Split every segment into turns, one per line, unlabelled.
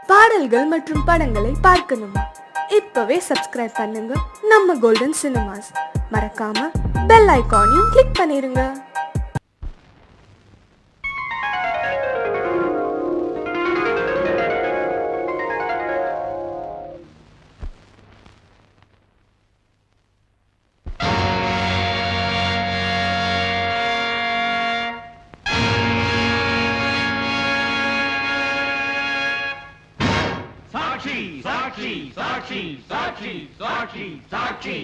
பாடல்கள் மற்றும் படங்களை பார்க்கணுமா? இப்பவே சப்ஸ்கிரைப் பண்ணுங்க நம்ம கோல்டன் சினிமாஸ். மறக்காம பெல் ஐகானையும் கிளிக் பண்ணிருங்க.
Saatchi, Saatchi, Saatchi, Saatchi, Saatchi.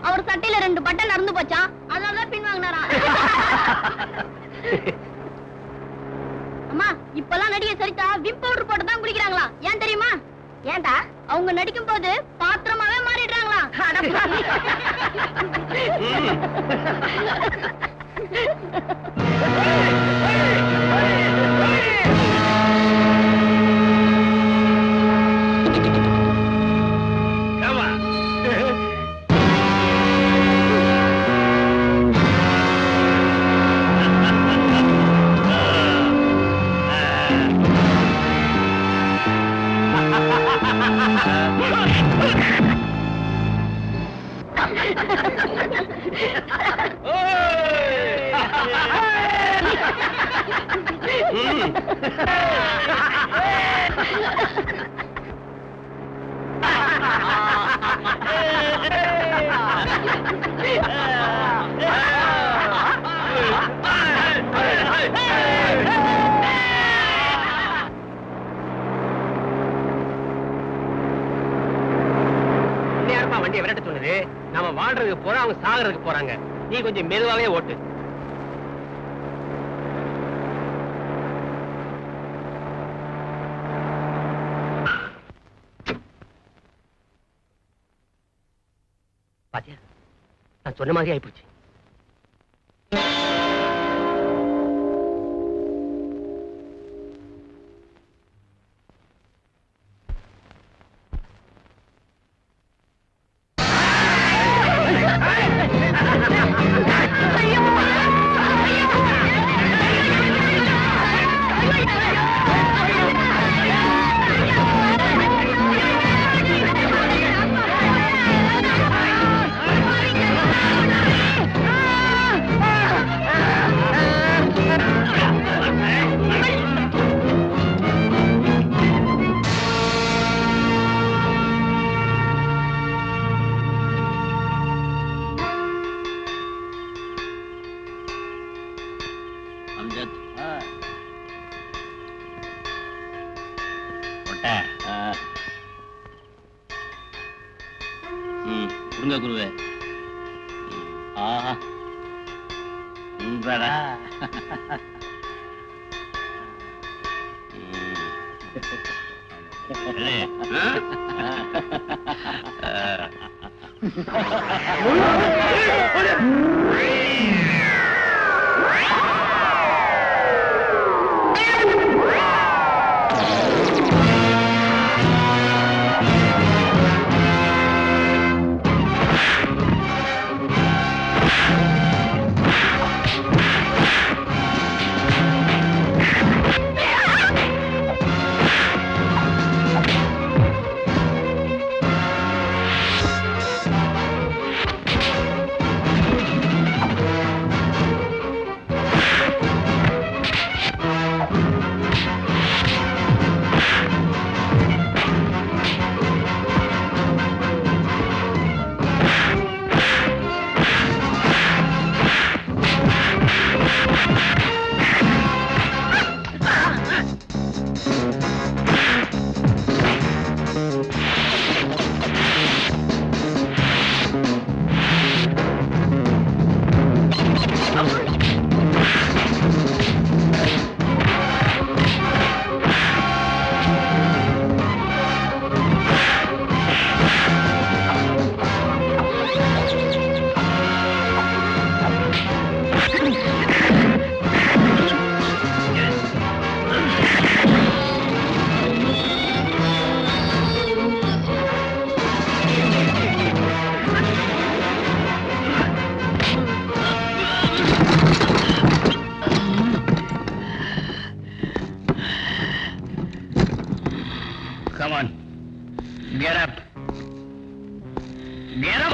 அவர் சட்டையில 2 பட்டன் நடந்து போச்சான், அதனாலதான் பின் வாங்கினாரா? அம்மா, இப்பெல்லாம் நடிகை சரிதா விம் பவுடர் போட்டு தான் குளிக்கிறாங்களா? ஏன் தெரியுமா? ஏன்டா? அவங்க நடிக்கும் போது பாத்திரமாவே மாறிடுறாங்களா?
வண்டியை விரட்ட சொன்னது. நாம வாழ்றதுக்கு போறோம், அவங்க சாகறதுக்கு போறாங்க. நீ கொஞ்சம் மெதுவாவே ஓட்டு. பாத்தியா, நான் சொன்ன மாதிரி ஆயிப்போச்சு.
கொடுங்க குருவே. ஆஹா உண்படா. Come on. Get up. Get up.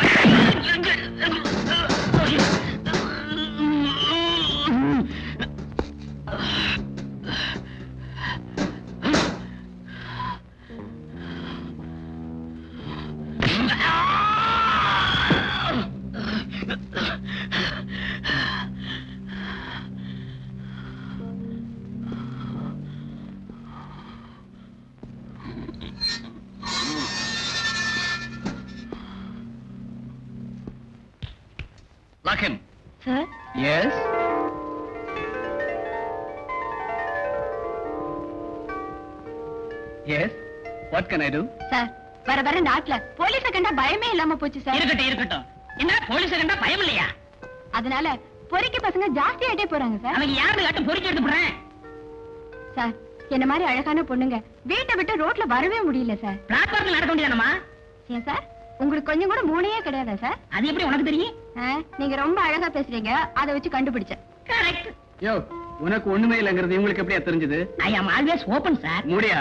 Lock him.
Sir?
Yes? Yes? What can I do?
Sir வர வர நாட்டுல போலீஸ கண்டா பயமே இல்லாம போச்சு சார்.
இருக்கட்டும். என்ன போலீஸ் கண்டா பயம் இல்லையா?
அதனால பொறுக்கி பசங்க ஜாஸ்தி ஆயிட்டே போறாங்க சார்.
அவங்க யாரு கட்டும் பொறுக்கி எடுத்து போறேன்.
சார் என்ன மாதிரி அழகான பொண்ணுங்க வீட்டை விட்டு ரோட்ல வரவே முடியல சார்.
பிளாட்ஃபார்ம்ல நடக்க வேண்டியதானமா?
ஏன் சார் உங்களுக்கு கொஞ்சம் கூட மூளையே கிடையாதா சார்?
அது எப்படி உனக்கு தெரியும்?
நீங்க ரொம்ப அழகா பேசுறீங்க, அதை வச்சு கண்டுபிடிச்சேன்.
கரெக்ட்.
யோ, உனக்கு ஒண்ணுமே இல்லங்கிறது உங்களுக்கு எப்படியா தெரிஞ்சது?
ஐ அம் ஆல்வேஸ் ஓபன் சார்.
முடியா.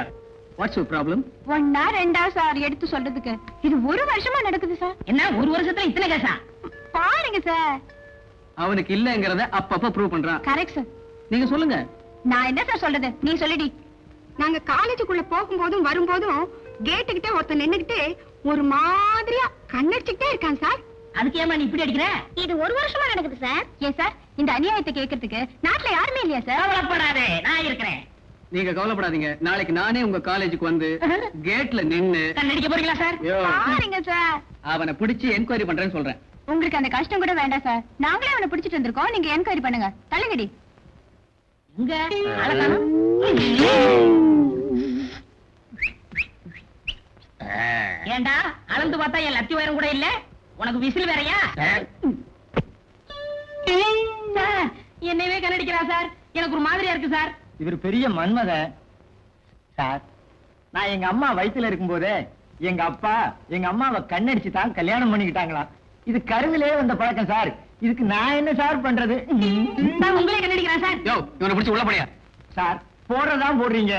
What's your problem?
ஒன்னா ரெண்டா சார் எடுத்து சொல்றதுக்கு இது ஒரு வருஷமா நடக்குது சார்.
என்ன ஒரு வருஷத்துல இத்தனை கேஸா?
பாருங்க சார்.
அவனுக்கு இல்லங்கறத அப்பப்ப ப்ரூவ் பண்றான்.
Correct sir.
நீங்க சொல்லுங்க.
நான் என்ன சார் சொல்றது, நீ சொல்லிடி. நாங்க காலேஜுக்குள்ள போகும்போதும் வரும்போதும் கேட்டு கிட்ட ஒருத்தன் நின்னுகிட்டு ஒரு மாதிரியா கண்ணடிச்சுட்டே இருக்கான் சார்.
அதுக்கு ஏமா நீ இப்படி அடிக்கிற?
இது ஒரு வருஷமா நடக்குது சார். ஏன் சார் இந்த அநியாயத்தை கேட்கறதுக்கு நாட்டுல யாருமே இல்லையா சார்?
கவலைப்படாதே, நான் இருக்கிறேன்.
நீங்க கவலைப்படாதீங்க. நாளைக்கு நானே உங்க காலேஜுக்கு வந்து கேட்ல நின்னு
கண்ணடிக்க போறீங்களா சார்?
பாருங்க சார்.
அவனை பிடிச்சு என்கொயரி பண்றேன்னு சொல்றேன்.
உங்களுக்கு அந்த கஷ்டம் கூட வேண்டாம் சார். நாங்களே அவனை பிடிச்சிட்டு வந்திருக்கோம், நீங்க என்கொயரி பண்ணுங்க. தள்ளுங்கடி.
இங்க அழகான ஏண்டா அளந்து பார்த்தா என் லத்தி உயரம் கூட இல்ல, உனக்கு விசில் வேறையா? சார் என்னவே கண்ணடிக்கிறா சார், எனக்கு ஒரு மாதிரியா இருக்கு சார்.
இவர் பெரிய மன்மத சார். நான் எங்க அம்மா வயித்துல இருக்கும் போதே எங்க அப்பா எங்க அம்மாவை கண்ணடிச்சு தான் கல்யாணம் பண்ணிக்கிட்டாங்களாம். இது கருவிலே வந்த பழக்கம் சார். இதுக்கு நான் என்ன சார் பண்றது?
நான் உங்களே கண்ணடிக்கிறேன் சார்.
யோ, இவனை பிடிச்சு உள்ள போடியா.
சார் போடுறதான் போடுறீங்க,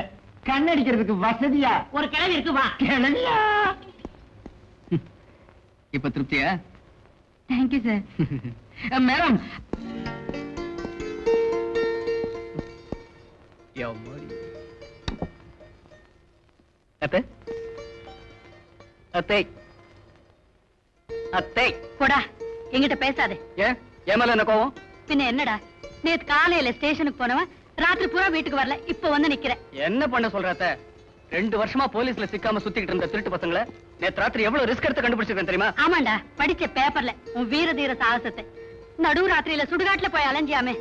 கண்ணடிக்கிறதுக்கு வசதியா?
ஒரு கிழவி இருக்கு வா.
கிளவியா?
இப்ப திருப்தியா?
Thank you sir.
மேடம். அத்தை அத்தை அத்தை
போடா, என்கிட்ட பேசாதே.
ஏன் என் மேல என்ன கோவம்?
பின்ன என்னடா, நேத்து காலையில ஸ்டேஷனுக்கு போனவன் ராத்திரி பூரா வீட்டுக்கு வரல, இப்ப வந்து நிக்கிற.
என்ன பண்ண சொல்ற அத்தை? 2 வருஷமா போலீஸ்ல சிக்காம சுத்திக்கிட்டு இருந்த திருட்டு பசங்களை நேத்து ராத்திரி எவ்வளவு ரிஸ்க் எடுத்து கண்டுபிடிச்சிருக்கேன் தெரியுமா?
ஆமாண்டா, படிச்ச பேப்பர்ல உன் வீர தீர சாகசத்தை நடு ராத்திரியில சுடுகாட்டுல போய் அலைஞ்சியாமே,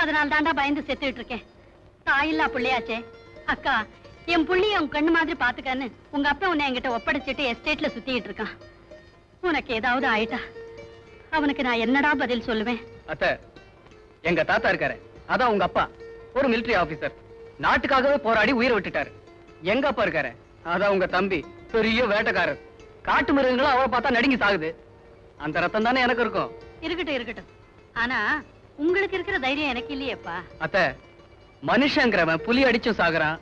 அதனால தாண்டா பயந்து செத்துட்டு இருக்கேன். தாயில்லா புள்ளையாச்சே. அக்கா, என் புள்ளிய உன் கண்ணு மாதிரி பாத்துக்கன்னு உங்க அப்பா உன்னை என்கிட்ட ஒப்படைச்சிட்டு எஸ்டேட்ல சுத்திட்டு இருக்கான். உனக்கு ஏதாவது ஆயிட்டா அவனுக்கு நான் என்னடா பதில் சொல்லுவேன்?
அத்தை, எங்க தாத்தா இருக்காரு, அதான் உங்க அப்பா, ஒரு மிலிட்டரி ஆபீசர், நாட்டுக்காகவே போராடி உயிரை விட்டுட்டாரு. எங்க அப்பா இருக்காரு, அதான் உங்க தம்பி, பெரிய வேட்டைக்காரர். காட்டு மிருகங்களும் அவரை பார்த்தா நடுங்கி சாகுது. அந்த ரத்தம் தானே எனக்கு இருக்கும்.
இருக்கட்டும் இருக்கட்டும், ஆனா உங்களுக்கு இருக்கிற தைரியம் எனக்கு இல்லையேப்பா.
அத்தை, மனுஷங்கிறவன் புலி அடிச்சும் சாகுறான்,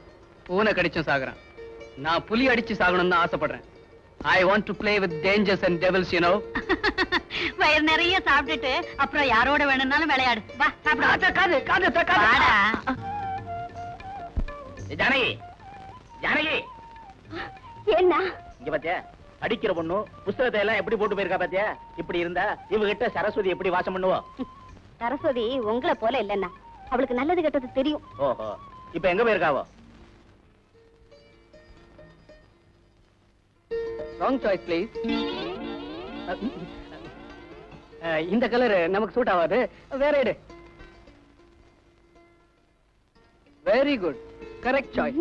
பூனை கடிச்சும் சாகுறான். நான் புலி அடிச்சு சாகணும்னு தான் ஆசைப்படுறேன். I want to play with dangers and devils, you know.
வயிறு நிறைய சாப்பிட்டுட்டு அப்புறம் யாரோட வேணும்னாலும் விளையாடு. வா சாப்பிடு.
காது.
வாடா.
ஜானகி, ஜானகி,
என்ன
இங்க பாத்தியா? படிக்கிற பொண்ணு புஸ்தகத்தை எல்லாம் எப்படி போட்டு போயிருக்கா பாத்தியா? இப்படி இருந்தா இவகிட்ட சரஸ்வதி எப்படி வாசம் பண்ணுவோம்?
சரஸ்வதி உங்களை போல இல்லன்னா, அவளுக்கு நல்லது கெட்டது தெரியும்.
ஓஹோ, இப்ப எங்க போயிருக்காவோ?
Wrong choice, please. இந்த கலர் நமக்கு சூட் ஆகாது, வேற எடு. Very good, correct choice.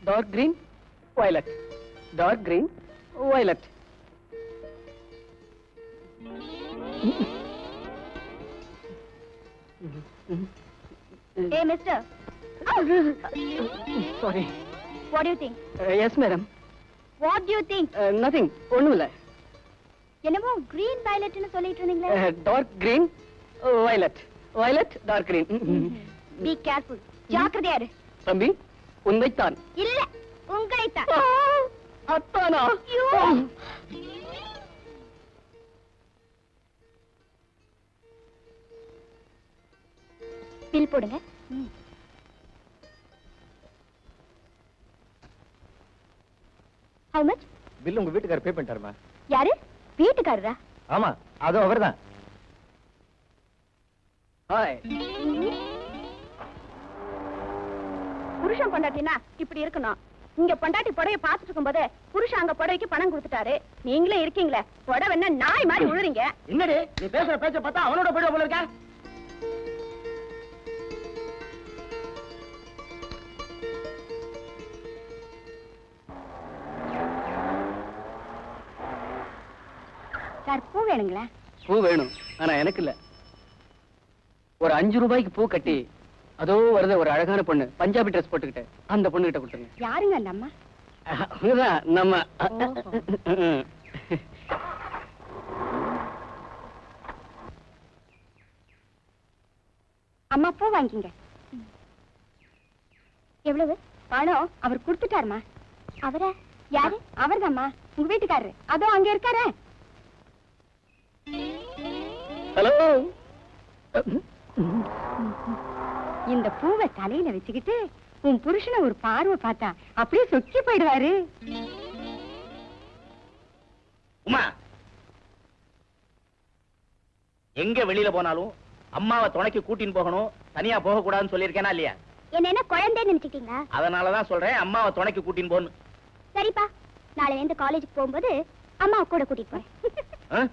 Dark green, violet. Dark green, violet.
Hey mister,
sorry.
what do you think?
Yes madam.
What do you think?
Nothing, ஒண்ணும் இல்ல.
என்னமோ green violet னு சொல்லிட்டு இருந்தீங்களே.
Dark green, violet. Violet, dark green.
Be careful. ஜாக்கிரதையா இரு.
தம்பி, உண்மைத்தான்.
இல்ல, உங்களைத்தான்.
அத்தானா?
பில் போடுங்க. How much?
பில் உங்க வீட்டுக்காரர் பே பண்ணிட்டாருமா?
யாரு? வீட்டுக்காரரா?
ஆமா, அது அவர்தான்.
ஹாய்.
புருஷன் பொண்டாட்டினா இப்படி இருக்கணும். இங்க பொண்டாட்டி புடவைய பாத்துட்டு இருக்கும்போது புருஷன் அங்க புடவைக்கு பணம் கொடுத்துட்டாரு. நீங்களே இருக்கீங்களே, புடவை என்ன நாய் மாதிரி உழுறீங்க.
என்னடி நீ பேசுற பேச்ச பார்த்தா அவனோட போயிட போல இருக்கா?
சார், பூ வேணுங்களா?
பூ வேணும், ஆனா எனக்கு இல்ல. ஒரு 5 ரூபாய்க்கு பூ கட்டி, அதோ வருது ஒரு அழகான பொண்ணு, பஞ்சாபி ட்ரெஸ் போட்டுக்கிட்டு, அந்த பொண்ணு கிட்ட கொடுத்துருங்க.
யாருங்க அந்த அம்மா?
அவங்கதான் நம்ம.
அம்மா, பூ வாங்கிங்க. எவ்வளவு பணம்? அவர் கொடுத்துட்டாருமா. அவரா? யாரு? அவர்தாம்மா, உங்க வீட்டுக்காரரு. அதோ அங்க இருக்காரு.
ஹலோ.
இந்த பூவை தலையில வச்சுக்கிட்டு உன் புருஷனை ஒரு பார்வை பார்த்தா அப்படியே சொக்கி போயிடுவாரு.
உமா, எங்க வெளியில போனாலும் அம்மாவை துணைக்கு கூட்டின்னு போகணும், தனியா போக கூடாதுன்னு சொல்லியிருக்கேனா இல்லையா?
என்ன குழந்தைன்னு நினைச்சிட்டீங்களா?
அதனாலதான் சொல்றேன் அம்மாவை துணைக்கு கூட்டின்னு போன்னு.
சரிப்பா, நாளை வந்து காலேஜுக்கு போகும்போது அம்மாவை கூட கூட்டிட்டு போறேன்.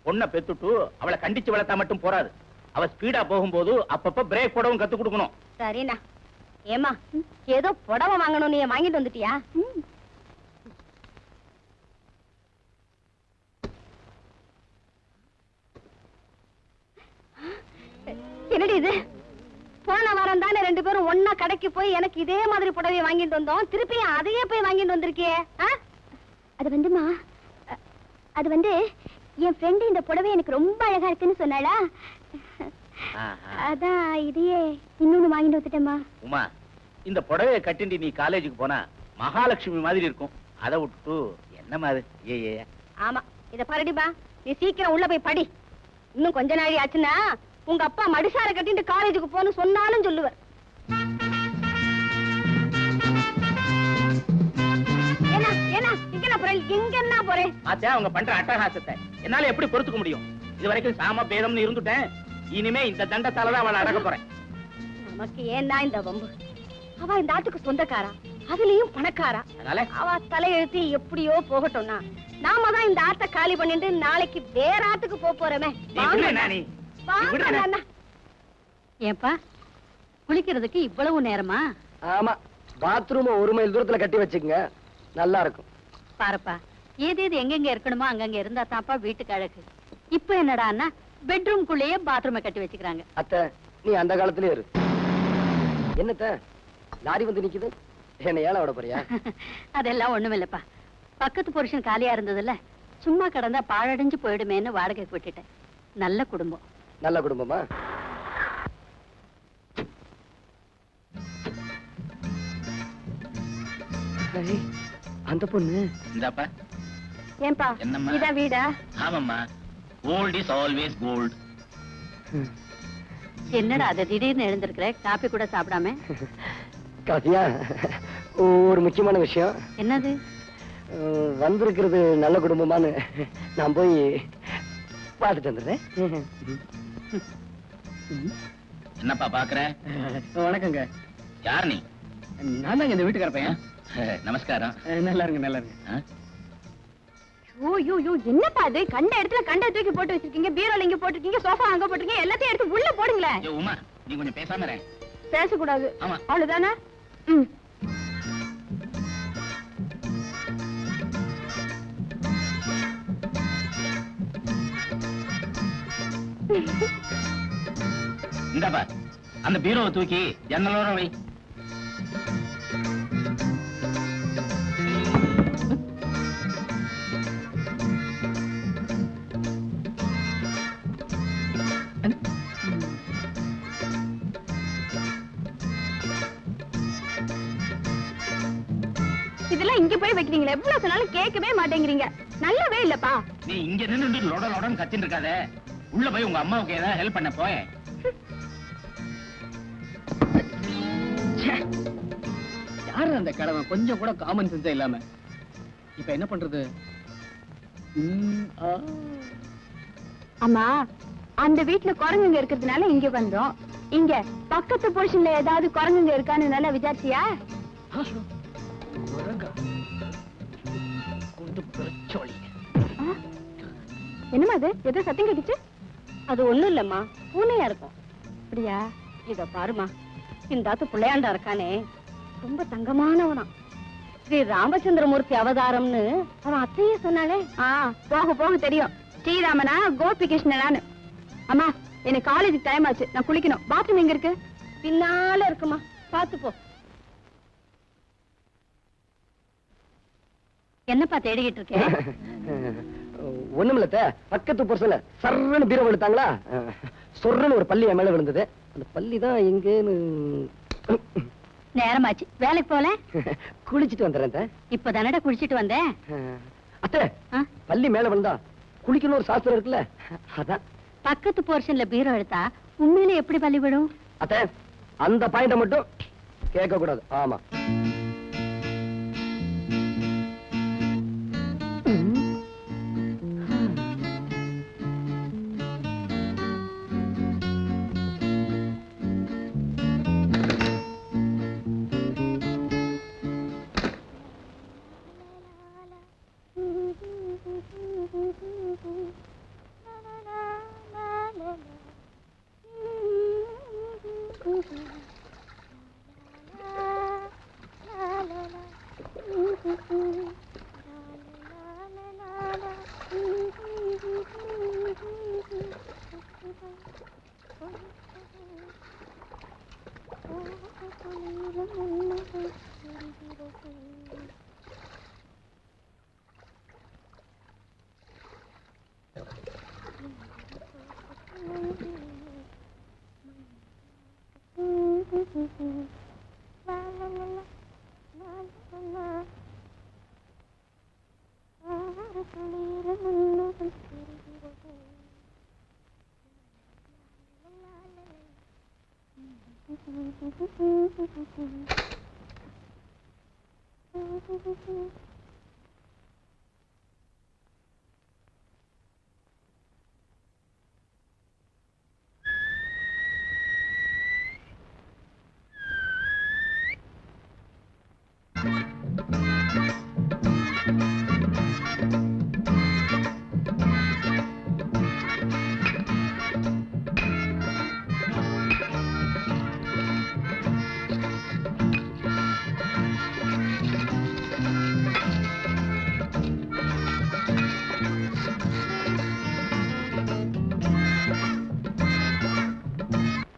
பொண்ணை பெத்துட்டு அவளை கண்டிச்சு வளர்த்தா மட்டும் போறாது. அவ ஸ்பீடா போகும்போது அப்பப்ப பிரேக் போடவும் கத்து கொடுக்கணும்.
சரிண்ணா. ஏமா, ஏதோ புடவை வாங்கணும், நீ வாங்கிட்டு வந்துட்டியா? என்னடி இது? போன வாரம் தானே 2 பேரும் ஒன்னா கடைக்கு போய் எனக்கு இதே மாதிரி புடவையை வாங்கிட்டு வந்தோம். திருப்பியும் அதையே போய் வாங்கிட்டு வந்திருக்கியே. அது வந்துமா, அது வந்து என் ஃப்ரெண்டு இந்த புடவை எனக்கு ரொம்ப அழகா இருக்குன்னு சொன்னாளா, அதான் இதையே இன்னொன்னு வாங்கிட்டு வந்துட்டேம்மா.
உமா, இந்த புடவையை கட்டிண்டு நீ காலேஜுக்கு போனா மகாலட்சுமி மாதிரி இருக்கும். அதை விட்டுட்டு என்ன மாதிரி? ஏ.
ஆமா, இத பாருடிமா, நீ சீக்கிரம் உள்ள போய் படி. இன்னும் கொஞ்ச நாளி ஆச்சுன்னா உங்க அப்பா மடிசார கட்டிட்டு காலேஜுக்கு போன்னு சொன்னாலும் சொல்லுவார். எங்க போறேன்?
அதான் அவங்க பண்ற அட்டகாசத்தை என்னால எப்படி பொறுத்துக்க முடியும்? இது வரைக்கும் சாம பேதம்னு இருந்துட்டேன். இனிமே இந்த தண்டத்தாலதான் அவளை அடக்க போறேன்.
நமக்கு ஏன்னா இந்த வம்பு? அவ இந்த ஆட்டுக்கு சொந்தக்காரா, அதுலயும் பணக்காரா. அவ தலையெழுத்து எப்படியோ போகட்டும்னா நாம தான் இந்த ஆட்டை காலி பண்ணிட்டு நாளைக்கு வேற ஆட்டுக்கு போறோமே. ஏப்பா குளிக்கிறதுக்கு இவ்வளவு நேரமா?
ஆமா, பாத்ரூம் 1 மைல் தூரத்துல கட்டி வச்சுக்கங்க, நல்லா இருக்கும்.
பாருப்பா, ஏதேது எங்கெங்க இருக்கணுமோ அங்கங்க இருந்தா தான்ப்பா வீட்டுக்கு அழகு. இப்ப என்னடான்னா பெட்ரூம்குள்ளேயே பாத்ரூமை கட்டி வச்சுக்கிறாங்க.
அத்தை, நீ அந்த காலத்திலே இரு. என்னத்த லாரி வந்து நிக்குது, என்ன ஏழை விட போறியா?
அதெல்லாம் ஒண்ணுமில்லப்பா, பக்கத்து புருஷன் காலியா இருந்ததுல, சும்மா கடந்தா பாழடைஞ்சு போயிடுமேன்னு வாடகைக்கு விட்டுட்டேன். நல்ல குடும்பம்.
நல்ல குடும்பமா? அந்த பொண்ணு
இந்தாப்பா.
ஏன்பா
என்னம்மா?
இதான் வீடா?
ஆமாம்மா, ஓல்ட் இஸ் ஆல்வேஸ் கோல்ட்.
என்னடா அது திடீர்னு எழுந்திருக்கிற, காப்பி கூட சாப்பிடாம?
காசியா, ஒரு முக்கியமான விஷயம்.
என்னது?
வந்திருக்கிறது நல்ல குடும்பமானு நான் போய் பார்த்துட்டு வந்துடுறேன்.
என்னப்பா பாக்குற?
வணக்கங்க.
யார் நீ?
நான் தாங்க இந்த வீட்டுக்கார பையன்.
நமஸ்காரம்.
நல்லா இருங்க, நல்லா இருங்க.
என்னப்பா அது? கண்ட இடத்துல கண்ட தூக்கி போட்டு வச்சிருக்கீங்க, பீரோல இங்க போட்டிருக்கீங்க, சோஃபா அங்க போட்டிருக்கீங்க, எல்லாத்தையும் எடுத்து உள்ள போடுங்களேன்.
உமா, நீ கொஞ்சம் பேசாம இரு.
பேசக்கூடாது.
ஆமா.
அவ்வளவுதானே?
இந்தாப்பா, அந்த பீரோவை தூக்கி ஜன்னலோர வை.
இதெல்லாம் இங்க போய் வைக்கிறீங்களா? எவ்வளவு சொன்னாலும் கேட்கவே மாட்டேங்கிறீங்க. நல்லவே இல்லப்பா.
நீ இங்க நின்று லொட லொடன்னு கத்தின்னு இருக்காத, உள்ள போய் உங்க அம்மாவுக்கு ஏதாவது ஹெல்ப் பண்ண போய்.
யாரு அந்த கடமை? கொஞ்சம் கூட காமன் சென்ஸே இல்லாம. இப்ப என்ன பண்றது?
அம்மா, அந்த வீட்டுல குரங்குங்க இருக்கிறதுனால இங்க வந்தோம். இங்க பக்கத்து போர்ஷன்ல ஏதாவது குரங்குங்க இருக்கான்னு நல்லா விசாரிச்சியா? என்னமா அது? ஏதோ சத்தம் கேட்டுச்சு. அது ஒண்ணும் இல்லம்மா, பூனையா இருக்கும். அப்படியா? இத பாருமா, இந்த ஆத்து பிள்ளையாண்டா இருக்கானே, ரொம்ப தங்கமானவனா. ஸ்ரீ ராமச்சந்திரமூர்த்தி அவதாரம்னு அவன் அத்தையே சொன்னாலே. போக போக தெரியும் ஸ்ரீராமனா கோபி கிருஷ்ணனான்னு. அம்மா, எனக்கு காலேஜுக்கு டைம் ஆச்சு, நான் குளிக்கணும். பாத்ரூம் எங்க இருக்கு? பின்னால இருக்குமா, பாத்து போ. என்னப்பா தேடிக்கிட்டு இருக்கேன்?
ஒண்ணுமில்ல, பக்கத்து புருஷல சர்ன்னு பீரோ எடுத்தாங்களா, சொர்ன்னு ஒரு பள்ளி என் மேல விழுந்தது. அந்த பள்ளி தான் எங்கன்னு.
நேரமாச்சு, வேலைக்கு போல.
குளிச்சிட்டு வந்துடுறேன்.
இப்ப தானடா குளிச்சிட்டு வந்தேன்.
அத்தை, பள்ளி மேல விழுந்தா குளிக்கணும் ஒரு சாஸ்திரம் இருக்குல்ல, அதான்.
பக்கத்து போர்ஷன்ல பீரோ எடுத்தா உண்மையில எப்படி பள்ளி விடும்?
அத்தை, அந்த பாயிண்ட மட்டும் கேட்க கூடாது. ஆமா.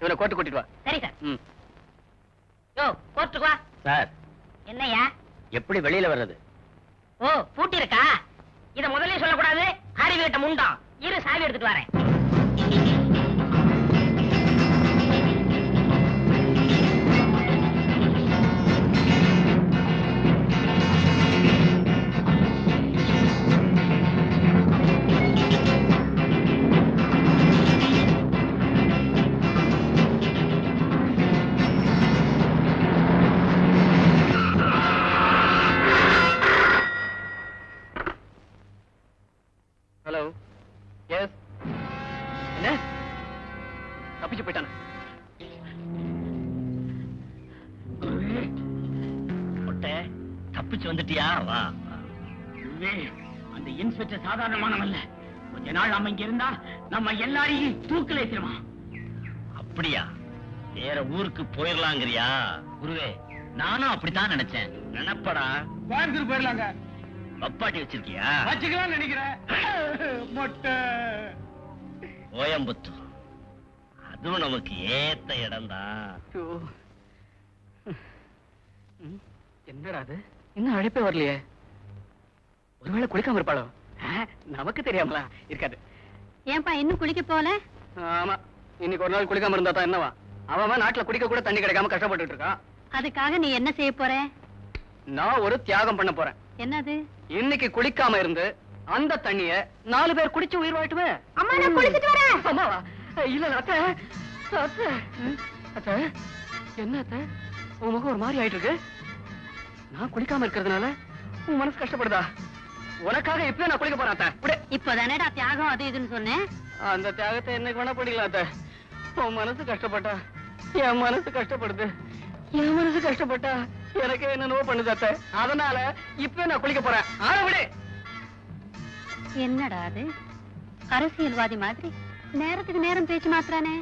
இவனை கோர்ட்டு கூட்டிட்டு வா.
சரி சார்.
ம்.
யோ கோர்ட்டுக்கு வா.
சார்,
என்னையா?
எப்படி வெளியில வர்றது?
ஓ பூட்டி இருக்கா? இத முதல்லயே சொல்லக்கூடாது. ஹரி வீட்ட முண்டாம். இரு சாவி எடுத்துட்டு வரேன்.
ஹலோ. எஸ். என்ன? தப்பிச்சு போயிட்டான?
தப்பிச்சு வந்துட்டியா? வா.
அந்த இன்ஸ்பெக்டர் சாதாரணமானவல்ல. கொஞ்ச நாள் நம்ம இங்க இருந்தா நம்ம எல்லாரையும் தூக்கில ஏத்திடுவான்.
அப்படியா? வேற ஊருக்கு போயிடலாங்கிறியா? குருவே, நானும் அப்படித்தான் நினைச்சேன். நினைப்படா.
கோயம்புத்தூர் போயிடலாங்க.
பப்பாட்டி வச்சிருக்கியா?
வச்சுக்கலாம் நினைக்கிறேன். மொட்டை
கோயம்புத்தூர், அதுவும் நமக்கு ஏத்த இடம் தான்.
ஐயோ. என்னடா அது? இன்னும் அழைப்பே வரலையே. ஒருவேளை குளிக்காம இருப்பாளோ? நமக்கு தெரியாமலா? இருக்காது.
ஏன்பா இன்னும் குளிக்க போல?
ஆமா, இன்னைக்கு ஒரு நாள் குளிக்காம இருந்தா தான் என்னவா? அவன் நாட்டுல குடிக்க கூட தண்ணி கிடைக்காம கஷ்டப்பட்டுட்டு இருக்கான்.
அதுக்காக நீ என்ன செய்ய போற?
நான் ஒரு தியாகம் பண்ண போறேன்.
என்னது?
இன்னைக்கு குளிக்காம இருந்து அந்த தண்ணிய 4 பேர் குடிச்சு உயிர் வாழட்டுமே.
அம்மா நான் குளிச்சிட்டு வரேன்.
அம்மாவா? இல்ல அத்தை. அத்தை. அத்தை. என்ன அத்தை? உன் முகம் ஒரு மாதிரி ஆயிட்டு இருக்கு. நான் குளிக்காம இருக்கிறதுனால உன் மனசு கஷ்டப்படுதா? உனக்காக இப்ப நான் குளிக்க போறேன் அத்தை.
இப்பதானேடா தியாகம் அது இதுன்னு சொன்னேன்.
அந்த தியாகத்தை என்னைக்கு வேணா பண்ணிக்கலாம் அத்தை. உன் மனசு கஷ்டப்பட்டா என் மனசு கஷ்டப்படுது. என் மனசு கஷ்டப்பட்டா எனக்கு என்னவோ பண்ணுது அத்தை. அதனால இப்ப நான் குளிக்க போறேன். ஆள விடு.
என்னடா அது? அரசியல்வாதி மாதிரி நேரத்துக்கு நேரம் பேச்சு மாத்துறானே.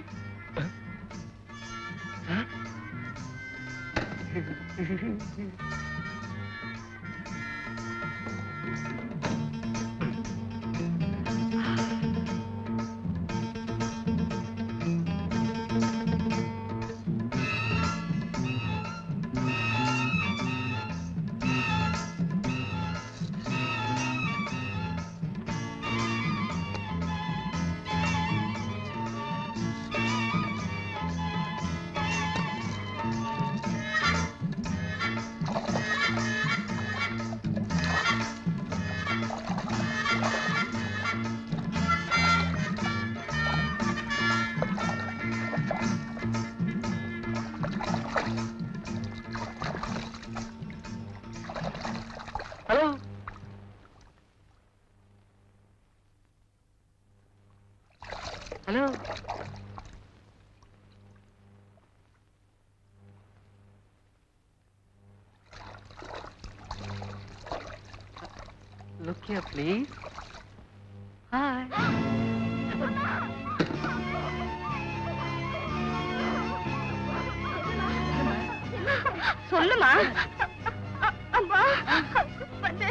Hello. Hello. Look here, please. Hi.
சொல்லுமா. அம்மா வந்து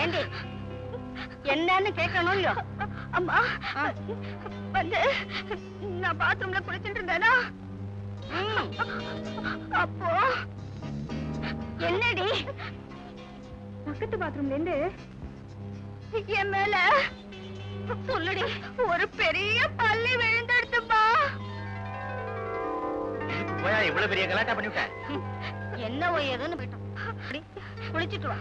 ஏண்டி என்னன்னு கேட்கணும் இல்லையோ? அம்மா வந்து நான் பாத்ரூம்ல குளிச்சுட்டு இருந்தேனா, அப்போ என்னடி பக்கத்து பாத்ரூம்ல இருந்து என் மேல சொல்லுடி ஒரு பெரிய பள்ளி விழுந்தெடுத்துப்பா.
போயா இவ்வளவு பெரிய கலாட்டா பண்ணிவிட்டேன்.
என்ன ஏதுன்னு போயிட்டோம். குளிச்சுட்டு வா.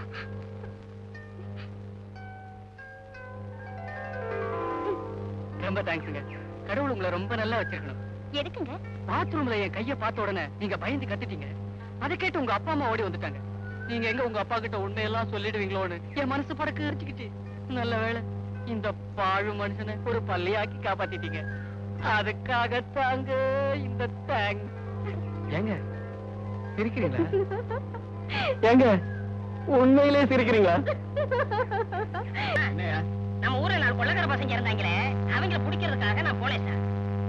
ரொம்ப தேங்க்ஸுங்க. கடவுள் உங்களை ரொம்ப நல்லா வச்சிருக்கணும்.
எதுக்குங்க?
பாத்ரூம்ல என் கைய பார்த்த உடனே நீங்க பயந்து கத்துட்டீங்க. அதை கேட்டு உங்க அப்பா அம்மா ஓடி வந்துட்டாங்க. நீங்க எங்க உங்க அப்பா கிட்ட உண்மையெல்லாம் சொல்லிடுவீங்களோன்னு என் மனசு படக்கு எரிச்சுக்கிட்டு. நல்ல வேளை இந்த பாழு மனுஷனை ஒரு பள்ளியாக்கி காப்பாத்திட்டீங்க. அதுக்காக தாங்க இந்த தேங்க். ஏங்க சிரிக்கிறீங்களா? ஏங்க உண்மையிலே சிரிக்கிறீங்களா?
நம்ம ஊர்ல 4 கொள்ளக்கார பசங்க இருந்தாங்களே, அவங்கள பிடிக்கிறதுக்காக நான் போனேன் சார்.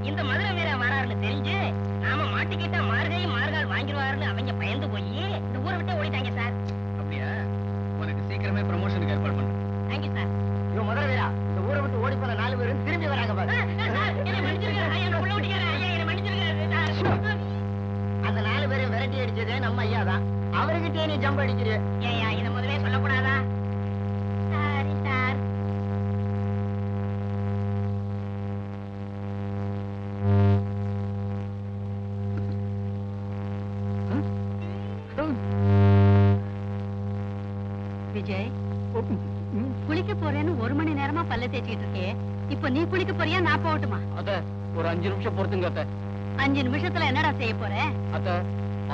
இந்த மதுரை வீர வராருன்னு தெரிஞ்சு நாம மாட்டிக்கிட்டா மார்கை மார்கால் வாங்கிடுவாருன்னு அவங்க பயந்து போய் இந்த ஊரை விட்டு ஓடிட்டாங்க சார்.
அப்படியா? உனக்கு சீக்கிரமே ப்ரமோஷனுக்கு ஏற்பாடு பண்றேன்.
Thank you sir.
இவன் மதுரை வீரா, இந்த ஊரை விட்டு ஓடி போன 4 பேரும் திரும்பி வராங்க பாரு.
என்னை மன்னிச்சிருக்காரு ஐயா, என்னை உள்ள விட்டுக்காரு ஐயா, என்னை மன்னிச்சிருக்காரு சார்.
அந்த 4 பேரும் விரட்டி அடிச்சதே நம்ம ஐயா தான். அவர்கிட்டயே நீ ஜம்ப் அடிக்கிறிய.
ஏய்யா, இதை முதலே சொல்லக்கூடாதா? Sorry sir.
விஜய், குளிக்க போறேன்னு 1 மணி நேரமா பல்ல தேய்ச்சிட்டு இருக்கே. இப்ப நீ குளிக்க போறியா, நான் போகட்டுமா?
அத ஒரு 5 நிமிஷம் பொறுத்துங்க அத்த.
5 நிமிஷத்துல என்னடா செய்ய போற?
அத்த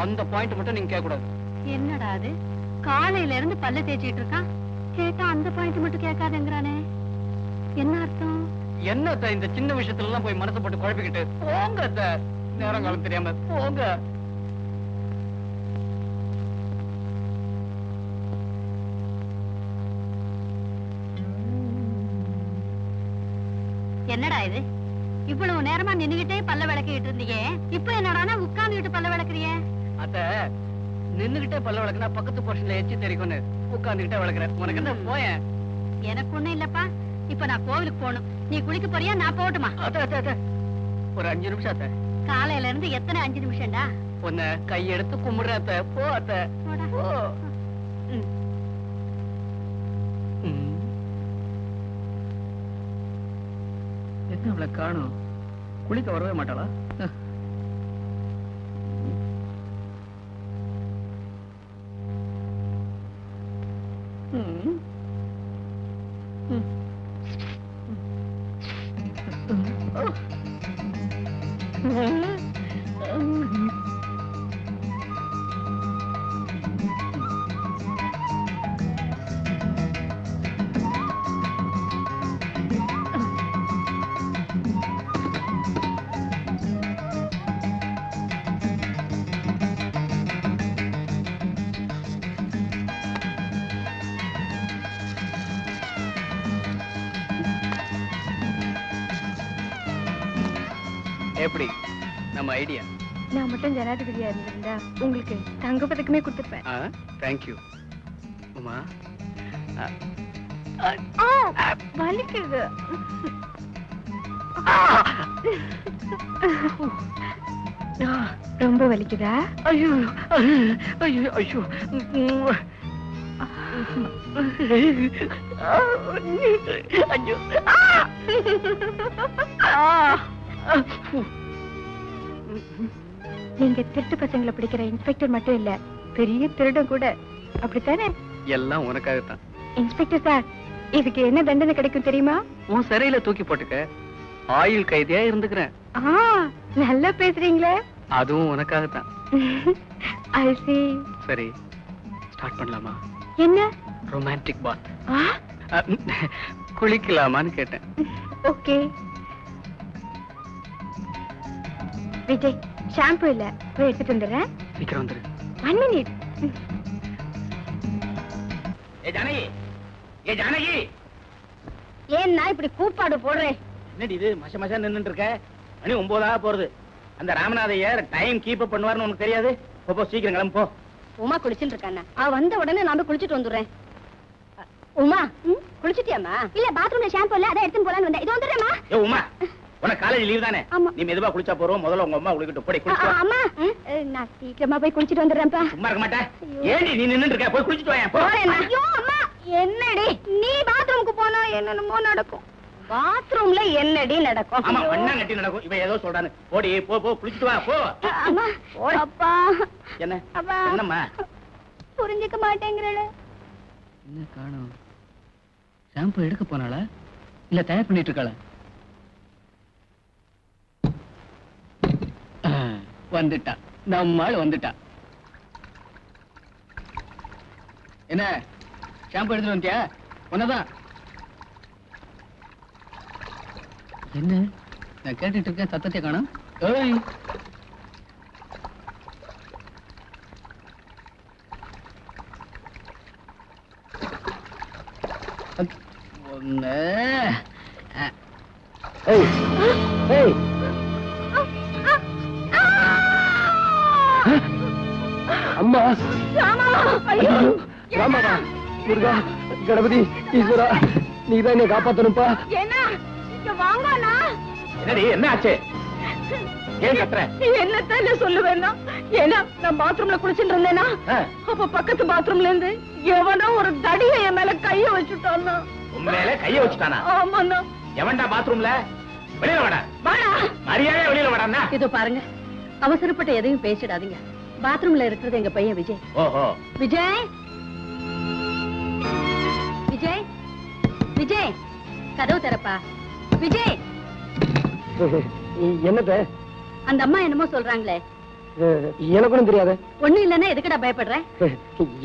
அந்த பாயிண்ட் மட்டும் நீங்க கேட்க கூடாது.
என்னடா அது, காலையில இருந்து பல்ல தேய்ச்சிட்டு இருக்கான், கேட்டா அந்த பாயிண்ட் மட்டும் கேட்காதேங்கிறானே. என்ன அர்த்தம்?
என்ன அத்த இந்த சின்ன விஷயத்துல எல்லாம் போய் மனசை போட்டு குழப்பிக்கிட்டு போங்க அத்த. நேரம் காலம் தெரியாம போங்க.
என்னடா இது, இவ்வளவு நேரமா நின்னுகிட்டே பல்ல விளக்கிட்டு இருந்தீங்க, இப்ப என்னடானா உட்கார்ந்துகிட்டு பல்ல விளக்குறிய?
அத்த நின்னுகிட்டே பல்ல விளக்குனா பக்கத்து போர்ஷன்ல எச்சி தெரிக்கும்னு உட்கார்ந்துகிட்டே விளக்குறேன். உனக்கு என்ன போயேன்?
எனக்கு ஒண்ணும் இல்லப்பா. இப்ப நான் கோவிலுக்கு போகணும். நீ குளிக்க போறியா, நான் போகட்டுமா?
அத்த அத்த அத்த ஒரு 5 நிமிஷம் அத்த.
காலையில இருந்து எத்தனை 5 நிமிஷம்டா?
உன்னை கையெடுத்து கும்பிடுறேன் அத்த. போ அத்த
போடா.
போ.
ம்.
என்ன அவளை காணும்? குளிக்க வரவே மாட்டாளா? எப்படி நம்ம ஐடியா?
நான் மட்டும் ஜனாதிபதியா இருந்திருந்தா உங்களுக்கு தங்க பதக்கமே கொடுத்துருப்பேன்.
தேங்க்யூ உமா.
வலிக்குது. ரொம்ப வலிக்குதா?
ஐயோ ஐயோ ஐயோ. ஐயோ.
நீங்க திருட்டு பசங்களை பிடிக்கிற இன்ஸ்பெக்டர் மட்டும் இல்ல, பெரிய திருடன் கூட, அப்படித்தானே?
எல்லாம் உனக்காகத்தான்.
இன்ஸ்பெக்டர் சார், இதுக்கு என்ன தண்டனை கிடைக்கும் தெரியுமா?
உன் சிறையில தூக்கி போட்டுக்க. ஆயுள் கைதியா இருந்துக்கிறேன்.
நல்லா பேசுறீங்களே.
அதுவும் உனக்காகத்தான்.
I see.
சரி, ஸ்டார்ட் பண்ணலாமா?
என்ன?
ரொமான்டிக் பாத். குளிக்கலாமான்னு கேட்டேன்.
ஓகே. விஜய், ஷாம்பு இல்ல, போய் எடுத்துட்டு வந்துடுறேன்.
சீக்கிரம் வந்துரு.
1 minute.
ஏ ஜானகி, ஏ ஜானகி.
ஏன்னா இப்படி கூப்பாடு போடுறேன்?
என்னடி இது மச மசா நின்னுட்டு இருக்க? மணி 9 போறது. அந்த ராமநாதையர் டைம் கீப் அப் பண்ணுவார்னு உனக்கு தெரியாது? போ சீக்கிரம் கிளம்பு போ.
உமா குளிச்சுட்டு இருக்கானே, அவ வந்த உடனே நான் போய் குளிச்சுட்டு வந்துடுறேன். உமா, குளிச்சிட்டியாமா? இல்ல, பாத்ரூம்ல ஷாம்பு இல்ல, அத எடுத்து போலான்னு வந்தேன். இது வந்துடுறேம்மா.
ஏ உமா, உனக்கு காலேஜ் லீவ் தானே? நீ மெதுவா குளிச்சா போறோம். முதல்ல உங்க அம்மா குளிக்கட்டும். போய் குளிச்சு வா.
அம்மா, நான் சீக்கிரமா போய் குளிச்சிட்டு வந்துடுறேன்ப்பா.
சும்மா இருக்க மாட்டே. ஏண்டி நீ நின்னுட்டு இருக்க? போய் குளிச்சிட்டு வா. போ.
ஐயோ அம்மா, என்னடி நீ பாத்ரூமுக்கு போனா என்னென்னமோ நடக்கும். பாத்ரூம்ல என்னடி நடக்கும்?
ஆமா, பண்ணா கட்டி நடக்கும். இவன் ஏதோ சொல்றானு. போடி, போ போ குளிச்சிட்டு வா. போ.
அம்மா, அப்பா.
என்ன?
அப்பா.
என்னம்மா?
புரிஞ்சுக்க மாட்டேங்கறல.
என்ன காணோம்? ஷாம்பு எடுக்க போனாளா இல்ல தயார் பண்ணிட்டு இருக்காளா? வந்துட்டா, நம்மாள் வந்துட்டா. என்ன ஷாம்பு எடுத்துட்டு வந்தியா? உன்னதான். என்ன நான் கேட்டுட்டு இருக்கேன், சத்தத்தை காணோம். ஏய், ஒன்னு
அம்மா ராமாவா முருகா கணபதி ஈஸ்வரா நீதான் என்னை காப்பாத்தணும்பா.
என்னடி என்ன ஆச்சு? ஏன் கத்துற?
என்னத்தான் சொல்லுவேன்னா, ஏன்னா நான் பாத்ரூம்ல குளிச்சுட்டு இருந்தேனா, அப்ப பக்கத்து பாத்ரூம்ல இருந்து எவனோ ஒரு தடிய என் மேல கைய வச்சுட்டான்னா.
உன் மேல கைய வச்சுட்டானா?
ஆமாண்ணா.
எவன்டா பாத்ரூம்ல? வெளியில வாடா. வாடா. மரியாதையா வெளியில வாடான்னா.
இதோ பாருங்க, அவசரப்பட்டு எதையும் பேசிடாதீங்க. பாத்ரூம்ல இருக்கிறது எங்க பையன் விஜய்.
ஓஹோ.
விஜய், விஜய், விஜய், கதவு திறப்பா. விஜய்.
என்னத்த?
அந்த அம்மா என்னமோ சொல்றாங்களே.
எனக்கு ஒண்ணும் தெரியாத.
ஒண்ணு இல்லன்னா எதுக்குடா பயப்படுற?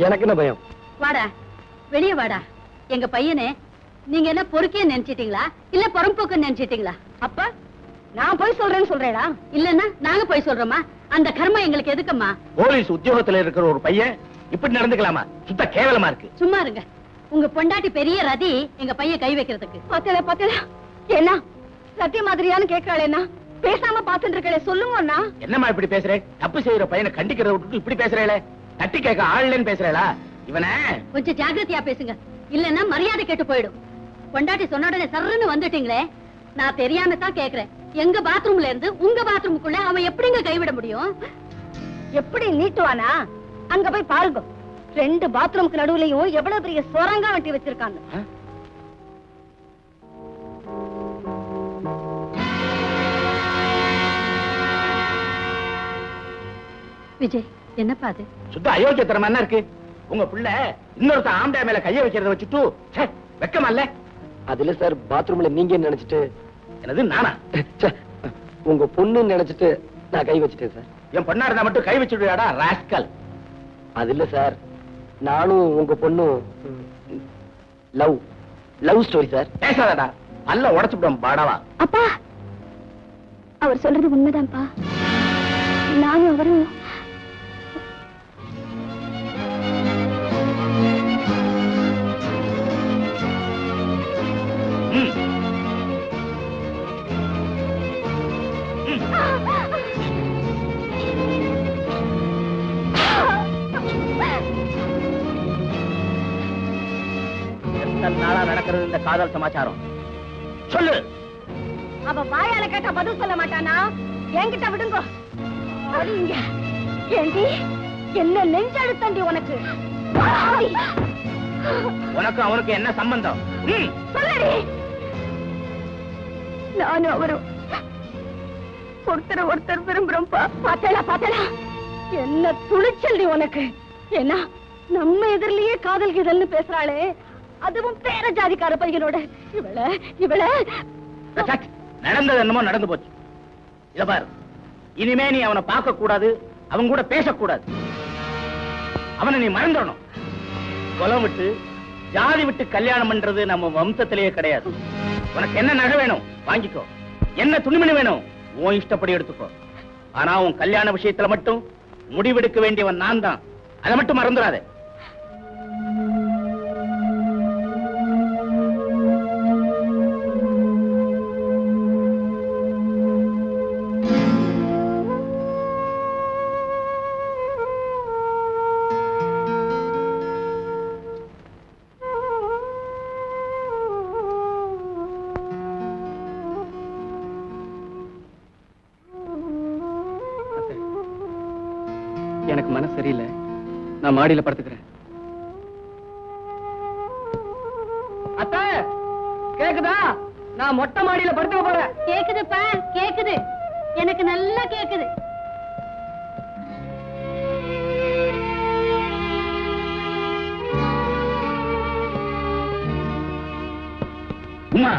எனக்கு என்ன பயம்?
வாடா, வெளியே வாடா. எங்க பையனே நீங்க என்ன பொறுக்கே நினைச்சிட்டீங்களா இல்ல புறம்போக்கு நினைச்சிட்டீங்களா? அப்ப நான் போய் சொல்றேன்னு சொல்றேடா, இல்லன்னா நாங்க போய் சொல்றோமா? அந்த கர்மம் எங்களுக்கு எதுக்குமா?
போலீஸ் உத்தியோகத்துல இருக்கிற ஒரு பையன் இப்படி நடந்துக்கலாமா? சுத்த கேவலமா இருக்கு.
சும்மா இருங்க. உங்க பொண்டாட்டி பெரிய ரதி எங்க பையன் கை வைக்கிறதுக்கு. பாத்தல பாத்தல என்ன சத்திய மாதிரியான்னு கேட்கறாளேன்னா பேசாம பாத்துட்டு இருக்கே. சொல்லுங்கண்ணா.
என்னம்மா இப்படி பேசுறே? தப்பு செய்யற பையனை கண்டிக்கிறத விட்டுட்டு இப்படி பேசுறேல? தட்டி கேட்க ஆள்லன்னு பேசுறேளா? இவனை
கொஞ்சம் ஜாக்கிரதையா பேசுங்க, இல்லன்னா மரியாதை கேட்டு போயிடும். பொண்டாட்டி சொன்ன உடனே சர்ன்னு வந்துட்டீங்களே. நான் தெரியாம தான் கேக்குறேன். எங்க பாத்ரூம்ல இருந்து உங்க பாத்ரூமுக்குள்ள அவன் எப்படிங்க கைவிட முடியும்? எப்படி நீட்டுவானா? அங்க போய் பாருங்க. 2 பாத்ரூமுக்கு நடுவுலயும் எவ்வளவு பெரிய சொரங்கா வெட்டி வச்சிருக்காங்க. விஜய், என்னப்பா அது?
சுத்த அயோக்கியத்தனமா என்ன இருக்கு? உங்க பிள்ளை இன்னொருத்த ஆம்பளை மேல கைய வைக்கிறத வச்சுட்டு வெக்கமா இல்ல?
அதுல சார் பாத்ரூம்ல நீங்க நினைச்சிட்டு.
என்னது நானா?
உங்க பொண்ணு நினைச்சிட்டு நான் கை வச்சிட்டேன் சார்.
என் பொண்ணா இருந்தா மட்டும் கை வச்சுடுவாடா ராஸ்கல்.
அது இல்ல சார், நானும் உங்க பொண்ணும் லவ் ஸ்டோரி சார்.
பேசாதடா, அல்ல உடைச்சுடும் பாடவா.
அப்பா, அவர் சொல்றது உண்மைதான்ப்பா. நானும் அவரும்
நாளா நடக்கிறது இந்த காதல் சமாச்சாரம். சொல்லு.
அவ வாயால கேட்டா பதில் சொல்ல மாட்டானா? என்கிட்ட விடுங்க. ஏண்டி என்ன நெஞ்செழுத்தண்டி உனக்கு?
உனக்கு அவனுக்கு என்ன சம்பந்தம்?
சொல்லடி. நானும் அவரும் ஒருத்தர் விரும்புறோம்ப்பா. பாத்தேடா என்ன துணிச்சல்டி உனக்கு? ஏன்னா நம்ம எதிரிலேயே காதல் கீதல்னு பேசுறாளே, அதுவும் பேர ஜாதிக்கார பையனோட. இவள
நடந்தது என்னமோ நடந்து போச்சு. இத பாரு, இனிமே நீ அவனை பார்க்க கூடாது, அவன் கூட பேசக்கூடாது. அவனை நீ மறந்துடணும். குலம் விட்டு ஜாதி விட்டு கல்யாணம் பண்றது நம்ம வம்சத்திலேயே கிடையாது. உனக்கு என்ன நகை வேணும் வாங்கிக்கோ, என்ன துணிமணி வேணும் உன் இஷ்டப்படி எடுத்துக்கோ. ஆனா உன் கல்யாண விஷயத்துல மட்டும் முடிவெடுக்க வேண்டியவன் நான் தான். அதை மட்டும் மறந்துடாதே.
எனக்கு மனசு சரியில்லை, நான் மாடியில படுத்துக்கிறேன். அத்தை கேக்குதா? நான் மொட்டை மாடியில படுத்துக்க போறேன்.
கேக்குதுப்பா, கேக்குது, எனக்கு நல்லா கேக்குது.
உமா,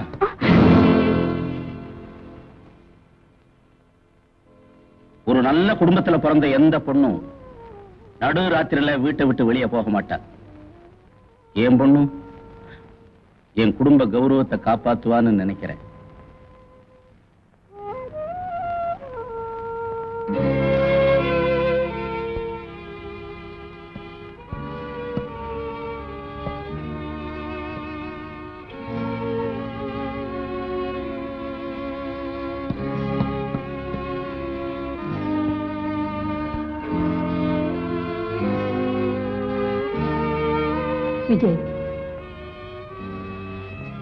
ஒரு நல்ல குடும்பத்துல பிறந்த எந்த பொண்ணும் நடு ராத்திரில வீட்டை விட்டு வெளியே போக மாட்டா. என் பொண்ணு என் குடும்ப கௌரவத்தை காப்பாத்துவான்னு நினைக்கிறேன்.
விஜய்,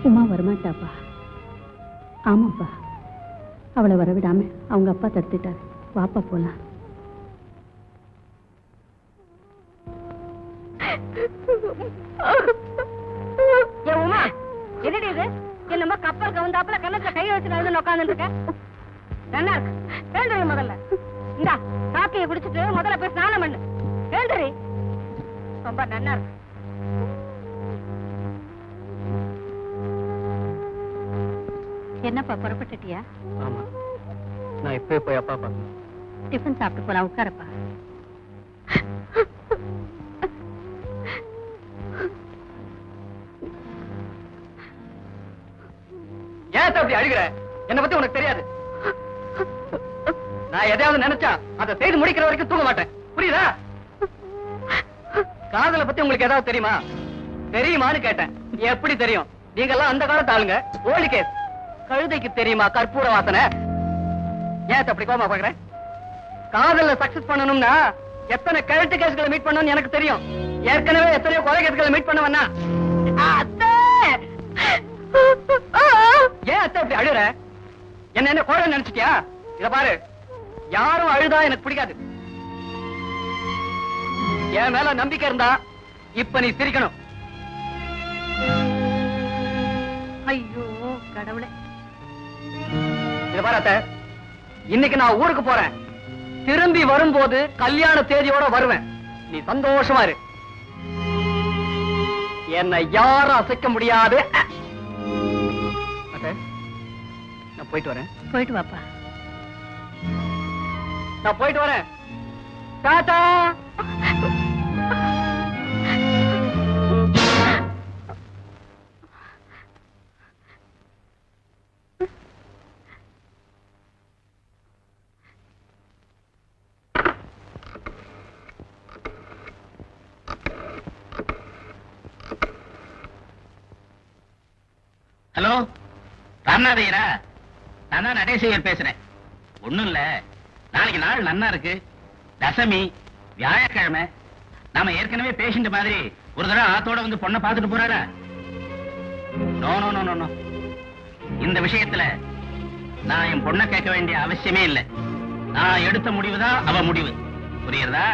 உமா வரமாட்டாப்பா. ஆமாப்பா, அவளை வரவிடாம அவங்க அப்பா தடுத்துட்டார். வாப்பா போலாம்.
உமா, என்னடி இது? என்னமோ கப்பல் கவுந்தாப்புல கண்ணத்துல கை வச்சு நடந்து உட்கார்ந்து இருக்க. நல்லா இருக்கு. எழுந்துரு முதல்ல. இந்தா காப்பியை குடிச்சிட்டு முதல்ல போய் ஸ்நானம் பண்ணு. எழுந்துரு. ரொம்ப நல்லா இருக்கு.
என்னப்பா புறப்பட்டுட்டியா?
ஆமா, நான் இப்பவே போய் அப்பா பார்க்கணும்.
டிஃபன் சாப்பிட்டு போலாம். உட்காரப்பா.
ஏன் அப்படி அழுகிற? என்னை பத்தி உனக்கு தெரியாது. நான் எதையாவது நினைச்சா அதை செய்து முடிக்கிற வரைக்கும் தூங்க மாட்டேன். புரியுதா? காதலை பத்தி உங்களுக்கு ஏதாவது தெரியுமா? தெரியுமான்னு கேட்டேன். எப்படி தெரியும்? நீங்க எல்லாம் அந்த காலத்து ஆளுங்க. Old case. கழுதைக்கு தெரியுமா கற்பூர வாசனை? ஏன் அப்படி கோமா பாக்குறேன்? காதல்ல சக்சஸ் பண்ணணும்னா எத்தனை கழுத்து கேஸ்களை மீட் பண்ணணும்னு எனக்கு தெரியும். ஏற்கனவே எத்தனையோ கொலை கேஸ்களை மீட் பண்ணவனா? ஏன் அத்தை அப்படி அழுற? என்ன கோழை நினைச்சிட்டியா? இத பாரு, யாரும் அழுதா எனக்கு பிடிக்காது. என் மேல நம்பிக்கை இருந்தா இப்ப நீ சிரிக்கணும்.
ஐயோ கடவுளே.
இத பாரு அத்தை, இன்னைக்கு நான் ஊருக்கு போறேன். திரும்பி வரும்போது கல்யாண தேதியோட வருவேன். நீ சந்தோஷமா இரு. என்னை யாரும் அசைக்க முடியாது. அத்தை, நான் போயிட்டு வரேன்.
போயிட்டு வாப்பா.
நான் போயிட்டு வரேன். டாடா.
ஹலோ, ராமநாதையரா? நான் தான் நடேசையர் பேசுறேன். ஒண்ணும் இல்ல, நாளைக்கு நாள் நன்னா இருக்கு. தசமி, வியாழக்கிழமை. நாம ஏற்கனவே பேசிட்ட மாதிரி ஒரு தடவை ஆத்தோட வந்து பொண்ணை பார்த்துட்டு போறாரா? No no no no. இந்த விஷயத்துல நான் என் பொண்ணை கேட்க வேண்டிய அவசியமே இல்லை. நான் எடுத்த முடிவுதான் அவ முடிவு. புரியுறதா?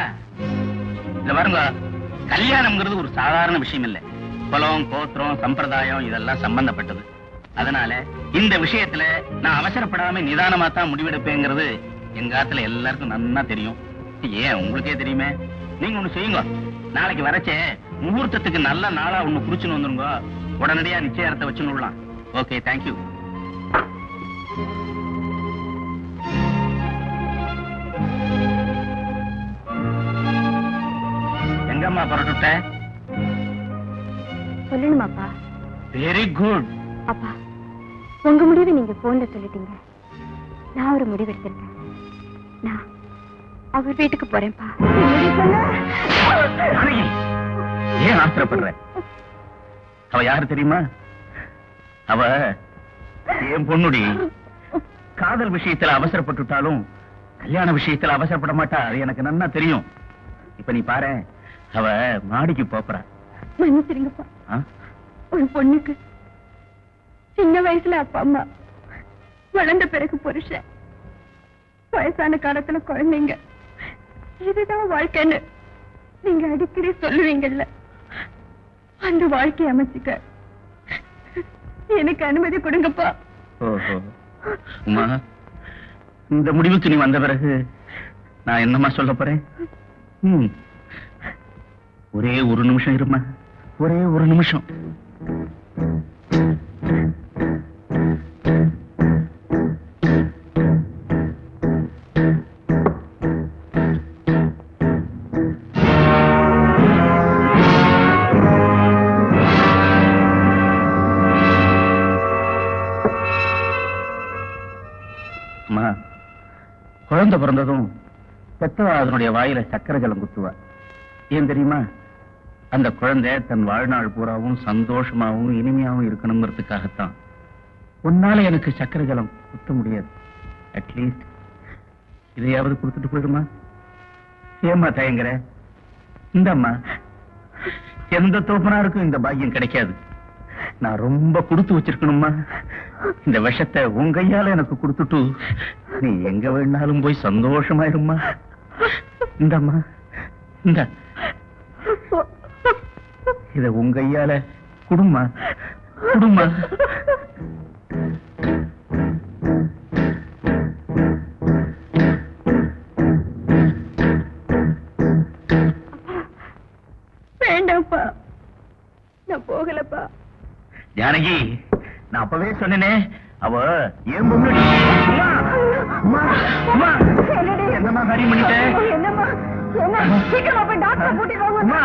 இல்ல பாருங்க, கல்யாணம்ங்கிறது ஒரு சாதாரண விஷயம் இல்லை. குலம், கோத்திரம், சம்பிரதாயம் இதெல்லாம் சம்பந்தப்பட்டது. அதனால இந்த விஷயத்துல நான் அவசரப்படாம நிதானமா தான் முடிவெடுப்பேங்கிறது எங்க ஆத்துல எல்லாருக்கும் நன்னா தெரியும். ஏன் உங்களுக்கே தெரியுமே. நீங்க ஒண்ணு செய்யுங்க, நாளைக்கு வரச்சே முகூர்த்தத்துக்கு நல்ல நாளா ஒண்ணு குறிச்சுன்னு வந்துருங்க. உடனடியா நிச்சயத்தை வச்சுடலாம். Okay, thank you. எங்கம்மா புறட்டுட்ட?
சொல்லணுமாப்பா?
Very good.
அப்பா, உங்க முடிவை நீங்க போன்ல சொல்லிட்டீங்க. நான் ஒரு முடிவு எடுத்திருக்கேன். நான் அவர் வீட்டுக்கு போறேன்ப்பா.
ஏன் ஆத்திரப்படுற? அவ யாரு தெரியுமா? அவ என் பொண்ணுடி. காதல் விஷயத்துல அவசரப்பட்டுட்டாலும் கல்யாண விஷயத்துல அவசரப்பட மாட்டா. அது எனக்கு நன்னா தெரியும். இப்ப நீ பாரு, அவ மாடிக்கு போறா.
மன்னிச்சிருங்கப்பா. ஒரு பொண்ணுக்கு சின்ன வயசுல அப்பா அம்மா, வளர்ந்த பிறகு புருஷன், வயசான காலத்துல குழந்தைங்க, இதுதான் வாழ்க்கைன்னு நீங்க அடிக்கடி சொல்லுவீங்கல்ல. அந்த வாழ்க்கையை அமைச்சுக்க எனக்கு அனுமதி கொடுங்கப்பா.
ஓஹோ, உமா, இந்த முடிவுக்கு நீ வந்த பிறகு நான் என்னமா சொல்ல போறேன்? ஒரே ஒரு நிமிஷம் இருமா, ஒரே ஒரு நிமிஷம். குழந்தை பிறந்ததும் பெத்தவா அதனுடைய வாயில சக்கரை ஜலம் குத்துவா. ஏன் தெரியுமா? அந்த குழந்தை தன் வாழ்நாள் பூராவும் சந்தோஷமாவும் இனிமையாவும் இருக்கணுங்கிறதுக்காகத்தான். உன்னால எனக்கு சக்கரை ஜலம் குத்த முடியாது. அட்லீஸ்ட் இதையாவது கொடுத்துட்டு போயிடுமா? ஏம்மா தயங்குற? இந்தம்மா, எந்த தோப்பனாருக்கும் இந்த பாக்கியம் கிடைக்காது. நான் ரொம்ப கொடுத்து வச்சிருக்கணுமா? இந்த விஷத்தை உன் கையால எனக்கு கொடுத்துட்டு நீ எங்க வேணாலும் போய் சந்தோஷமாயிருமா? இந்தம்மா, இந்த இத உன் கையால குடுமா, குடுமா.
வேண்டாம்ப்பா, நான் போகலப்பா.
ஜானகி, நான் அப்பவே சொன்னேனே, அவ ஏன் பொண்ணு. என்னம்மா காரியம் பண்ணிட்ட?
என்னம்மா, என்ன சீக்கிரமா போய் டாக்டர் கூட்டிட்டு வாங்க.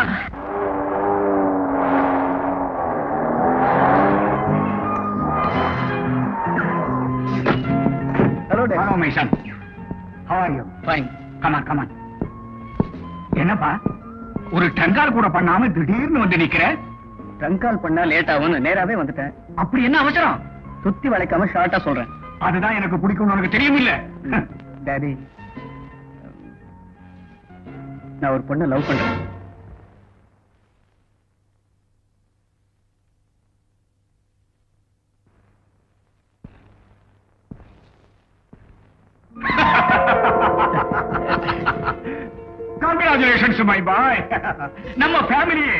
Hello, Hello, my son. How are you? Fine. Come on, come on. என்னப்பா, ஒரு டங்கால் கூட பண்ணாம திடீர்னு வந்து நிக்கிற? டங்கால் பண்ணா லேட் ஆகும், நேராவே வந்துட்டேன். அப்படி என்ன அவசரம்? சுத்தி வளைக்காம ஷார்ட்டா சொல்றேன். அதுதான் எனக்கு பிடிக்கும், உனக்கு தெரியும் இல்ல? டாடி, நான் ஒரு பொண்ணை லவ் பண்றேன். Congratulations, my boy. நம்ம ஃபேமிலியே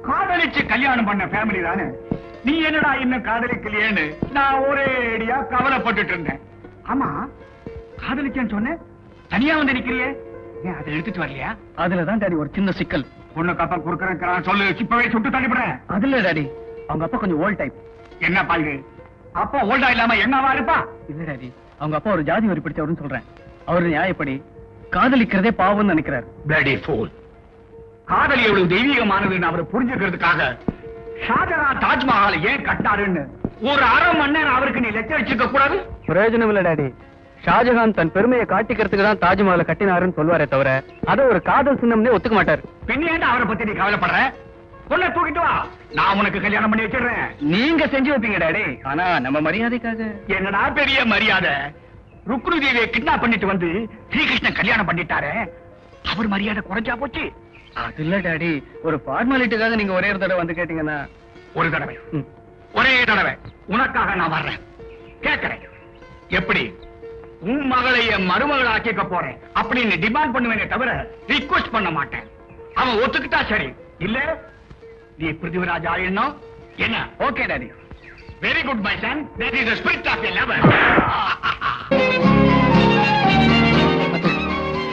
காதலிச்சு கல்யாணம் பண்ண ஃபேமிலி தானே. நீ என்னடா இன்னும் காதலிக்கலையேன்னு நான் ஒரேடியா கவலைப்பட்டுட்டு இருந்தேன். ஆமா, காதலிச்சேன்னு சொன்ன, தனியா வந்து நிக்கிறியே, ஏன் அதை எடுத்துட்டு வரலையா? அதுலதான் டாடி ஒரு சின்ன சிக்கல். பொண்ணு கப்பா குறுக்கிறேன் சொல்லு, இப்பவே சுட்டு தள்ளிவிடுறேன். அதுல டாடி, அவங்க அப்பா கொஞ்சம் ஓல்ட் டைப். என்ன பாரு, அப்பா ஓல்டா இல்லாம என்னவா இருப்பா? இல்ல டாடி, அவங்க அப்பா ஒரு ஜாதி வரி பிடிச்சவருன்னு சொல்றேன். அவரு நியாயப்படி காதலிக்கிறதே பாவம்னு நினைக்கிறார். Bloody fool. காதலி எவ்வளவு தெய்வீகமானதுன்னு அவரை புரிஞ்சுக்கிறதுக்காக ஷாஜகான் தாஜ்மஹால் ஏன் கட்டாருன்னு ஒரு அரை மணி நேரம் அவருக்கு நீ லெக்சர் வச்சுக்க கூடாது? பிரயோஜனம் இல்ல டாடி. ஷாஜகான் தன் பெருமையை காட்டிக்கிறதுக்கு தான் தாஜ்மஹாலை கட்டினாருன்னு சொல்வாரே தவிர அதை ஒரு காதல் சின்னம்னே ஒத்துக்க மாட்டார். பின்னேண்டா அவரை பத்தி நீ கவலைப்படுற? பொண்ணை தூக்கிட்டு வா, நான் உனக்கு கல்யாணம் பண்ணி வச்சிடுறேன். நீங்க செஞ்சு வைப்பீங்க டாடி, ஆனா நம்ம மரியாதைக்காக. என்னடா பெரிய மரியாதை? ருக்மிணி தேவியை கிட்னாப் பண்ணிட்டு வந்து ஸ்ரீகிருஷ்ணன் கல்யாணம் பண்ணிட்டாரு, அவர் மரியாதை குறைஞ்சா போச்சு. அது இல்ல டாடி, ஒரு ஃபார்மாலிட்டிக்காக நீங்க ஒரே ஒரு தடவை வந்து கேட்டீங்கன்னா. ஒரு தடவை, ஒரே தடவை உனக்காக நான் வர்றேன். கேட்கிறேன், எப்படி உன் மகளை என் மருமகளை ஆக்கிக்க போறேன் அப்படின்னு டிமாண்ட் பண்ணுவேனே தவிர ரிக்வெஸ்ட் பண்ண மாட்டேன். அவன் ஒத்துக்கிட்டா சரி, இல்ல நீ பிருத்திவிராஜ் ஆயிடணும். என்ன? Okay daddy. Very good my son, that is the spirit of a lover.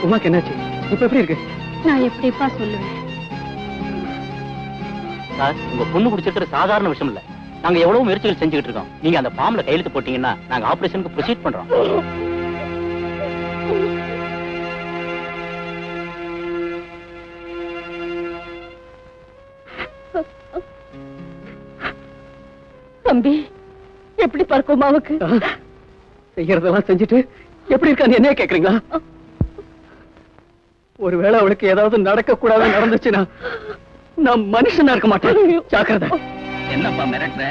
உமாக்கு என்னாச்சு? இப்ப எப்படி இருக்கு?
நான் எப்படிப்பா சொல்லுவேன்?
சார், உங்க பொண்ணு குடிச்சிருக்கிற சாதாரண விஷயம் இல்ல. நாங்க எவ்வளவு முயற்சிகள் செஞ்சுக்கிட்டு இருக்கோம். நீங்க அந்த ஃபார்ம்ல கையெழுத்து போட்டீங்கன்னா நாங்க ஆபரேஷனுக்கு ப்ரொசீட் பண்றோம்.
தம்பி, எப்படி பார்க்கும் மாவுக்கு?
செய்யறதெல்லாம் செஞ்சுட்டு எப்படி இருக்கான்னு என்ன கேக்குறீங்களா? ஒருவேளை அவளுக்கு ஏதாவது நடக்க கூடாது நடந்துச்சுன்னா நான் மனுஷனா இருக்க மாட்டேன். ஜாக்கிரதை.
என்னப்பா மிரட்டுற?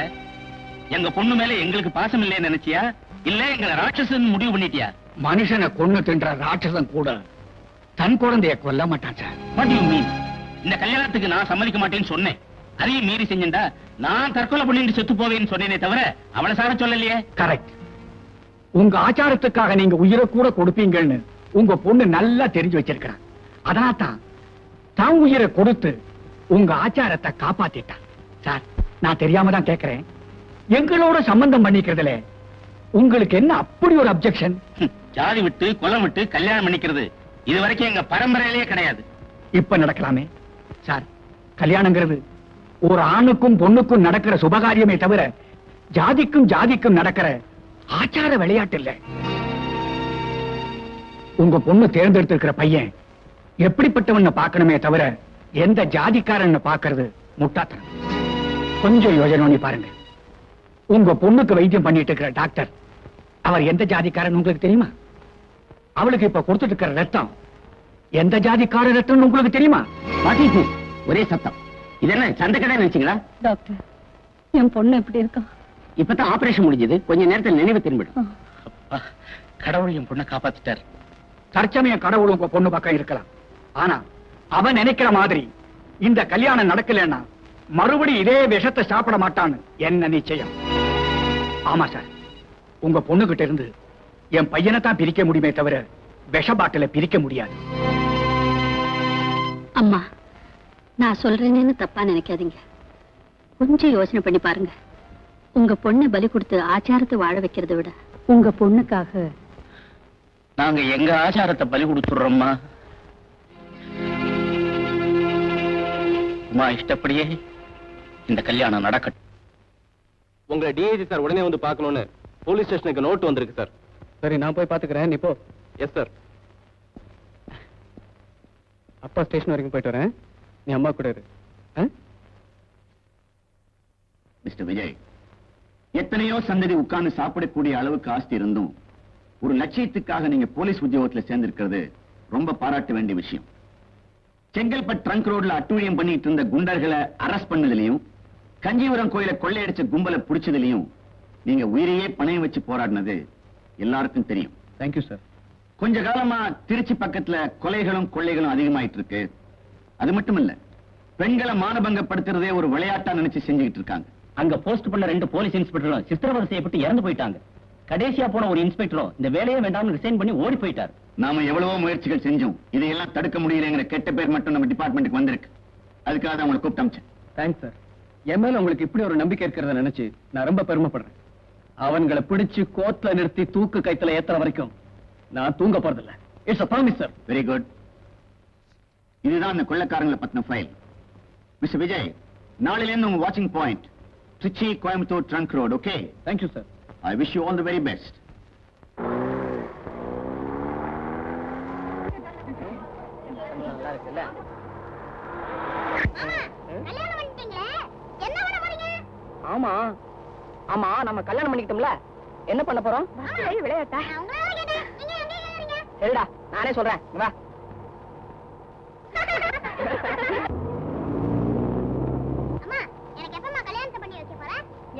எங்க பொண்ணு மேல எங்களுக்கு பாசம் இல்லைன்னு நினைச்சியா, இல்ல எங்களை ராட்சசன் முடிவு பண்ணிட்டியா? மனுஷனை கொன்னு தின்ற ராட்சசன் கூட தன் குழந்தைய கொல்ல மாட்டான் சார். What you mean? இந்த கல்யாணத்துக்கு நான் சம்மதிக்க மாட்டேன்னு சொன்னேன். அதையும் மீறி செஞ்சா நான் தற்கொலை பண்ணிட்டு செத்து போவேன்னு சொன்னேனே தவிர அவளை சார சொல்லலையே. கரெக்ட். உங்க ஆச்சாரத்துக்காக நீங்க உயிரை கூட கொடுப்பீங்கன்னு உங்க பொண்ணு நல்லா தெரிஞ்சு வச்சிருக்கிறான். அதனால்தான் தான் உயிரை கொடுத்து உங்க ஆச்சாரத்தை காப்பாத்திட்டான். சார், நான் தெரியாம தான் கேட்கிறேன், எங்களோட சம்பந்தம் பண்ணிக்கிறதுல உங்களுக்கு என்ன அப்படி ஒரு அப்செக்ஷன்? ஜாதி விட்டு குலம் விட்டு கல்யாணம் பண்ணிக்கிறது இது வரைக்கும் எங்க பரம்பரையிலேயே கிடையாது. இப்ப நடக்கலாமே சார். கல்யாணங்கிறது ஒரு ஆணுக்கும் பொண்ணுக்கும் நடக்கிற சுபகாரியமே தவிர ஜாதிக்கும் ஜாதிக்கும் நடக்கிற ஆச்சார விளையாட்டு இல்ல. உங்க பொண்ணு தேர்ந்தெடுத்திருக்கிற பையன் எப்படிப்பட்டவன் பார்க்கணுமே தவிர எந்த ஜாதிக்காரன் பார்க்கறது முட்டாத்தனம். கொஞ்சம் யோசனை பண்ணி பாருங்க. உங்க பொண்ணுக்கு வைத்தியம் பண்ணிட்டு இருக்கிற டாக்டர் அவர் எந்த ஜாதிக்காரன் உங்களுக்கு தெரியுமா? அவளுக்கு இப்ப கொடுத்துட்டு இருக்கிற ரத்தம் எந்த ஜாதிக்கார ரத்தம்னு உங்களுக்கு தெரியுமா? ஒரே சத்தம். இது என்ன சந்தைக்கடை நினைச்சீங்களா?
டாக்டர், என் பொண்ணு எப்படி இருக்கா?
இப்பதான் ஆபரேஷன் முடிஞ்சது, கொஞ்ச நேரத்தில் நினைவு திரும்பிடும். கடவுள் என் பொண்ணை காப்பாத்திட்டார். தற்சமயம் கடவுள் உங்க பொண்ணு பக்கம் இருக்கலாம், ஆனா அவன் நினைக்கிற மாதிரி இந்த கல்யாணம் நடக்கலன்னா மறுபடி இதே விஷத்தை சாப்பிட மாட்டான்னு என்ன நிச்சயம். ஆமா சார், உங்க பொண்ணு கிட்ட இருந்து என் பையனை தான் பிரிக்க முடியுமே தவிர விஷ பாட்டில பிரிக்க முடியாது.
அம்மா, நான் சொல்றேன்னு தப்பா நினைக்காதீங்க. கொஞ்சம் யோசனை பண்ணி பாருங்க. உங்க பொண்ணை பலி கொடுத்து ஆச்சாரத்தை வாழ வைக்கிறதை விட உங்க பொண்ணுக்காக
நாங்க எங்க ஆச்சாரத்தை பலி கொடுத்துடுறோம்மா. உமா இஷ்டப்படியே இந்த கல்யாணம் நடக்கட்டும்.
உங்க டிஐஜி சார் உடனே வந்து பார்க்கணும்னு போலீஸ் ஸ்டேஷனுக்கு நோட் வந்திருக்கு சார். சரி, நான் போய் பாத்துக்கிறேன், நீ போ. Yes sir. அப்பா ஸ்டேஷன் வரைக்கும் போயிட்டு வரேன், நீ அம்மா கூட இரு.
மிஸ்டர் விஜய், எத்தனையோ சந்ததி உட்கார்ந்து சாப்பிடக்கூடிய அளவுக்கு ஆஸ்தி இருந்தும் ஒரு லட்சியத்துக்காக நீங்க போலீஸ் உத்தியோகத்துல சேர்ந்திருக்கிறது ரொம்ப பாராட்ட வேண்டிய விஷயம். செங்கல்பட்டு ட்ரங்க் ரோட்ல அட்டூழியம் பண்ணிட்டு இருந்த குண்டர்களை அரெஸ்ட் பண்ணதுலயும் கஞ்சிபுரம் கோயில கொள்ளையடிச்ச கும்பலை பிடிச்சதுலயும் நீங்க உயிரையே பணையம் வச்சு போராடினது எல்லாருக்கும் தெரியும்.
Thank you sir.
கொஞ்ச காலமா திருச்சி பக்கத்துல கொலைகளும் கொள்ளைகளும் அதிகமாயிட்டு இருக்கு. அது மட்டும் இல்ல, பெண்களை மானபங்கப்படுத்துறதே ஒரு விளையாட்டா நினைச்சு செஞ்சுக்கிட்டு இருக்காங்க.
அங்க போஸ்ட் பண்ண 2 போலீஸ் இன்ஸ்பெக்டரும் சித்திரவதை செய்யப்பட்டு இறந்து போயிட்டாங்க. கடைசியா போன ஒரு இன்ஸ்பெக்டரும் இந்த வேலையே வேண்டாம்னு ரிசைன் பண்ணி ஓடி போயிட்டார்.
நாம எவ்வளவோ முயற்சிகள் செஞ்சோம், இதையெல்லாம் தடுக்க முடியலங்கிற கெட்ட பேர் மட்டும் நம்ம டிபார்ட்மெண்ட்டுக்கு வந்திருக்கு. அதுக்காக தான் உங்களை கூப்பிட்டு அமிச்சேன்.
Thanks sir. என் மேல உங்களுக்கு இப்படி ஒரு நம்பிக்கை இருக்கிறத நினைச்சு நான் ரொம்ப பெருமைப்படுறேன். அவங்களை பிடிச்சு கோர்ட்ல நிறுத்தி தூக்கு கைத்துல ஏத்துற வரைக்கும் நான் தூங்க போறதில்ல. It's a promise sir.
Very good. இதுதான் அந்த கொள்ளைக்காரங்களை பத்தின ஃபைல். மிஸ்டர் விஜய், நாளையிலிருந்து உங்க வாட்சிங் point Tiruchi Coimbatore trunk road. Okay?
Thank you sir.
I wish you all the very best.
ஆமா ஆமா, நம்ம கல்யாணம் பண்ணிக்கிட்டோம்ல, என்ன பண்ண போறோம்? விளையாட்டா? சரிடா, நானே சொல்றேன், வா.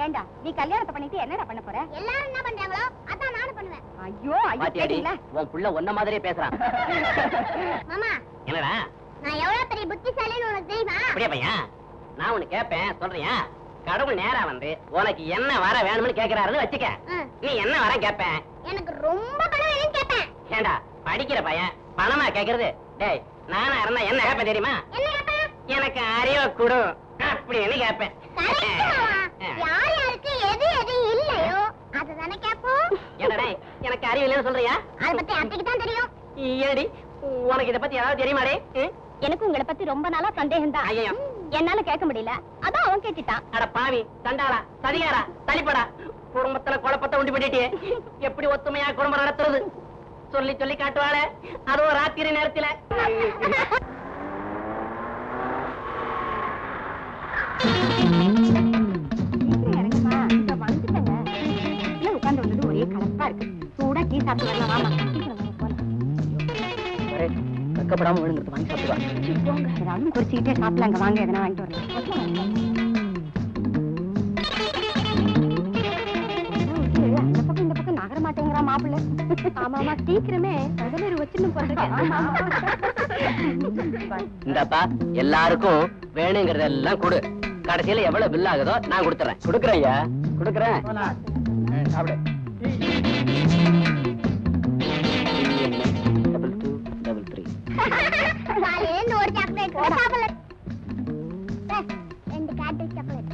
ஏண்டா, நீ கல்யாணத்தை பண்ணிட்டு என்னடா பண்ண போற? எல்லாரும் என்ன பண்றாங்களோ அதான் நானும் பண்ணுவேன். ஐயோ ஐயோ,
உன் புள்ள ஒன்ன மாதிரியே பேசுறான்.
மாமா,
என்னடா
நான் எவ்வளவு பெரிய புத்திசாலின்னு உனக்கு தெரியுமா?
அப்படியே பையன், நான் உனக்கு கேட்பேன், சொல்றியா? கடவுள் நேரா வந்து உனக்கு என்ன வர வேணும்னு கேக்குறாருன்னு வச்சுக்க. நீ என்ன வர கேட்பேன்?
எனக்கு ரொம்ப பணம் வேணும்னு கேட்பேன்.
ஏண்டா, படிக்கிற பையன் பணமா கேக்குறது? டேய், நானா இருந்தா என்ன கேட்பேன் தெரியுமா?
என்ன கேட்பேன்?
எனக்கு அறிவை கொடு அப்படின்னு கேட்பேன்.
யார் யாருக்கு எது எது இல்லையோ அதுதானே கேட்போம்.
என்னடா, எனக்கு அறிவு இல்லைன்னு சொல்றியா?
அதை பத்தி அத்தைக்கு தான் தெரியும்.
ஏடி, உனக்கு இத பத்தி ஏதாவது தெரியுமாடே?
எனக்கு உங்களை பத்தி ரொம்ப நாளா சந்தேகம் தான்.
ஐயோ,
என்னால கேட்க முடியல, அதான் அவன் கேட்டுட்டான்.
அட பாவி, தண்டாளா, சதிகாரா, தலிப்படா, குடும்பத்துல குழப்பத்தை உண்டு பண்ணிட்டியே. எப்படி ஒத்துமையா குடும்பம் நடத்துறது? சொல்லி சொல்லி காட்டுவாள, அதுவும் ராத்திரி நேரத்துல.
உட்கார்ந்து வந்தது ஒரே கலப்பா இருக்கு. சூடா டீ சாப்பிட்டு வரலாம், வாமா.
கக்கப்படாம விழுந்துட்டு வாங்கி சாப்பிடுவா.
ஏதாவது குறிச்சுக்கிட்டே சாப்பிடலாங்க, வாங்க, எதனா வாங்கிட்டு வரலாம். அந்த பக்கம் இந்த பக்கம் நகர மாட்டேங்கிறா மாப்பிள்ள. ஆமாமா, சீக்கிரமே முதலீடு வச்சுன்னு போறேன்.
இந்தப்பா, எல்லாருக்கும் வேணுங்கிறதெல்லாம் கொடு. கடைசியில எவ்வளவு பில் ஆகுதோ நான் கொடுத்துறேன். கொடுக்குறேன் ஐயா, கொடுக்குறேன். சாப்பிடு.
ஒரு சாக்லேட், ரெண்டு கேட்ரிக் சாக்லேட்.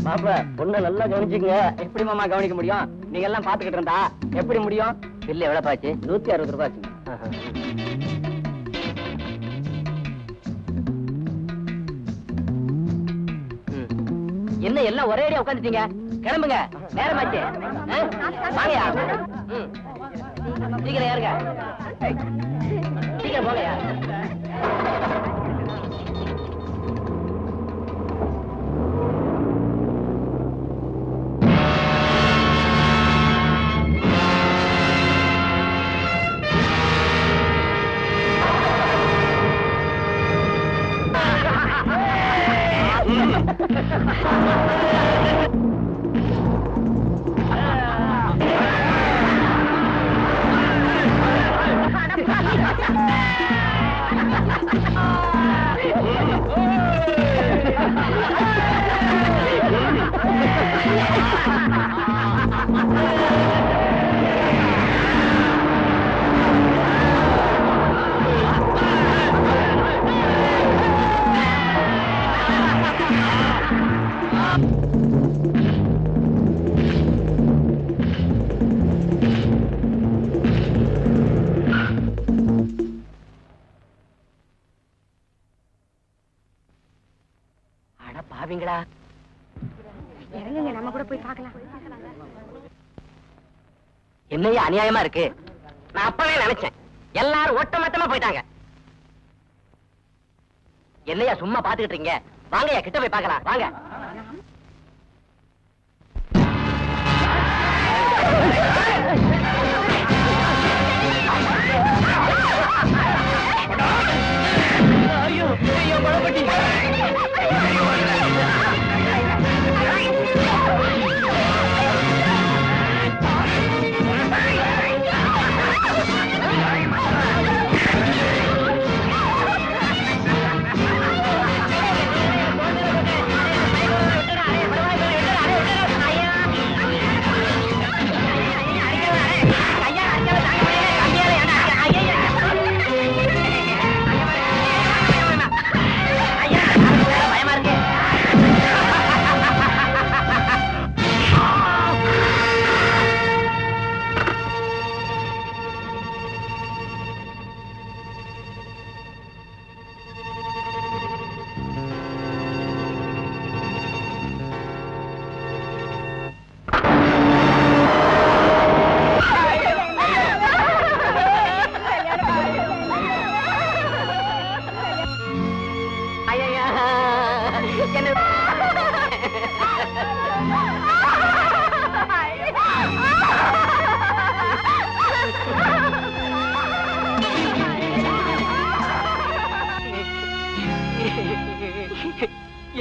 மாப்பிள, பொண்ணு நல்லா கவனிச்சுங்க. எப்படி மாமா கவனிக்க முடியும்? நீங்க எல்லாம் பாத்துக்கிட்டு இருந்தா எப்படி முடியும்? பில்லு எவ்வளவு பாச்சு? 160 ரூபாய். என்ன எல்லாம் ஒரே அடியா உட்காந்துட்டீங்க? கிளம்புங்க, நேரமாச்சு. வாங்கயா, சீக்கிரம் ஏறுங்க, சீக்கிரம் போங்கயா.
பாவீங்களா,
இறங்குங்க, நம்ம கூட போய் பார்க்கலாம்.
என்னையா அநியாயமா இருக்கு? நான் அப்பவே நினைச்சேன், எல்லாரும் ஒட்டுமொத்தமா போயிட்டாங்க. என்னையா சும்மா பாத்துக்கிட்டு இருக்கீங்க? வாங்கய்யா, கிட்ட போய் பார்க்கலாம், வாங்க. ஐயோ, ஐயோ, பழப்பட்டி.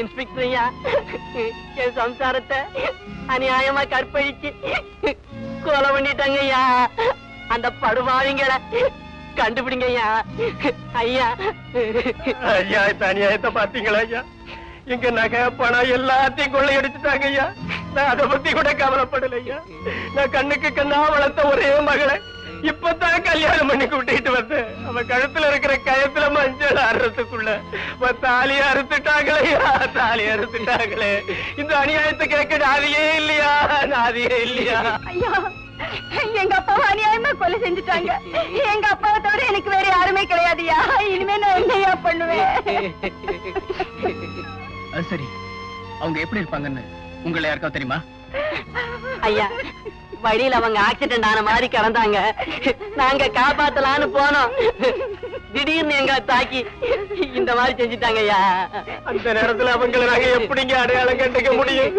இன்ஸ்பெக்டர் ஐயா, என் சம்சாரத்தை அநியாயமா கற்பழிச்சு கொலை பண்ணிட்டாங்க ஐயா. அந்த படுபாவிங்களை கண்டுபிடிங்க ஐயா. ஐயா
ஐயா, இந்த அநியாயத்தை பாத்தீங்களா ஐயா? இங்க நகை பணம் எல்லாத்தையும் கொள்ளையடிச்சுட்டாங்க ஐயா. நான் அதை பத்தி கூட கவலைப்படல ஐயா. நான் கண்ணுக்கு கண்ணா வளர்த்த ஒரே மகளை இப்பதான் கல்யாணம் பண்ணி கூட்டிட்டு வந்தேன். அவன் கழுத்துல இருக்கிற கயத்துல மஞ்சள் அறுறதுக்குள்ள தாலி அறுத்துட்டாங்களேயா, தாலி அறுத்துட்டாங்களே. இந்த அநியாயத்தை கேட்க நாதியே இல்லையா, நாதியே இல்லையா?
ஐயா, எங்க அப்பாவை அநியாயமா கொலை செஞ்சுட்டாங்க. எங்க அப்பாவை தவிர எனக்கு வேற யாருமே கிடையாதுயா. இனிமே நான் என்னையா பண்ணுவேன்?
அது சரி, அவங்க எப்படி இருப்பாங்கன்னு உங்களை யாருக்கா தெரியுமா?
ஐயா, வழியில அவங்க ஆக்சிடென்ட் ஆன மாதிரி கிடந்தாங்க. நாங்க காப்பாத்தலான்னு போனோம். திடீர்னு எங்க தாக்கி இந்த மாதிரி செஞ்சுட்டாங்க ஐயா.
அந்த நேரத்துல அவங்களை நாங்க எப்படிங்க அடையாளம் கண்டுக்க முடியும்?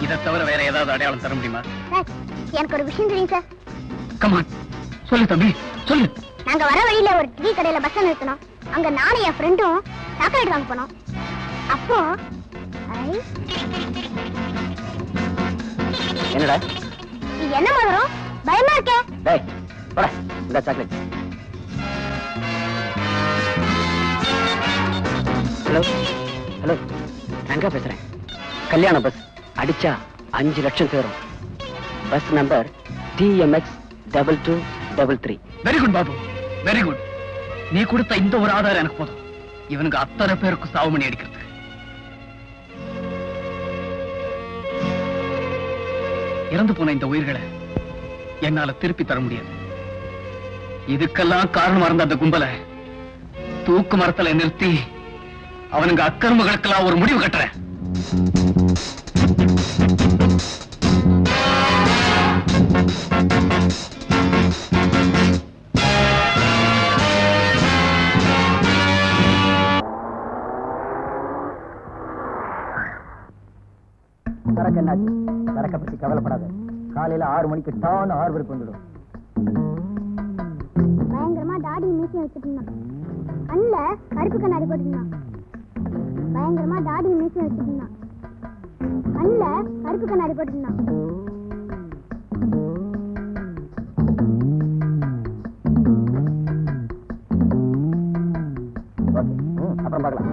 இதை தவிர வேற ஏதாவது அடையாளம் தர முடியுமா?
எனக்கு ஒரு விஷயம் தெரியும் சார்.
கமான், சொல்லு தம்பி, சொல்லு.
நாங்க வர வழியில ஒரு டீ கடையில பஸ் நிறுத்தணும். அங்க நானும் என் ஃப்ரெண்டும் சாக்லேட் வாங்க போனோம். அப்போ
என்னடா
இது என்ன மாதிரும் பயமா இருக்கே.
டேய், போடா, இந்த சாக்லேட். ஹலோ ஹலோ, ரங்கா பேசுறேன். கல்யாண பஸ் அடிச்சா 5 லட்சம் சேரும். Bus number TMX 2233.
Very good Babu, very good. நீ கொடுத்த இந்த ஒரு ஆதாரம் எனக்கு போதும். இவனுக்கு அத்தனை பேருக்கு சாவு மணி அடிக்கிறது. இறந்து போன இந்த உயிர்களை என்னால திருப்பி தர முடியாது. இதுக்கெல்லாம் காரணமா இருந்த அந்த கும்பலை தூக்கு மரத்துல நிறுத்தி அவனுங்க அக்கிரமங்களுக்கெல்லாம் ஒரு முடிவு கட்டுறேன்.
சரக்கு என்னாச்சு? சரக்கை பத்தி கவலைப்படாத. காலையில 6 மணிக்கு டான் ஆர்வருக்கு வந்துடும்.
பயங்கரமா தாடி மீசியம் வச்சுட்டு இருந்தான். கண்ணுல கருப்பு கண்ணாடி போட்டுருந்தான். பயங்கரமா தாடி மீசியம் வச்சுட்டு இருந்தான். கண்ணுல கருப்பு கண்ணாடி போட்டுருந்தான்.
அப்புறம் பார்க்கலாம்.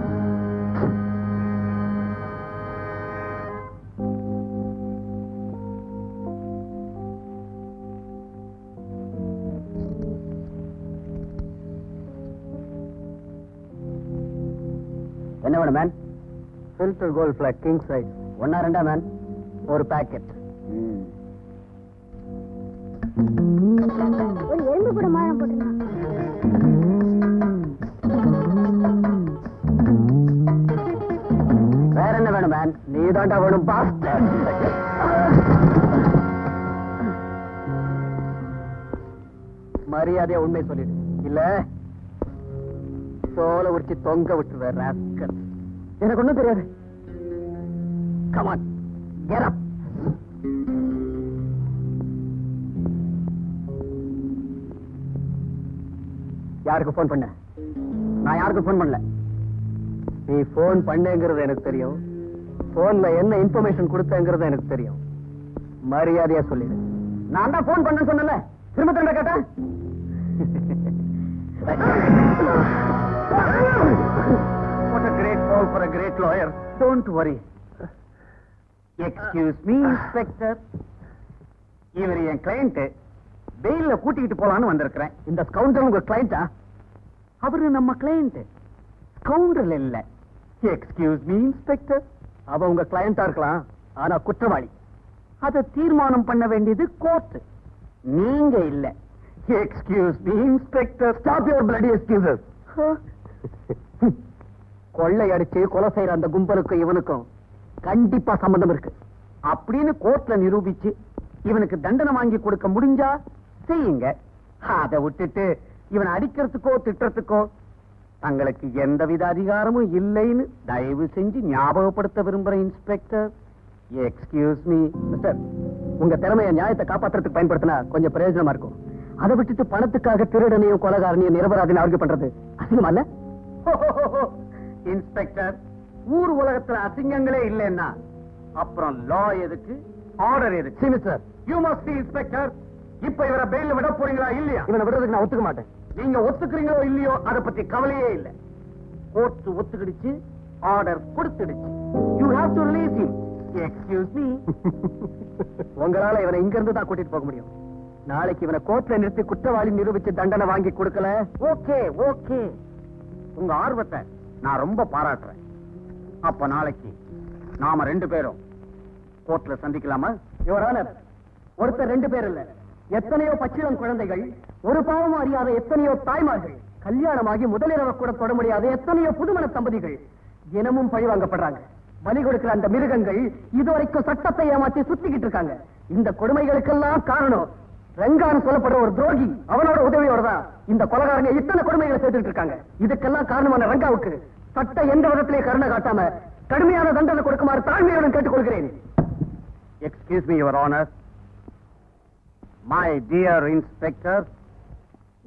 என்ன வேணும் man? Filter Gold Flake king size. 1 ஆ 2 மேன்? ஒரு பாக்கெட்.
ஒரு எறும்பு கூட மாழம் போட்டுருந்தான்.
வேற என்ன வேணும் மேன்? நீ தாண்டா வேணும் பாஸ்டர். மரியாதையா உண்மை சொல்லிடு, இல்ல சோலை உரிச்சு தொங்க விட்டுருவேன். ராஸ்கல், எனக்கு ஒண்ணும் தெரியாது. Come on, get up. யாருக்கு போன் பண்ண? நான் யாருக்கு போன் பண்ணல. நீ போன் பண்ணேங்கிறது எனக்கு தெரியும். போன்ல என்ன இன்ஃபர்மேஷன் கொடுத்தேங்கிறது எனக்கு தெரியும். மரியாதையா சொல்லிடு. நான் தான் போன் பண்ண சொன்னல, திரும்ப திரும்ப கேட்ட. What a great call for a great lawyer. Don't worry. Excuse me, Inspector. இவர் என் கிளையண்ட். பெயில்ல கூட்டிக்கிட்டு போலான்னு வந்திருக்கிறேன். இந்த ஸ்கவுண்டர் உங்க கிளையண்டா? அவரு நம்ம கிளையண்ட். ஸ்கவுண்டர் இல்ல. Excuse me inspector. அவ உங்க கிளையண்டா இருக்கலாம், ஆனா குற்றவாளி. அதை தீர்மானம் பண்ண வேண்டியது கோர்ட், நீங்க இல்ல. Excuse me inspector. Stop your bloody excuses. கொள்ளை அடிச்சு கொலை செய்யற அந்த கும்பலுக்கு இவனுக்கும் கண்டிப்பா சம்பந்தம் இருக்கு அப்படின்னு கோர்ட்ல நிரூபிச்சு இவனுக்கு தண்டனை வாங்கி கொடுக்க முடிஞ்சா செய்யுங்க. அதை விட்டுட்டு இவனை அடிக்கிறதுக்கோ திட்டுறதுக்கோ தங்களுக்கு எந்தவித அதிகாரமும் இல்லைன்னு தயவு செஞ்சு ஞாபகப்படுத்த விரும்புறேன் இன்ஸ்பெக்டர். Excuse me mister. உங்க திறமையை நியாயத்தை காப்பாற்றுறதுக்கு பயன்படுத்தினா கொஞ்சம் பிரயோஜனமா இருக்கும். அதை விட்டுட்டு பணத்துக்காக திருடனையும் கொலகாரனையும் நிரபராதின்னு ஆர்கியூ பண்றது அசிங்கமா இல்ல? இன்ஸ்பெக்டர், ஊர் உலகத்துல அசிங்கங்களே இல்லைன்னா அப்புறம் லா எதுக்கு, ஆர்டர் எதுக்கு? Mister, you must B inspector. இப்ப இவரை பெயில்ல விட போறீங்களா இல்லையா? இவனை விடுறதுக்கு நான் ஒத்துக்க மாட்டேன். நீங்க ஒத்துக்கிறீங்களோ இல்லையோ அதை பத்தி கவலையே இல்ல. கோர்ட் ஒத்துக்கிடுச்சு, ஆர்டர் கொடுத்துடுச்சு. You have to release him. Excuse me. உங்களால இவனை இங்க இருந்து தான் கூட்டிட்டு போக முடியும். நாளைக்கு இவனை கோர்ட்ல நிறுத்தி குற்றவாளி நிரூபிச்சு தண்டனை வாங்கி கொடுக்கல. ஓகே ஓகே, உங்க ஆர்வத்தை நான் ரொம்ப பாராட்டுறேன். அப்ப நாளைக்கு நாம 2 பேரும் கோர்ட்ல சந்திக்கலாமா? யுவர் ஆனர், ஒருத்தர் 2 பேர் இல்ல, எத்தனையோ பச்சிளம் குழந்தைகள், ஒரு பாவமும் அறியாத எத்தனையோ தாய்மார்கள், கல்யாணமாகி முதலிரவ கூட தொட முடியாத எத்தனையோ புதுமண தம்பதிகள் தினமும் பழிவாங்கப்படுறாங்க. பலி கொடுக்கிற அந்த மிருகங்கள் இதுவரைக்கும் சட்டத்தை ஏமாற்றி சுத்திக்கிட்டு இருக்காங்க. இந்த கொடுமைகளுக்கெல்லாம் காரணம் ரங்கான்னு சொல்லப்படுற ஒரு துரோகி. அவனோட உதவியோட தான் இந்த கொலைகாரங்க இத்தனை கொடுமைகளை செய்துட்டு இருக்காங்க. இதுக்கெல்லாம் காரணமான ரங்காவுக்கு சட்டம் எந்த விதத்திலே கருணை காட்டாம கடுமையான தண்டனை கொடுக்குமாறு தாழ்மையுடன் கேட்டுக்கொள்கிறேன். Excuse me your honour. My dear inspector,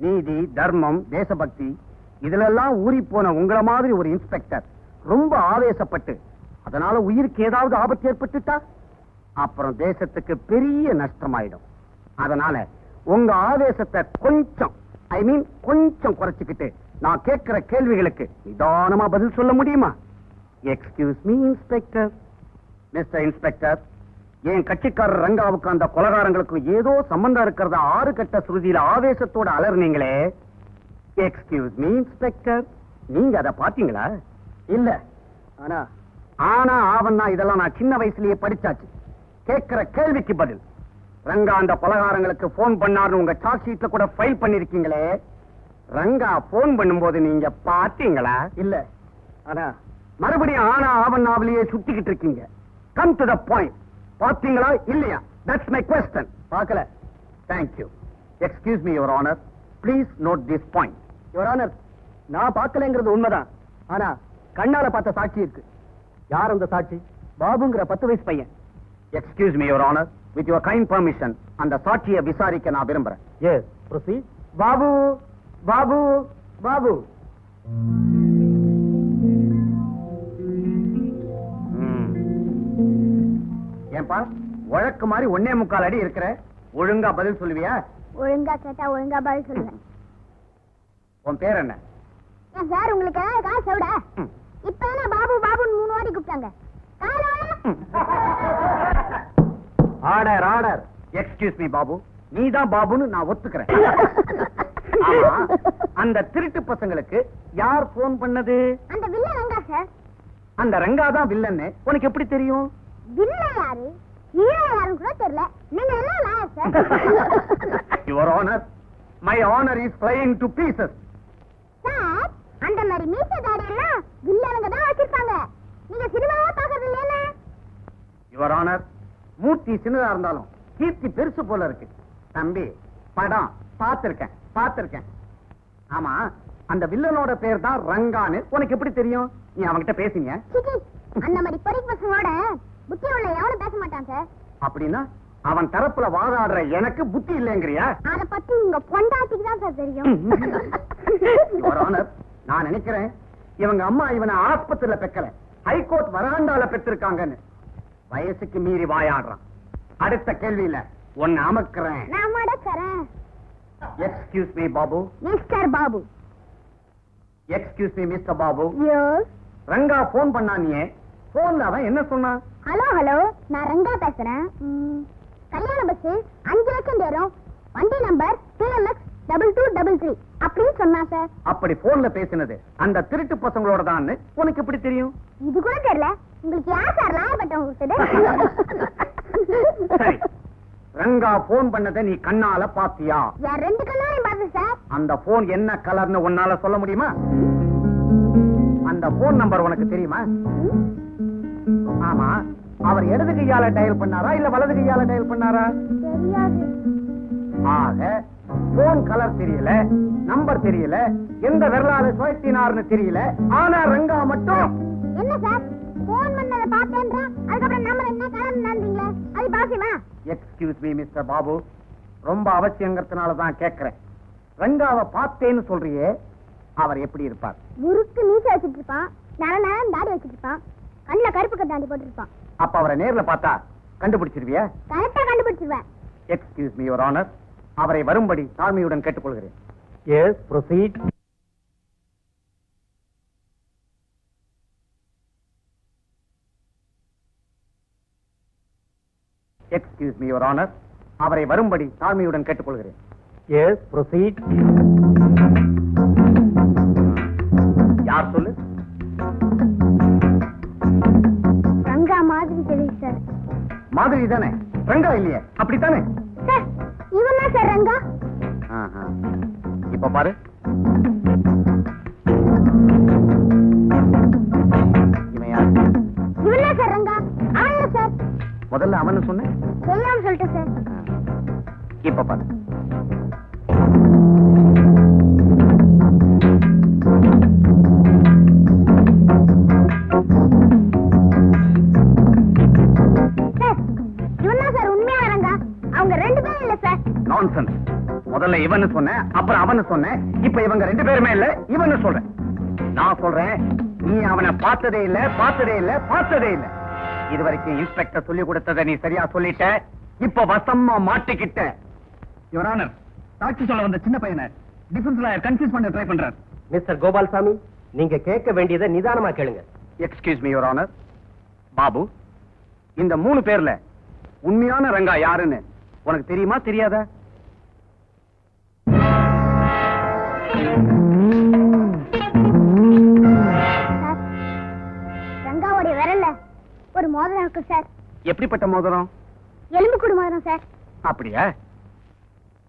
நீதி, தர்மம், தேசபக்தி இதுலெல்லாம் ஊறி போன உங்கள மாதிரி ஒரு இன்ஸ்பெக்டர் ரொம்ப ஆவேசப்பட்டு அதனால உயிருக்கு ஏதாவது ஆபத்து ஏற்பட்டுட்டா அப்புறம் தேசத்துக்கு பெரிய நஷ்டமாயிடும். அதனால உங்க ஆவேசத்தை கொஞ்சம் குறைச்சுக்கிட்டு நான் கேட்கிற கேள்விகளுக்கு நிதானமா பதில் சொல்ல முடியுமா? Excuse me inspector. Mister inspector, என் கட்சிக்காரர் ரங்காவுக்கு அந்த கொலகாரங்களுக்கு ஏதோ சம்பந்தம் இருக்கிறதா 6 கட்ட சுருதியில ஆவேசத்தோட அலர்னீங்களே. எக்ஸ்கியூஸ் மீ இன்ஸ்பெக்டர், நீங்க அதை பாத்தீங்களா? இல்ல. ஆனா ஆவன்னா இதெல்லாம் நான் சின்ன வயசுலயே படிச்சாச்சு. கேட்கிற கேள்விக்கு பதில். ரங்கா அந்த கொலகாரங்களுக்கு போன் பண்ணாருன்னு உங்க சார்ஜ் ஷீட்ல கூட ஃபைல் பண்ணிருக்கீங்களே. ரங்கா போன் பண்ணும்போது நீங்க பாத்தீங்களா? இல்ல. ஆனா மறுபடியும் ஆனா ஆவன்னாவிலேயே சுத்திக்கிட்டு இருக்கீங்க. Come to the point. பாத்தீங்களா இல்லையா? That's my question. பார்க்கல. Thank you. Excuse me your honor. Please note this point. Your honor, நான் பார்க்கலங்கிறது உண்மைதான். ஆனா கண்ணால பார்த்த சாட்சி இருக்கு. யார் அந்த சாட்சி? பாபுங்கிற 10 வயசு பையன்.
Excuse me your honour, with your kind permission அந்த சாட்சியை விசாரிக்க நான் விரும்புறேன். Yes proceed. பாபு பாபு பாபு. ஏன்பா வழக்கு மாதிரி 1.25 அடி இருக்கிற, ஒழுங்கா பதில் சொல்லுவியா?
ஒழுங்கா கேட்டா ஒழுங்கா பதில் சொல்லுவேன்.
உன் பேர் என்ன?
ஏன் சார் உங்களுக்கு காசு விட இப்ப என்ன பாபு பாபுன்னு 3 வாட்டி கூப்பிட்டாங்க.
Order order. Excuse me Babu, நீதான் பாபுன்னு நான் ஒத்துக்கிறேன். ஆமா, அந்த திருட்டு பசங்களுக்கு யார் போன் பண்ணது?
அந்த வில்லன் ரங்கா சார்.
அந்த ரங்கா தான் வில்லன்னு உனக்கு எப்படி தெரியும்?
வில்லன் யாரு ஹீரோ யாருன்னு கூட தெரியல. நீங்க என்ன lawyer sir?
Your honour, my honour is flying to pieces.
Sir அந்த மாதிரி மீச தாடி எல்லாம் வில்லனுங்க தான் வச்சிருப்பாங்க. நீங்க சினிமாவா பாக்குறது இல்லையா?
யுவர் ஆனர், மூர்த்தி சின்னதா இருந்தாலும் கீர்த்தி பெருசு போல இருக்கு. தம்பி படம் பார்த்திருக்கேன். ஆமா, அந்த வில்லனோட பேர் தான் ரங்கான்னு உனக்கு எப்படி தெரியும்? நீ அவன்கிட்ட பேசினியா?
சிச்சி, அந்த மாதிரி பொடி பசங்களோட புத்தி உள்ள எவனும் பேச மாட்டான் சார்.
அப்படின்னா அவன் தரப்புல வாதாடுற எனக்கு புத்தி இல்லைங்கிறியா?
அத பத்தி உங்க பொண்டாட்டிக்கு தான் சார் தெரியும்.
யுவர் ஆனர், நான் நினைக்கிறேன் இவங்க அம்மா இவனை ஆஸ்பத்திரியில பெக்கல, ஹைகோர்ட் வராண்டால பெற்றிருக்காங்கன்னு. வயசுக்கு மீறி வாயாடுறான். அடுத்த கேள்வியில உன்னை அமக்கிறேன்.
நான் மடக்கறேன்.
Excuse me Babu.
Mister Babu.
Excuse me mister Babu.
Yes.
Ranga phone பண்ணானியே, போன்ல அவன் என்ன சொன்னான்?
ஹலோ ஹலோ, நான் ரங்கா பேசுறேன். கல்யாண பஸ் 5 லட்சம் ஏறும், வண்டி நம்பர் TMX 2233 அப்படின்னு சொன்னா சார்.
அப்படி போன்ல பேசினது அந்த திருட்டு பசங்களோட தான் உனக்கு எப்படி தெரியும்?
இது கூட தெரியல. உங்களுக்கு யார் சார் லாயர் பட்டம் கொடுத்தது?
சரி, ரங்கா போன் பண்ணதை நீ கண்ணால பாத்தியா?
யார் 2 கண்ணாலையும் பார்த்தேன் சார்.
அந்த போன் என்ன கலர்னு உன்னால சொல்ல முடியுமா? அந்த போன் நம்பர் உனக்கு தெரியுமா? ஆமா, அவர் இடது கையால டயல் பண்ணாரா இல்ல வலது கையால டயல் பண்ணாரா?
தெரியாது.
ஆக போன் கலர் தெரியல, நம்பர் தெரியல, எந்த விரலால சுழத்தினார்னு தெரியல. ஆனா ரங்கா மட்டும்
என்ன சார் போன் பண்ணத பார்த்தேன்றா, அதுக்கப்புறம் நம்பர் என்ன கலர் நந்தீங்களே, அது பாசிமா?
எக்ஸ்கியூஸ் மீ மிஸ்டர் பாபு, ரொம்ப அவசியங்கிறதுனால தான் கேட்கிறேன். ரங்காவை பார்த்தேன்னு சொல்றியே, அவர் எப்படி இருப்பார்?
முறுக்கு மீசை வச்சிட்டு இருப்பான், நர தாடி வச்சிட்டு இருப்பான், கண்ணுல கருப்பு கட்டாண்டி போட்டுருப்பான்.
அப்ப அவரை நேர்ல பார்த்தா கண்டுபிடிச்சிருவியா?
கரெக்டா கண்டுபிடிச்சிருவேன்.
எக்ஸ்கியூஸ் மீ யுவர் ஆனர், அவரை வரும்படி தாழ்மையுடன் கேட்டுக்கொள்கிறேன். Yes proceed. Excuse me your honour, அவரை வரும்படி தாழ்மையுடன் கேட்டுக்கொள்கிறேன். Yes proceed. யார் சொல்லு?
ரங்கா மாதிரி தெரியுது சார்.
மாதிரி தானே, ரங்கா இல்லையே, அப்படித்தானே?
சார் இவன் தான் சார் ரங்கா.
இப்ப பாரு, இவன் யார்?
இவன் தான் சார் ரங்கா. அவன் சார்.
முதல்ல அவன்னு சொன்னேன்,
தெரியாம சொல்லிட்டேன் சார்.
இப்ப பாரு. நான்சென்ஸ். முதல்ல இவன்னு சொன்னேன், அப்புறம் அவன்னு சொன்னேன், இப்ப இவங்க 2 பேருமே இல்ல, இவன்னு சொல்றேன். நான் சொல்றேன், நீ அவனை பார்த்ததே இல்ல. இதுவரைக்கும் இன்ஸ்பெக்டர் சொல்லி கொடுத்ததை நீ சரியா சொல்லிட்ட. இப்ப வசமா மாட்டிக்கிட்ட. யுவர் ஆனர், சாட்சி சொல்ல வந்த சின்ன பையனை டிஃபென்ஸ் லாயர் கன்ஃபியூஸ் பண்ண ட்ரை பண்றார்.
மிஸ்டர் கோபால்சாமி, நீங்க கேட்க வேண்டியதை நிதானமா கேளுங்க.
Excuse me your honour. Babu, இந்த 3 பேர்ல உண்மையான ரங்கா யாருன்னு உனக்கு தெரியுமா தெரியாதா?
ரங்காவுடைய விரல்ல ஒரு மோதிரம் இருக்கு சார்.
எப்படிப்பட்ட மோதிரம்?
எலும்பு கூடு மோதிரம் சார்.
அப்படியா?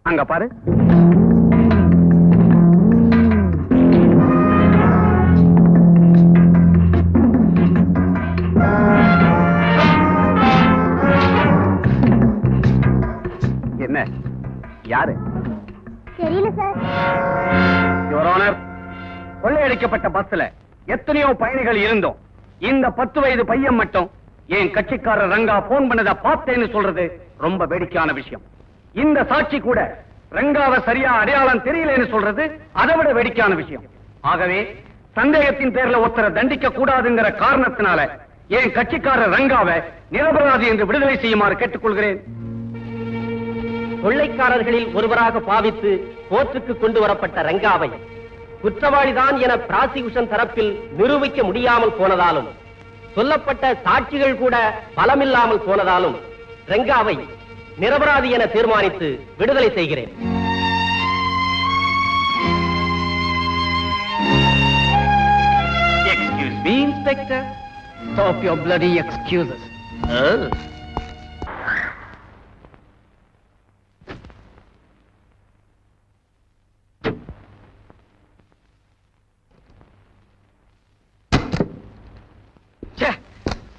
அங்க பாரு. என்ன யாரு?
தெரியல சார்.
யுவர் ஆனர், கொள்ளையடிக்கப்பட்ட பஸ்ல எத்தனையோ பயணிகள் இருந்தோம். இந்த 10 வயது பையன் மட்டும்
என் கட்சிக்காரர் ரங்கா போன் பண்ணத பார்த்தேன்னு சொல்றது ரொம்ப வேடிக்கையான விஷயம். இந்த சாட்சி கூட ரங்காவை சரியா அடையாளம் தெரியலன்னு சொல்றது அதை விட வேடிக்கையான விஷயம். ஆகவே சந்தேகத்தின் பேர்ல ஒருத்தரை தண்டிக்க கூடாதுங்கிற காரணத்தினால என் கட்சிக்காரர் ரங்காவை நிரபராதி என்று விடுதலை செய்யுமாறு கேட்டுக்கொள்கிறேன்.
கொள்ளைக்காரர்களில் ஒருவராக பாவித்து கோர்ட்டுக்கு கொண்டு வரப்பட்ட ரங்காவை குற்றவாளிதான் என பிராசிகுஷன் தரப்பில் நிரூபிக்க முடியாமல் போனதாலும் சொல்லப்பட்ட சாட்சிகள் கூட பலமில்லாமல் போனதாலும் ரங்காவை நிரபராதி என தீர்மானித்து விடுதலை செய்கிறேன்.
Excuse me, Inspector. Stop your bloody excuses.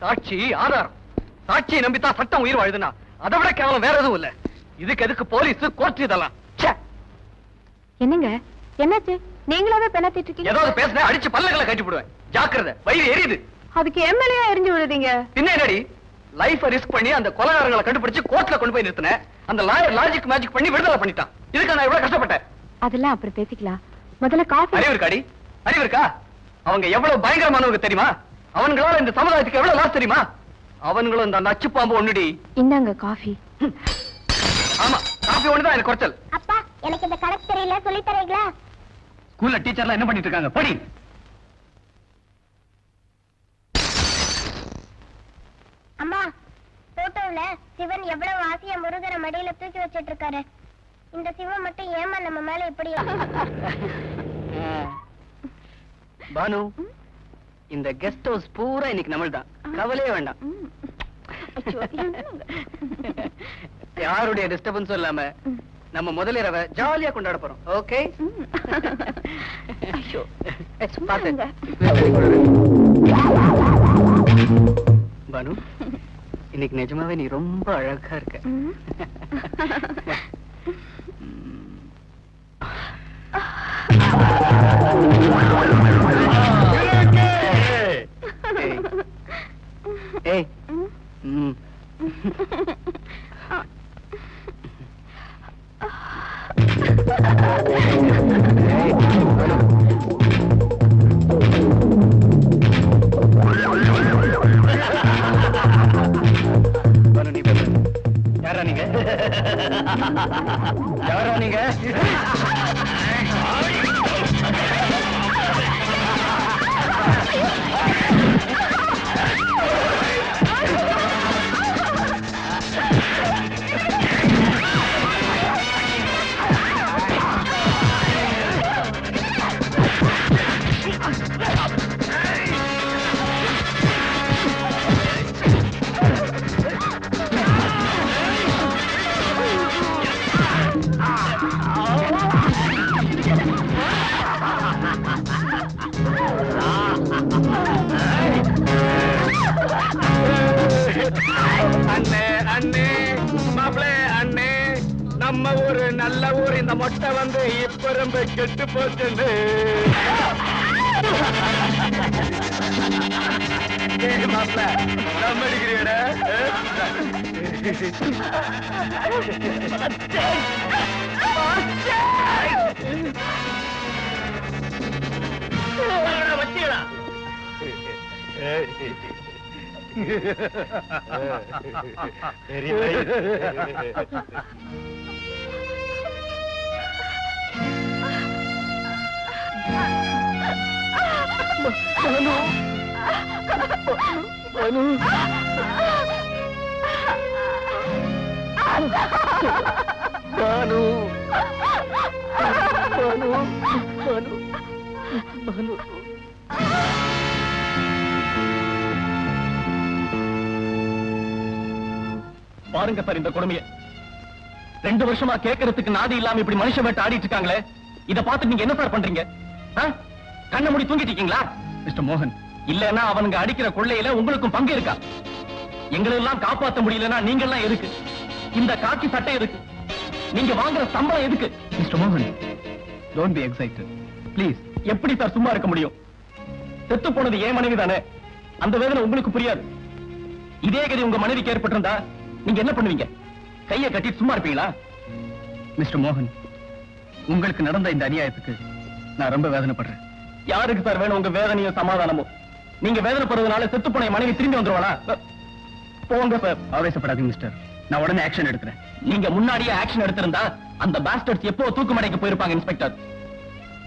சாட்சி ஆதாரம். சாட்சியை நம்பித்தான் சட்டம் உயிர் வாழுதுனா அதை விட கேவலம் வேற எதுவும் இல்ல. இதுக்கு எதுக்கு போலீஸ் கோர்ட் இதெல்லாம்?
என்னங்க என்னாச்சு? நீங்களாவே பெணத்திட்டு இருக்கீங்க.
ஏதாவது பேசினா அடிச்சு பல்லகளை கட்டி போடுவேன். ஜாக்கிரதை, வயிறு எரியுது.
அதுக்கு எம்எல்ஏ எரிஞ்சு விடுறீங்க.
பின்ன என்னடி லைஃபை ரிஸ்க் பண்ணி அந்த கொலைகாரங்களை கண்டுபிடிச்சு கோர்ட்ல கொண்டு போய் நிறுத்தினேன். அந்த லாயர் லாஜிக் மேஜிக் பண்ணி விடுதலை பண்ணிட்டான். இதுக்கு நான் எவ்வளவு கஷ்டப்பட்டேன்.
அதெல்லாம் அப்புறம் பேசிக்கலாம். முதல்ல காஃபி.
அறிவு இருக்காடி? அறிவு இருக்கா? அவங்க எவ்வளவு பயங்கரமானவங்க தெரியுமா? அவங்களால இந்த சமுதாயத்துக்கு எவ்வளவு லாஸ் தெரியுமா? அவங்களும் இந்த நச்சு பாம்பு ஒண்ணுடி.
இந்தாங்க காஃபி.
ஆமா, காஃபி ஒண்ணுதான் எனக்கு குறைச்சல்.
அப்பா, எனக்கு இந்த கணக்கு தெரியல, சொல்லி தரீங்களா?
ஸ்கூல்ல டீச்சர்லாம் என்ன பண்ணிட்டு இருக்காங்க? படி.
அம்மா, போட்டோல சிவன் எவ்வளவு ஆசையா முருகரை மடியில தூக்கி வச்சிட்டு இருக்காரு. இந்த சிவன் மட்டும் ஏமா நம்ம மேல இப்படி?
பானு, இந்த கெஸ்ட் ஹவுஸ் பூரா இன்னைக்கு நம்மள்தான். கவலையே வேண்டாம். யாருடைய டிஸ்டர்பன்ஸும் இல்லாம நம்ம முதல் இரவை ஜாலியா கொண்டாட போறோம். ஓகே? பானு, இன்னைக்கு நிஜமாவே நீ ரொம்ப அழகா இருக்க. ஏய், யாரா நீங்க? யாரா நீங்க? நம்ம ஊரு நல்ல ஊர். இந்த மொட்டை வந்து இப்ப ரொம்ப கெட்டு போச்சு. மாப்பிள்ள நம்ம அடிக்கிறீடா. வச்சுடா. பாருங்க சார் இந்த கொடுமையை. 2 வருஷமா கேட்கறதுக்கு நாதி இல்லாம இப்படி மனுஷன் வேட்ட ஆடிட்டு இருக்காங்களே, இத பார்த்து நீங்க என்ன சார் பண்றீங்க? கண்ண மூடி தூங்கிட்டு இருக்கீங்களா? மிஸ்டர் மோகன், இல்லன்னா அவனுங்க அடிக்கிற கொள்ளையில உங்களுக்கும் பங்கு இருக்கா? எங்களெல்லாம் காப்பாற்ற முடியலன்னா நீங்க எல்லாம் எதுக்கு? இந்த காக்கி சட்டை எதுக்கு? நீங்க வாங்குற சம்பளம் எதுக்கு? மிஸ்டர் மோகன், டோன்ட் பி எக்ஸைட்டட் ப்ளீஸ். எப்படி சார் சும்மா இருக்க முடியும்? செத்து போனது ஏன் மனைவி தானே, அந்த வேதனை உங்களுக்கு புரியாது. இதே கதி உங்க மனைவிக்கு ஏற்பட்டிருந்தா நீங்க என்ன பண்ணுவீங்க? கையை கட்டிட்டு சும்மா இருப்பீங்களா? மிஸ்டர் மோகன், உங்களுக்கு நடந்த இந்த அநியாயத்துக்கு நான் ரொம்ப வேதனைப்படுறேன். யாருக்கு சார் வேணும் உங்க வேதனையும் சமாதானமும்? நீங்க வேதனைப்படுறதுனால செத்து போன மனைவி திரும்பி வந்துருவாளா? போங்க சார். ஆவேசப்படாதீங்க மிஸ்டர், நான் உடனே ஆக்ஷன் எடுக்கிறேன். நீங்க முன்னாடியே ஆக்ஷன் எடுத்திருந்தா அந்த பாஸ்டர்ஸ் எப்போ தூக்குமடைக்கு போயிருப்பாங்க இன்ஸ்பெக்டர்.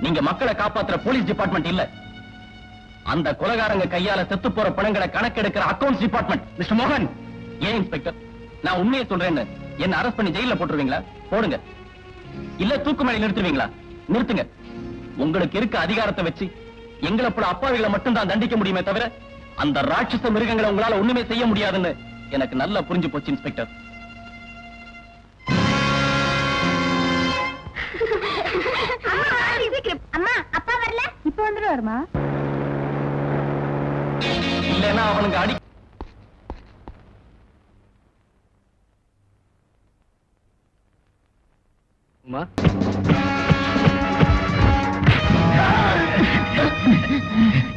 நீங்க மக்களை காப்பாத்துற போலீஸ் டிபார்ட்மெண்ட் இல்ல, அந்த கொலைகாரங்க கையால செத்து போற பணங்களை கணக்கெடுக்கிற அக்கவுண்ட்ஸ் டிபார்ட்மெண்ட். மிஸ்டர் மோகன். ஏன் இன்ஸ்பெக்டர், நான் உண்மையை சொல்றேன்னு என்ன அரெஸ்ட் பண்ணி ஜெயில போட்டுருவீங்களா? போடுங்க. இல்ல தூக்குமடை நிறுத்துவீங்களா? நிறுத்துங்க. உங்களுக்கு இருக்க அதிகாரத்தை வச்சு எங்களை போல அப்பாவிகளை மட்டும்தான் தண்டிக்க முடியுமே தவிர அந்த ராட்சச மிருகங்களை உங்களால ஒண்ணுமே செய்ய முடியாதுன்னு எனக்கு நல்லா புரிஞ்சு போச்சு இன்ஸ்பெக்டர்.
அம்மா, அப்பா வரல? இப்ப வந்துருவாருமா?
இல்லன்னா அவனுக்கு அடி.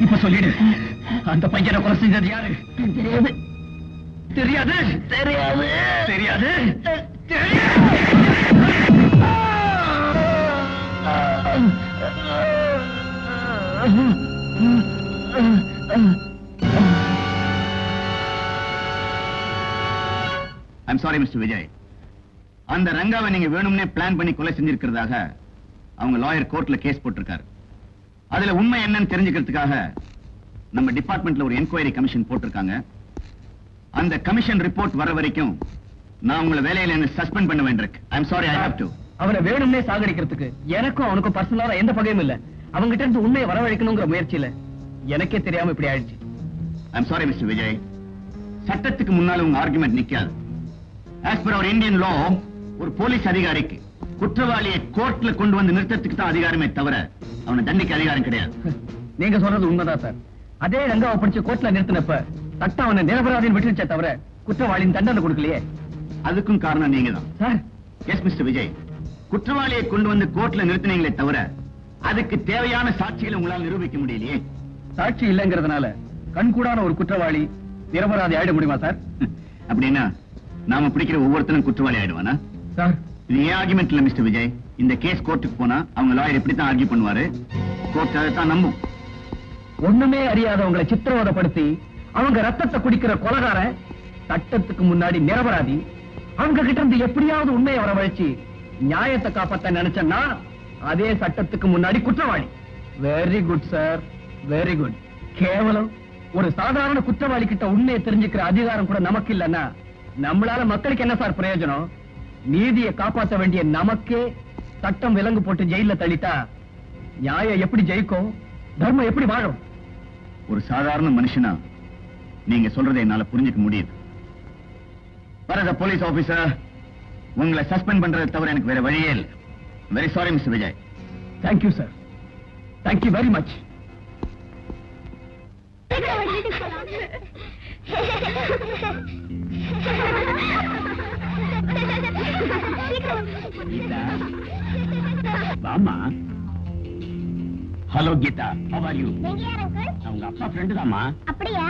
இப்ப சொல்லிடு, அந்த பையனை கொலை செஞ்சது யாரு? தெரியாது. தெரியாது. தெரியாது.
I'm sorry, Mr. Vijay. அந்த ரங்காவை நீங்க வேணும்னே பிளான் பண்ணி கொலை செஞ்சிருக்கிறதாக அவங்க லாயர் கோர்ட்ல கேஸ் போட்டிருக்காரு. அதுல உண்மை என்னன்னு தெரிஞ்சுக்கிறதுக்காக நம்ம டிபார்ட்மெண்ட்ல ஒரு என்கொயரி கமிஷன் போட்டிருக்காங்க. அந்த கமிஷன் ரிப்போர்ட் வர வரைக்கும் நான் உங்களை வேலையில என்ன சஸ்பெண்ட் பண்ண வேண்டியிருக்கு. I'm sorry, I have to.
அவனை வேணும்னே சாகடிக்கிறதுக்கு எனக்கும் அவனுக்கும் பர்சனலா எந்த பகையும் இல்ல. அவங்கிட்ட இருந்து உண்மையை வரவழைக்கணுங்கிற முயற்சியில எனக்கே தெரியாம இப்படி ஆயிடுச்சு.
I'm sorry, Mr. Vijay. சட்டத்துக்கு முன்னால உங்க ஆர்குமெண்ட் நிக்காது. As per our Indian law, ஒரு போலீஸ் அதிகாரிக்கு குற்றவாளியை கோர்ட்ல கொண்டு வந்து நிறுத்தத்துக்கு தான் அதிகாரமே தவிர அவனை தண்டிக்க அதிகாரம் கிடையாது.
நீங்க சொல்றது உண்மைதான் சார். அதே ரங்காவை பிடிச்சு கோர்ட்ல நிறுத்தினப்ப சட்டம் அவனை நிரபராதின்னு விட்டுச்சே தவிர குற்றவாளியின் தண்டனை கொடுக்கலையே.
அதுக்கும் காரணம் நீங்க தான்
சார்.
எஸ் மிஸ்டர் விஜய், குற்றவாளியை கொண்டு வந்து கோர்ட்ல நிறுத்தினீங்களே தவிர அதுக்கு தேவையான சாட்சிகளை உங்களால் நிரூபிக்க முடியலையே.
சாட்சி இல்லைங்கிறதுனால கண்கூடான ஒரு குற்றவாளி நிரபராதி ஆயிட முடியுமா சார்?
அப்படின்னா நாம பிடிக்கிற ஒவ்வொருத்தரும் குற்றவாளி ஆயிடுவானா
சார்?
இது ஏன் ஆர்குமெண்ட் இல்ல மிஸ்டர் விஜய். இந்த கேஸ் கோர்ட்டுக்கு போனா அவங்க லாயர் எப்படித்தான் ஆர்கியூ பண்ணுவாரு, கோர்ட் அதைத்தான் நம்பும்.
ஒண்ணுமே அறியாதவங்களை சித்திரவதைப்படுத்தி அவங்க ரத்தத்தை குடிக்கிற கொலைகாரன் சட்டத்துக்கு முன்னாடி நிரபராதி. அவங்க கிட்ட இருந்து எப்படியாவது உண்மையை வரவழைச்சு நியாயத்தை காப்பாத்த நினைச்சேன்னா அதே சட்டத்துக்கு முன்னாடி குற்றவாளி. Very good sir, very good. கேவலம் ஒரு சாதாரண குற்றவாளி கிட்ட உண்மையை தெரிஞ்சுக்கிற அதிகாரம் கூட நமக்கு இல்லன்னா நம்மளால மக்களுக்கு என்ன சார் பிரயோஜனம்? நீதியை காப்பாற்ற வேண்டிய நமக்கே சட்டம் விலங்கு போட்டு ஜெயில தள்ளிட்டா நியாயம் எப்படி ஜெயிக்கும்? தர்மம் எப்படி வாழும்?
ஒரு சாதாரண மனுஷனா நீங்க சொல்றதை என்னால புரிஞ்சுக்க முடியுது. வரத போலீஸ் ஆபீசர், உங்களை சஸ்பெண்ட் பண்றதை தவிர எனக்கு வேற வழியே இல்லை. Very sorry mister Vijay.
Thank you sir, thank you very much.
வாமா. Hello Geetha, how are you?
நீங்க யார் அங்கிள்?
அவங்க அப்பா ஃப்ரெண்டு தாமா.
அப்படியா?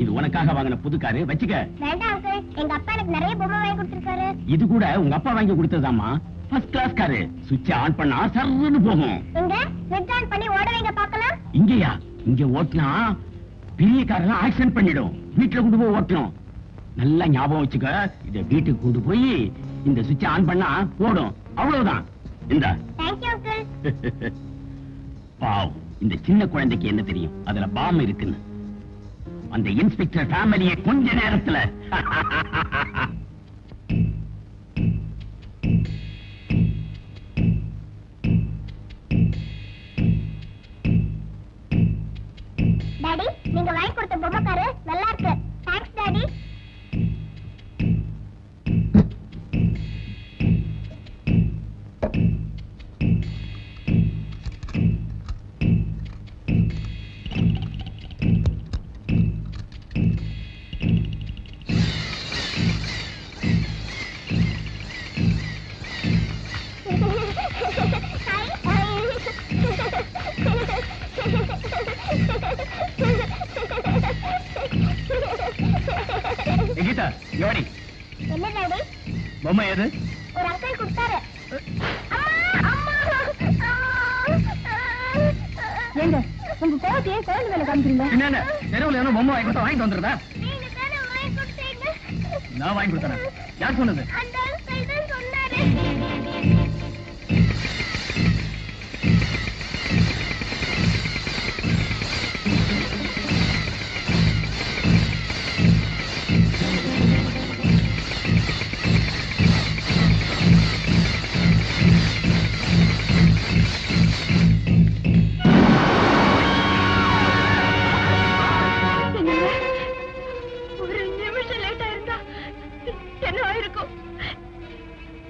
இது உனக்காக வாங்கின புது காரு, வச்சுக்க.
வேண்டாம் அங்கிள், எங்க அப்பா எனக்கு நிறைய பொம்மை வாங்கி கொடுத்திருக்காரு.
இது கூட உங்க அப்பா வாங்கி கொடுத்ததாமா. First class car. சுவிட்ச் ஆன் பண்ணா சர்ன்னு போகும்.
எங்க ஸ்விட்ச் ஆன் பண்ணி ஓட வைங்க பார்க்கலாம்.
இங்கயா? இங்க ஓட்டினா பெரிய காரெல்லாம் ஆக்சிடென்ட் பண்ணிடும். வீட்டுல கொண்டு போய் ஓட்டணும். நல்லா ஞாபகம் வச்சுக்க. இத வீட்டுக்கு கொண்டு போய் இந்த சுவிட்ச் ஆன் பண்ணா ஓடும். அவ்வளவுதான். இந்த
தேங்க் யூ அங்கிள்.
பாவம், இந்த சின்ன குழந்தைக்கு என்ன தெரியும் அதுல பாம் இருக்குன்னு. அந்த இன்ஸ்பெக்டர் ஃபேமிலியை கொஞ்ச நேரத்துல
டாடி, நீங்க வாங்கி கொடுத்த பொம்மை காரு நல்லா இருக்கு. Thanks daddy. என்ன டாடி?
பொம்மை எது?
ஒரு அங்கிள் கொடுத்தாரு. ஏங்க உங்க கோவத்தையே குழந்தை மேல காமிக்கிறீங்க?
என்ன தெருவில் என்ன பொம்மை வாங்கி கொடுத்தா வாங்கிட்டு வந்துருதா?
நீங்க தானே வாங்கி கொடுத்தீங்க.
நான் வாங்கி கொடுத்தேன். யார் சொன்னது?
அந்த அங்கிள் தான் சொன்னாரு.
ஒரு நிமிஷம் லேட்டா இருந்தா என்ன ஆயிருக்கும்?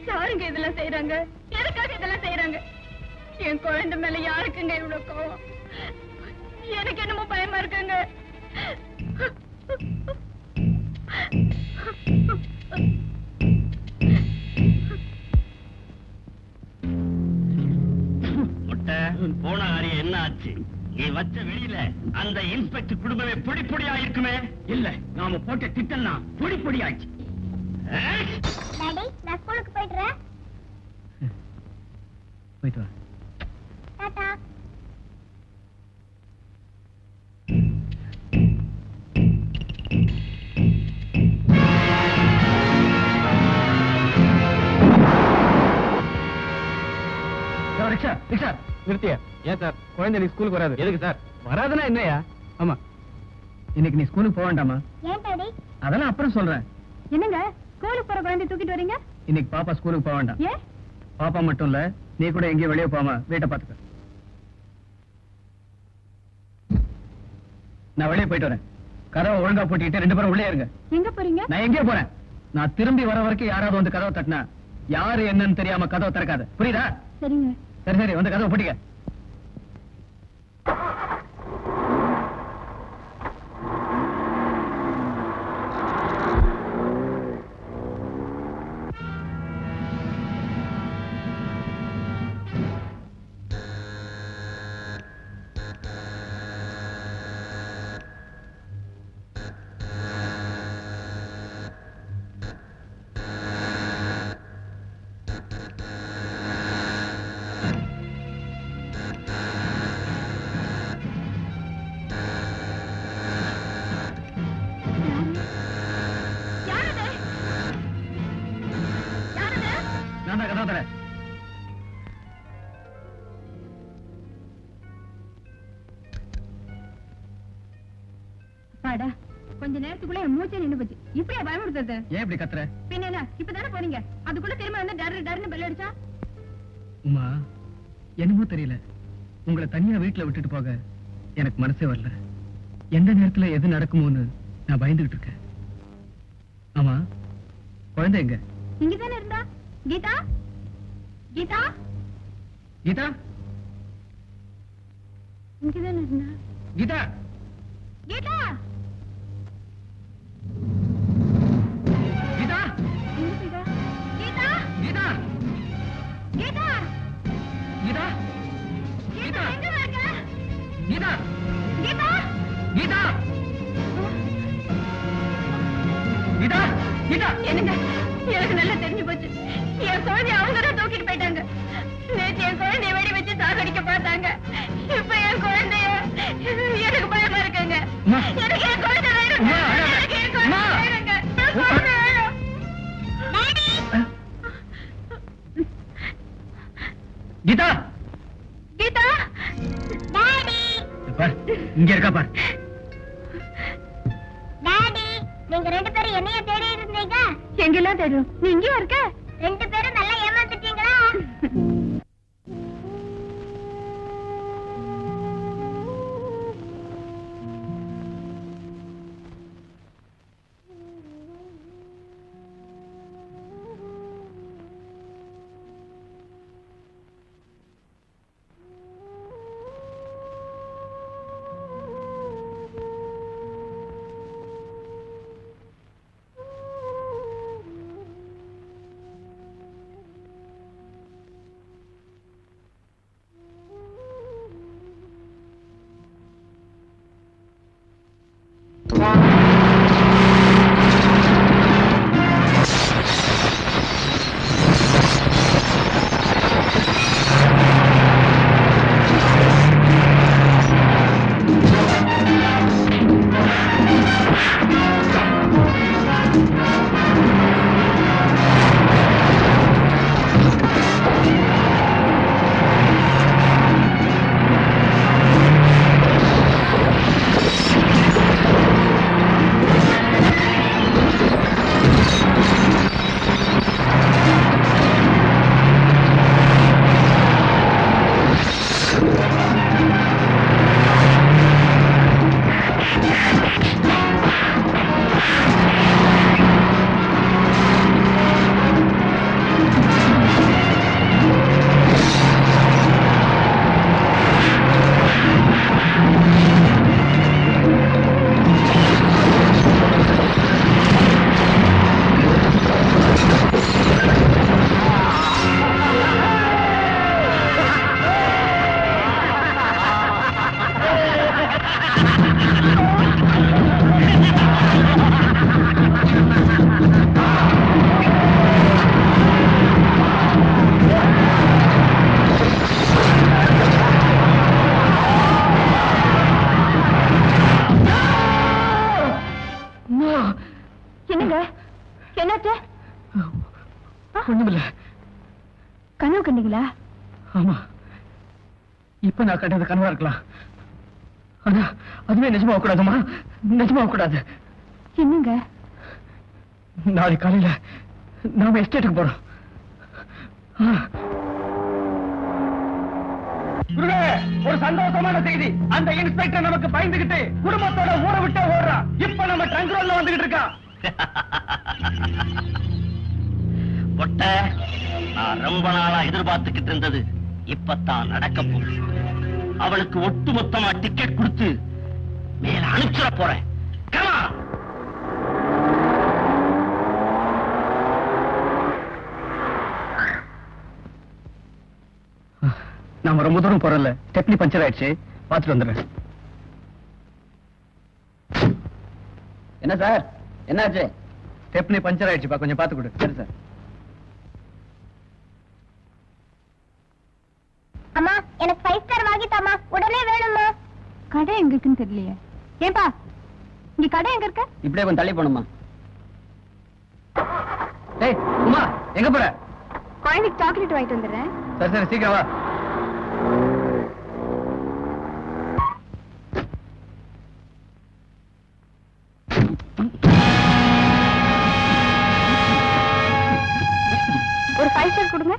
யாருங்க இதெல்லாம் செய்யறாங்க? எதுக்காக இதெல்லாம் செய்யறாங்க? என் குழந்தை மேல யாருக்குங்க இவ்வளவு கோவம்? எனக்கு என்னமோ பயமா இருக்குங்க.
முட்டை போன ஆரிய என்ன ஆச்சு? நீ வச்ச வெளியில அந்த இன்ஸ்பெக்டர் குடும்பமே பொடி பொடியா இருக்குமே. இல்ல நாம போட்ட திட்டம் பொடி பொடி ஆச்சு.
டாடி நான் ஸ்கூலுக்கு போயிடுறேன்.
போயிட்டு வா.
டாடா.
ரிக்ஷா ரிக்ஷா நிறுத்தியா? ஏன் சார் குழந்தை நீ ஸ்கூலுக்கு வராது? எதுக்கு சார்? வராதுன்னா என்னையா? ஆமா இன்னைக்கு நீ ஸ்கூலுக்கு போக வேண்டாமா?
ஏன் டாடி?
அதெல்லாம் அப்புறம் சொல்றேன்.
என்னங்க ஸ்கூலுக்கு போற குழந்தை தூக்கிட்டு வரீங்க?
இன்னைக்கு பாப்பா ஸ்கூலுக்கு போக வேண்டாம்.
ஏன்?
பாப்பா மட்டும் இல்ல நீ கூட எங்கேயும் வெளியே போகாம வீட்டை பாத்துக்க. நான் வெளியே போயிட்டு வரேன். கதவை ஒழுங்கா போட்டுக்கிட்டு 2 பேரும் உள்ளே இருங்க.
எங்க போறீங்க?
நான் எங்கே போறேன்? நான் திரும்பி வர வரைக்கும் யாராவது வந்து கதவை தட்டினா யாரு என்னன்னு தெரியாம கதவை திறக்காது. புரியுதா?
சரிங்க.
சரி சரி வந்து கதவை போட்டிக்க. நான் தான் கதவை தரேன்.
பாடா கொஞ்ச நேரத்துக்குள்ள என் மூச்சே நின்னு போச்சு. இப்படியா பயமுறுத்துறது?
ஏன் இப்படி கத்துற?
பின்ன என்ன இப்பதானே போறீங்க, அதுக்குள்ள திரும்ப வந்து டர்னு பெல் அடிச்சா?
உமா என்னமோ தெரியல, உங்களை தனியா வீட்டுல விட்டுட்டு போக எனக்கு மனசே வரல. எந்த நேரத்துல எது நடக்குமோன்னு நான் பயந்துகிட்டு இருக்கேன். ஆமா குழந்தை எங்க?
இங்கதானே இருந்தா. கீதா கீதா
கீதா
இங்கதானே இருந்தா.
கீதா
கீதா
கீதா
எங்க கீதா? கீதா
கீதா
கீதா
கீதா
எங்க இருக்க?
கீதா
கீதா
கீதா கீதா கீதா
என்னங்க எனக்கு நல்லா தெரிஞ்சு போச்சு. என் குழந்தைய அவங்கதான் தூக்கிட்டு போயிட்டாங்க. நேற்று என் குழந்தைய வெடி வச்சு சாகடிக்க பார்த்தாங்க. இப்ப என் குழந்தைய எனக்கு பயமா இருக்குங்க. எனக்கு என் குழந்தை வேணுங்க. எனக்கு என் குழந்தை வேணுங்க. என் குழந்தை வேணும்.
கீதா
கீதா
டாடி
பார் இங்க இருக்கா பார்.
டாடி நீங்க 2 பேரும் என்னைய தேடி இருந்தீங்க.
எங்கெல்லாம் தெரியும்? நீ இங்கேயும் இருக்க?
2 பேரும் நல்லா ஏமாத்திட்டீங்களா?
என்னாச்சு?
ஒண்ணுமில்ல.
கனவு கண்டீங்களா?
ஆமா, இப்ப நான் கண்டது கனவா இருக்கலாம், ஆனா அதுவே நிஜமாக கூடாதுமா, நிஜமாக கூடாது.
என்னங்க?
நாளை காலையில நாம எஸ்டேட்டுக்கு போறோம். ஒரு சந்தோஷமான செய்தி, அந்த இன்ஸ்பெக்டர் நமக்கு பயந்துகிட்டு குடும்பத்தோட ஊரை விட்டு ஓடுறான். இப்ப நம்ம ட்ரங்க் ரோட்ல வந்துகிட்டு இருக்கான்.
பொட்ட, நான் ரொம்ப நாளா எதிர்பார்த்துக்கிட்டு இருந்தது இப்பத்தான் நடக்க போகுது. அவளுக்கு ஒட்டுமொத்தமா டிக்கெட் கொடுத்து மேல அனுப்பிச்சிட போறேன். Come on.
நாம ரொம்ப தூரம் போறல, ஸ்டெப்னி பஞ்சர் ஆயிடுச்சு, பாத்துட்டு வந்துடுறேன்.
என்ன சார், என்னாச்சு?
ஸ்டெப்னி பஞ்சர் ஆயிடுச்சுப்பா, கொஞ்சம் பாத்து கொடு.
சரி சார்.
அம்மா, எனக்கு 5 ஸ்டார் வாங்கி தாமா, உடனே வேணும்மா.
கடை எங்க இருக்குன்னு தெரியலையே. ஏன்பா, இங்க கடை எங்க இருக்கு?
இப்படியே கொஞ்சம் தள்ளி போணுமா?
ஏய் உமா, எங்க போற?
குழந்தைக்கு சாக்லேட் வாங்கிட்டு வந்துடுறேன்.
சரி சரி, சீக்கிரம் வா.
ஒரு 5 ஸ்டார் கொடுங்க.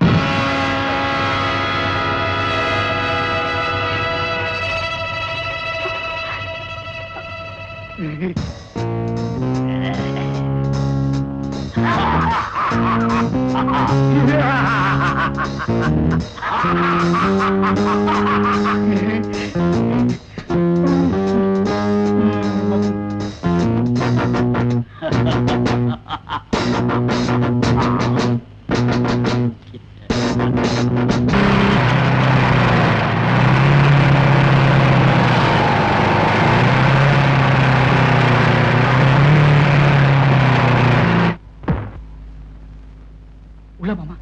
உள்ள மாமா.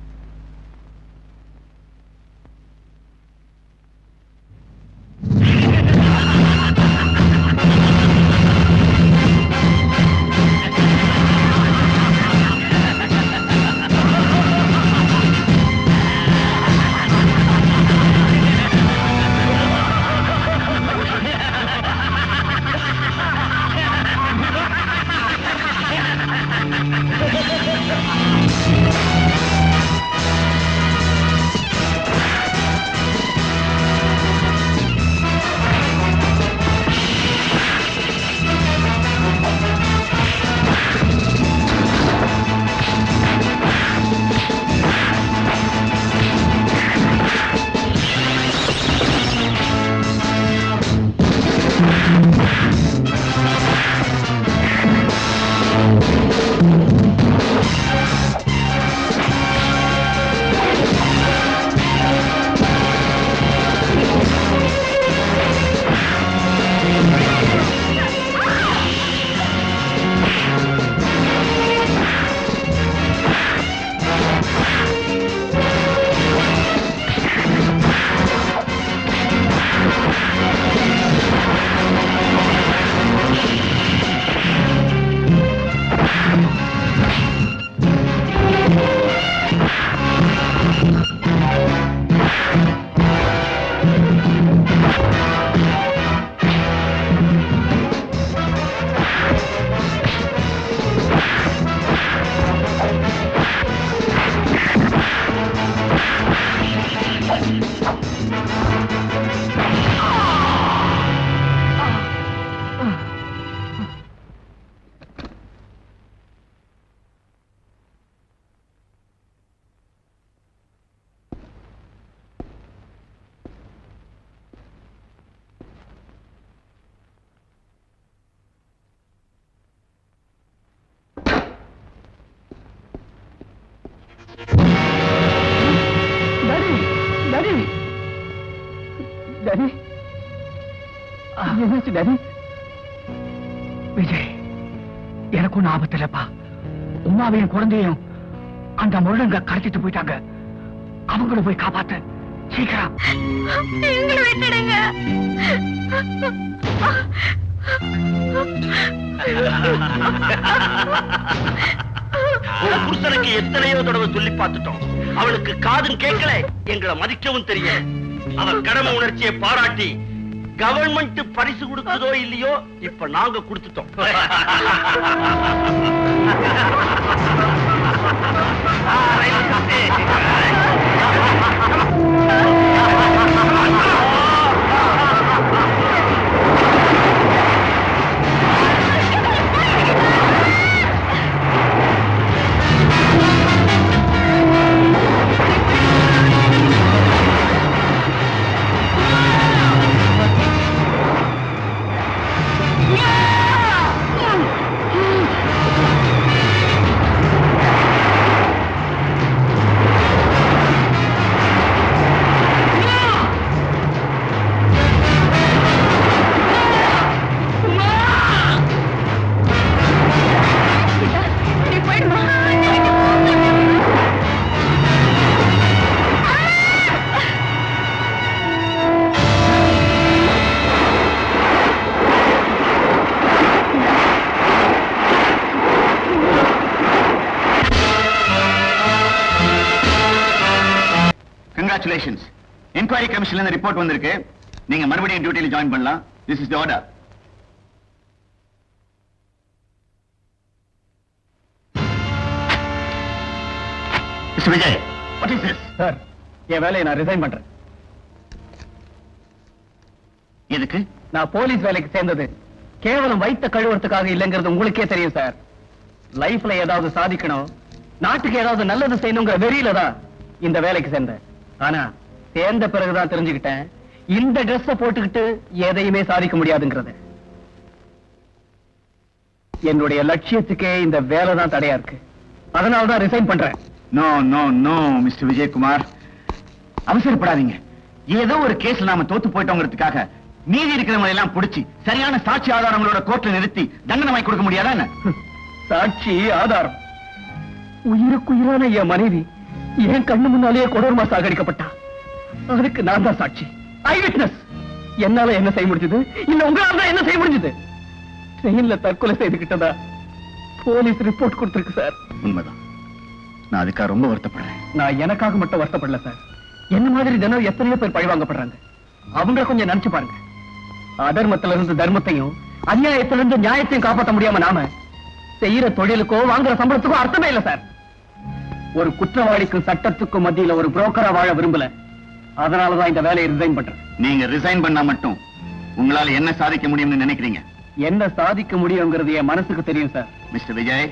டாடி, என்னாச்சு டாடி? விஜய், எனக்கு ஒன்னும் ஆபத்து இல்லப்பா. உமாவையும் குழந்தையும் அந்த முருடங்க கடத்திட்டு போயிட்டாங்க. அவங்கள போய் காப்பாத்து சீக்கிரம்.
எங்களை விட்டுடுங்க.
உன் புருஷனுக்கு எத்தனையோ தடவை சொல்லி பார்த்துட்டோம். அவளுக்கு காதும் கேட்கல, எங்களை மதிக்கவும் தெரியல. அவன் கடமை உணர்ச்சியை பாராட்டி கவர்மெண்ட் பரிசு கொடுக்குதோ இல்லையோ, இப்ப நாங்க கொடுத்துட்டோம்.
Congratulations. Inquiry Commission report வந்திருக்கு. நீங்க மறுபடியும் டியூட்டில ஜாயின் பண்ணலாம். This is the order. Mr. Vijay, what is this?
Sir, என் வேலையை நான் ரிசைன் பண்றேன்.
எதுக்கு?
நான் போலீஸ் வேலைக்கு சேர்ந்தது கேவலம் வைத்த கழுவுறதுக்காக இல்லைங்கிறது உங்களுக்கே தெரியும் சார். லைஃப்ல ஏதாவது சாதிக்கணும், நாட்டுக்கு ஏதாவது நல்லது செய்யணுங்கிற வெறியில தான் இந்த வேலைக்கு சேர்ந்தேன். ஆனா சேர்ந்த பிறகுதான் தெரிஞ்சுக்கிட்டேன், இந்த ட்ரெஸ் போட்டுக்கிட்டு எதையுமே சாதிக்க முடியாதுங்கிறது. என்னுடைய லட்சியத்துக்கே இந்த வேலை தான் தடையா இருக்கு. அதனாலதான் ரிசைன் பண்றேன்.
No no no mister Vijayakumar, அவசரப்படாதீங்க. ஏதோ ஒரு கேஸ்ல நாம தோத்து போயிட்டோங்கிறதுக்காக மீதி இருக்கிறவங்க எல்லாம் பிடிச்சி சரியான சாட்சி ஆதாரங்களோட கோர்ட்ல நிறுத்தி தண்டனை வாங்கி கொடுக்க முடியாதா என்ன?
சாட்சி ஆதாரம்? உயிருக்குயிரான என் மனைவி என் கண்ணு முன்னாலேயே கொடூரமா சாகடிக்கப்பட்டா. அதுக்கு நான் தான் சாட்சி, ஐ விட்னஸ். என்னால என்ன செய்ய முடிஞ்சது? இல்ல உங்களால தான் என்ன செய்ய முடிஞ்சது? ட்ரெயின்ல தற்கொலை செய்துகிட்டதா போலீஸ் ரிப்போர்ட் கொடுத்திருக்கு சார்.
உண்மைதான், நான் அதுக்காக ரொம்ப வருத்தப்படுறேன்.
நான் எனக்காக மட்டும் வருத்தப்படல சார். என்ன மாதிரி தினம் எத்தனையோ பேர் பழிவாங்கப்படுறாங்க. அவங்க கொஞ்சம் நினைச்சு பாருங்க. அதர்மத்தில இருந்து தர்மத்தையும் அநியாயத்தில இருந்து நியாயத்தையும் காப்பாற்ற முடியாம நாம செய்யற தொழிலுக்கோ வாங்குற சம்பளத்துக்கோ அர்த்தமே இல்ல சார். ஒரு குற்றவாளிக்கும் சட்டத்துக்கும் மத்தியில ஒரு புரோக்கரா வாழ விரும்பல. அதனாலதான் இந்த வேலையை ரிசைன் பண்றேன்.
நீங்க ரிசைன் பண்ணா மட்டும் உங்களால என்ன சாதிக்க முடியும்னு நினைக்கிறீங்க?
என்ன சாதிக்க முடியுங்கிறது என் மனசுக்கு தெரியும் சார்.
மிஸ்டர் விஜய்,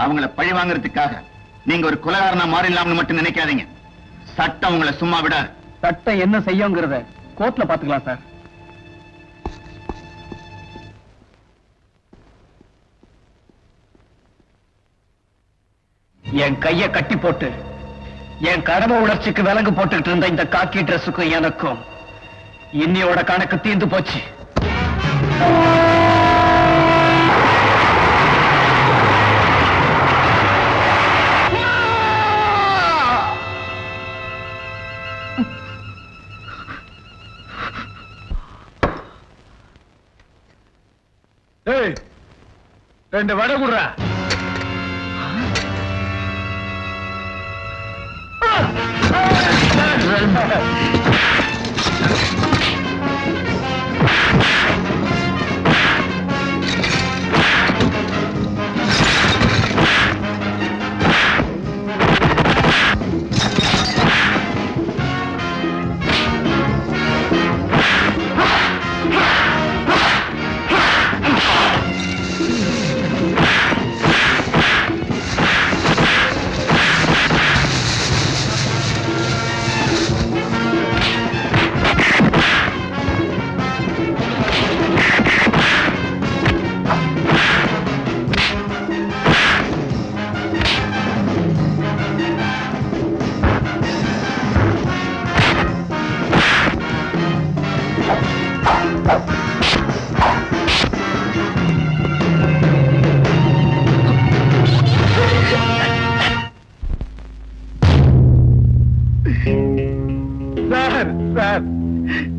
அவங்கள பழி வாங்குறதுக்காக நீங்க ஒரு கொலைகாரனா மாறிடலாம்னு மட்டும் நினைக்காதீங்க. சட்டம் உங்களை சும்மா விட.
சட்டம் என்ன செய்யுங்கிறத கோர்ட்ல பாத்துக்கலாம் சார். என் கைய கட்டி போட்டு என் கடமை உணர்ச்சிக்கு விலங்கு போட்டுக்கிட்டு இருந்த இந்த காக்கி டிரெஸுக்கும் எனக்கும் இன்னியோட கணக்கு தீர்ந்து போச்சு. ரெண்டு வடை குடுறா.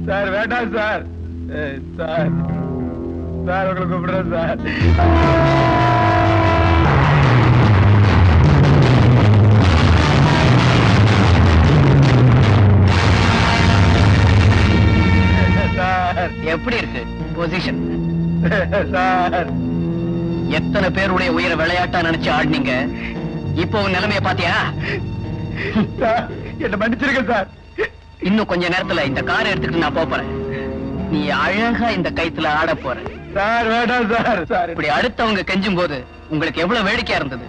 சார் வேண்டாம் சார். சார் சார் உங்களை கூப்பிடுறேன் சார். சார், எத்தனை பேருடைய உயிரை விளையாட்டா நினைச்சு ஆடினீங்க. இப்போ உன் நிலைமைய பாத்தியா? என்ன மன்னிச்சிருக்க சார். இன்னும் கொஞ்ச நேரத்துல இந்த காரை எடுத்துட்டு நான் போறேன். நீ அழகா இந்த கைத்துல ஆட போற. சார் வேண்டாம் சார். சார் இப்படி அடுத்தவங்க கெஞ்சும் போது உங்களுக்கு எவ்வளவு வேடிக்கையா இருந்தது,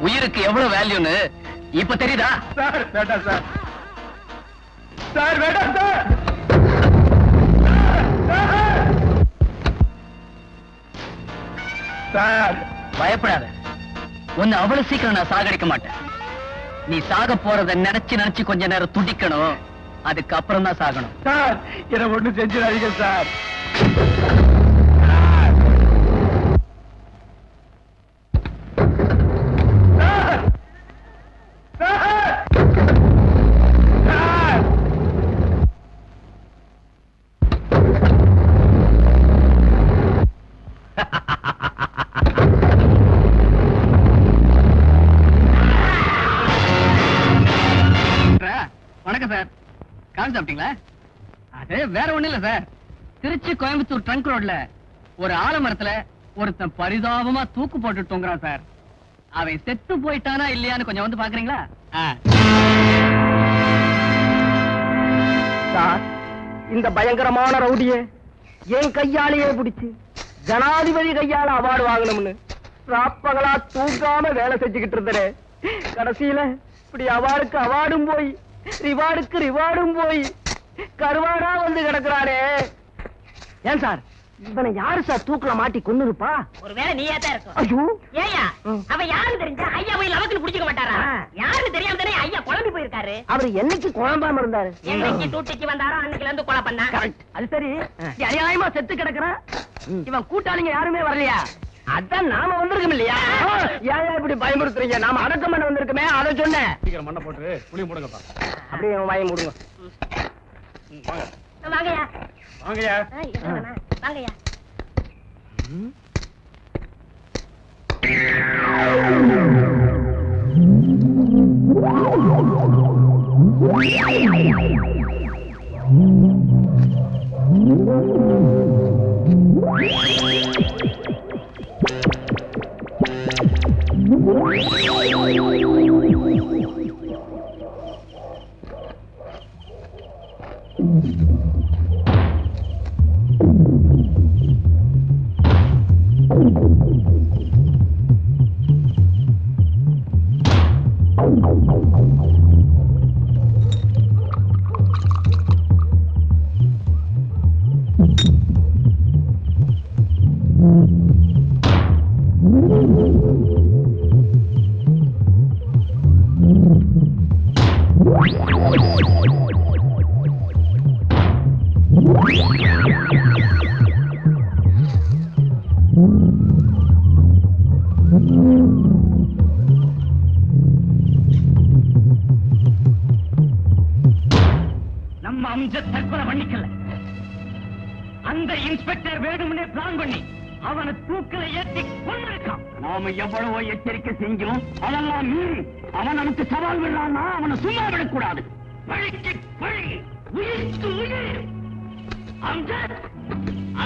உயிருக்கு எவ்வளவு வேல்யூன்னு இப்ப தெரியுதா? சார் வேண்டாம் சார். சார் வேண்டாம் சார். சார் பயப்படாத. உன்னை அவ்வளவு சீக்கிரம் நான் சாகடிக்க மாட்டேன். நீ சாக போறத நினைச்சு நினைச்சு கொஞ்ச நேரம் துடிக்கணும். அதுக்கப்புறம் தான் சாகணும். சார் என்ன ஒண்ணு செஞ்சிடாதீங்க சார். வணக்கம் சார். காஃபி சாப்பிட்டீங்களா? அது வேற ஒண்ணு இல்ல சார். திருச்சி கோயம்புத்தூர் ட்ரங்க் ரோட்ல ஒரு ஆலமரத்துல ஒருத்தன் பரிதாபமா தூக்கு போட்டு தொங்குறான் சார். அவன் செத்து போயிட்டானா இல்லையான்னு கொஞ்சம் வந்து பாக்குறீங்களா?
சார், இந்த பயங்கரமான ரவுடிய என் கையாலேயே பிடிச்சு ஜனாதிபதி கையால அவார்டு வாங்கணும்னு ராப்பகலா தூங்காம வேலை செஞ்சுக்கிட்டு இருந்தே. கடைசியில இப்படி அவார்டுக்கு அவார்டும் போய் ரிவார்டுக்கு ரிவார்டும் போய் கருவாடா வந்து கிடக்குறானே. ஏன் சார், இவனை யாரு சார் தூக்குல மாட்டி கொண்டு இருப்பா?
ஒருவேளை நீயா தான் இருக்கும்.
ஐயோ,
ஏயா அவன் யாருன்னு தெரிஞ்சா ஐயா போய் லவக்குன்னு குடிச்சுக்க மாட்டாரா? யாருன்னு தெரியாம தானே ஐயா குழம்பி போயிருக்காரு.
அவர் என்னைக்கு குழம்பாம இருந்தாரு?
என்னைக்கு தூட்டிக்கு வந்தாரோ அன்னைக்குல இருந்து கொலை பண்ணா.
அது சரி, அநியாயமா செத்து கிடக்குறான். இவன் கூட்டாளிங்க யாருமே வரலையா? அதான் நாம வந்திருக்கோம் இல்லையா? ஏன் இப்படி பயமுறுத்துறீங்க? நாம அடக்கம் பண்ண வந்திருக்கோமே, அதை சொன்னேன்.
சீக்கிரம் மண்ணை போட்டு புளி மூடுங்கப்பா.
அப்படியே வாயை மூடுங்க.
வாங்கயா
வாங்கயா.
வாங்கயா.
நம்ம அம்ஜத் தற்கொலை பண்ணிக்கல. அந்த இன்ஸ்பெக்டர் வேணும்னே பிளான் பண்ணி அவனை தூக்கில ஏற்றி கொண்டிருக்கான். நாம எவ்வளவோ எச்சரிக்கை செஞ்சோம். அதெல்லாம் மீறி அவன் நமக்கு சவால் விடலான்னா அவனை சும்மா விடக்கூடாது. பழிக்கு பழி, உயிருக்கு உயிர். அம்ஜத்,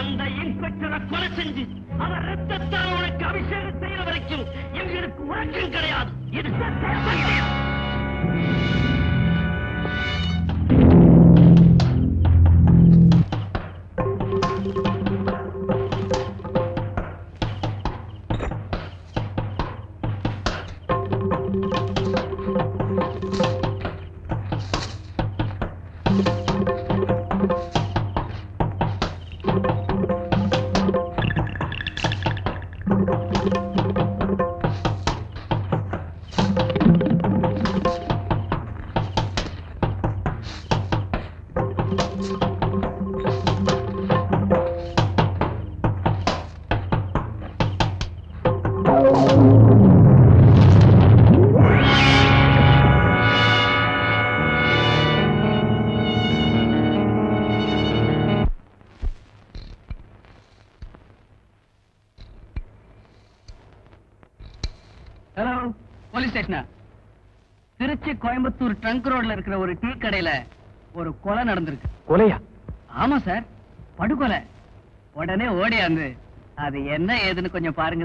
அந்த இன்ஸ்பெக்டரை கொலை செஞ்சு அவர் ரத்தத்தால் உனக்கு அபிஷேகம் செய்யற வரைக்கும் எங்களுக்கு உறக்கம் கிடையாது. இது சத்தியம். ஹலோ, போலீஸ் ஸ்டேஷனா? திருச்சி கோயம்புத்தூர் ட்ரங்க் ரோட்ல இருக்கிற ஒரு டீ கடையில ஒரு கொலை நடந்திருக்கு.
கொலையா?
ஆமா சார், படுகொலை. உடனே ஓடியாந்து
அது என்ன ஏதுன்னு கொஞ்சம் பாருங்க.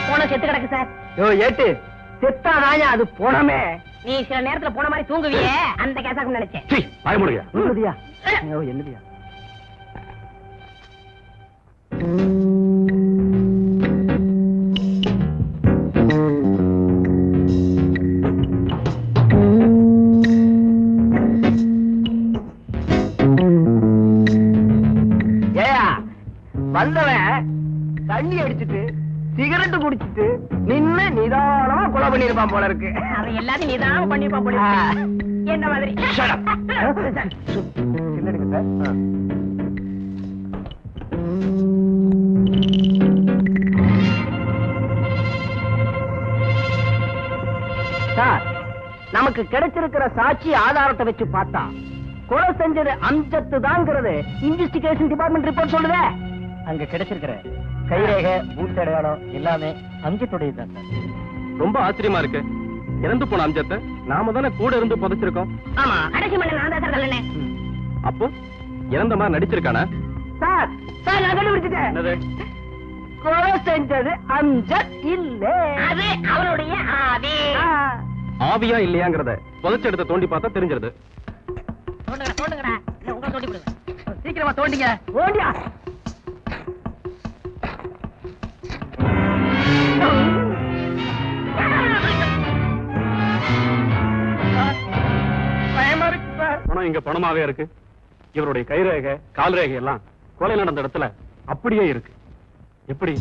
போன செத்து கிடக்கு சார்.
யோ ஏட்டு, செத்தாதாயா அது போனமே.
நீ சில நேரத்துல போன மாதிரி தூங்குவியே, அந்த கேசாக்கு நினைச்சேன்.
வாய முடியா?
என்னதியா? யோ என்னதியா? ஏயா வந்தவன் தண்ணி அடிச்சிட்டு சிகரெட் குடிச்சிட்டு நின்னு நிதானமா கொலை பண்ணிருப்பான் போல இருக்கு.
அவன் எல்லாத்தையும் நீதான் பண்ணிருப்பான் போல இருக்கு. என்ன மாதிரி?
என்னடுங்க சார்? சார், நமக்கு கிடைச்சிருக்கிற சாட்சி ஆதாரத்தை வச்சு பார்த்தா கொலை செஞ்சது அம்ஜத்து தான்ங்கிறது இன்வெஸ்டிகேஷன் டிபார்ட்மெண்ட் ரிப்போர்ட் சொல்லுதே. அங்க கிடைச்சிருக்கிற கைரேகை, பூட் அடையாளம் எல்லாமே அம்ஜத்துடையது தான் சார்.
ரொம்ப ஆச்சரியமா இருக்கு. இறந்து போன அம்ஜத்தை நாம தானே கூட இருந்து புதைச்சிருக்கோம்.
ஆமா, கடைசி மணி நான் தான் சார் கல்லனே.
அப்போ இறந்த மாதிரி நடிச்சிருக்கானா?
சார், சார் நான் கண்டுபிடிச்சிட்டேன்.
என்னது?
கொலை செஞ்சது அம்ஜத் இல்ல, அது அவனுடைய ஆவி.
ஆவியா இல்லையாங்கிறத புதைச்செடுத்த தோண்டி பார்த்தா தெரிஞ்சிருது.
தோண்டுங்கடா, தோண்டுங்கடா. இல்ல உங்களை தோண்டி விடுங்க.
சீக்கிரமா தோண்டிங்க. ஓடியா.
பயமா இருக்கு சார்.
பணம் இங்க பணமாவே இருக்கு. இவருடைய கைரேகை, கால் ரேகை எல்லாம் கொலை நடந்த இடத்துல அப்படியே இருக்கு. எப்படி?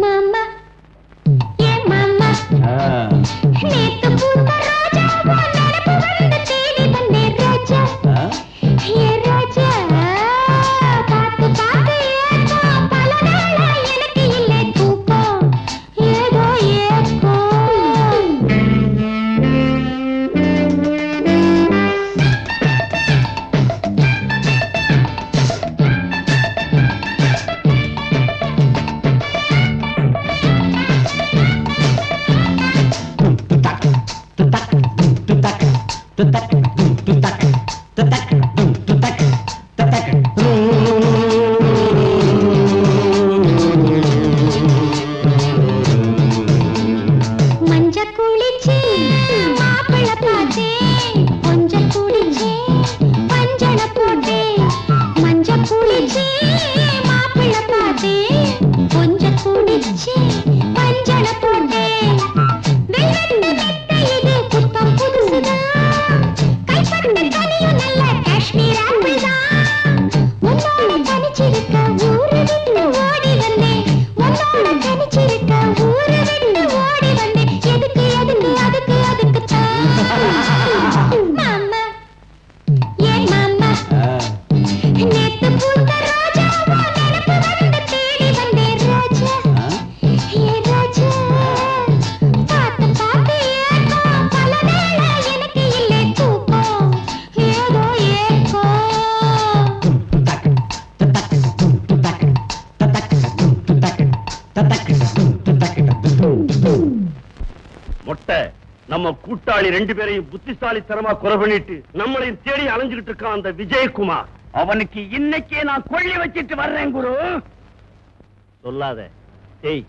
மாமா ஏ மாமா நேத்து பூத்த ராஜா நினைப்பு வந்து தேடி வந்தேன் ராஜா ஏ ராஜா பார்த்து பார்த்து ஏக்கம் பல நாளா எனக்கு இல்லை தூக்கம் ஏதோ ஏக்கம் மஞ்ச குளிச்சு மாப்பிள்ள பார்த்தேன் கொஞ்ச குளிச்சு பஞ்சன போட்டேன் மஞ்ச குளிச்சு மாப்பிள்ள பார்த்தேன் கொஞ்ச குளிச்சு பஞ்சன போட்டேன் வெள்ளத்த மெத்த இது புத்தம் புதுசுதான் கைப்பட்ட கனியும் நல்ல காஷ்மீர் ஆப்பிள் தான் உன்னோட தனிச்சிருக்க ஊரு விட்டு ஓடி வந்தேன் உன்னோட தனிச்சிருக்க ஊரு விட்டு ஓடி வந்தேன் எதுக்கு எதுக்கு அதுக்கு அதுக்கு தான் மாமா ஏன் மாமா நேத்து பூத்த ராஜா நினைப்பு வந்து தேடி வந்தேன் ராஜா ஏ ராஜா பார்த்து பார்த்து ஏக்கம் பல நாளா எனக்கு இல்லை தூக்கம் ஏதோ ஏக்கம்
மொட்டை நம்ம கூட்டாளி 2 பேரையும் புத்திசாலித்தனமா கொலை பண்ணிட்டு நம்மளையும் தேடி அலைஞ்சுகிட்டு இருக்கான் அந்த விஜயகுமார்.
அவனுக்கு இன்னைக்கே நான் கொள்ளி வச்சிட்டு வர்றேன் குரு.
சொல்லாத ஏய்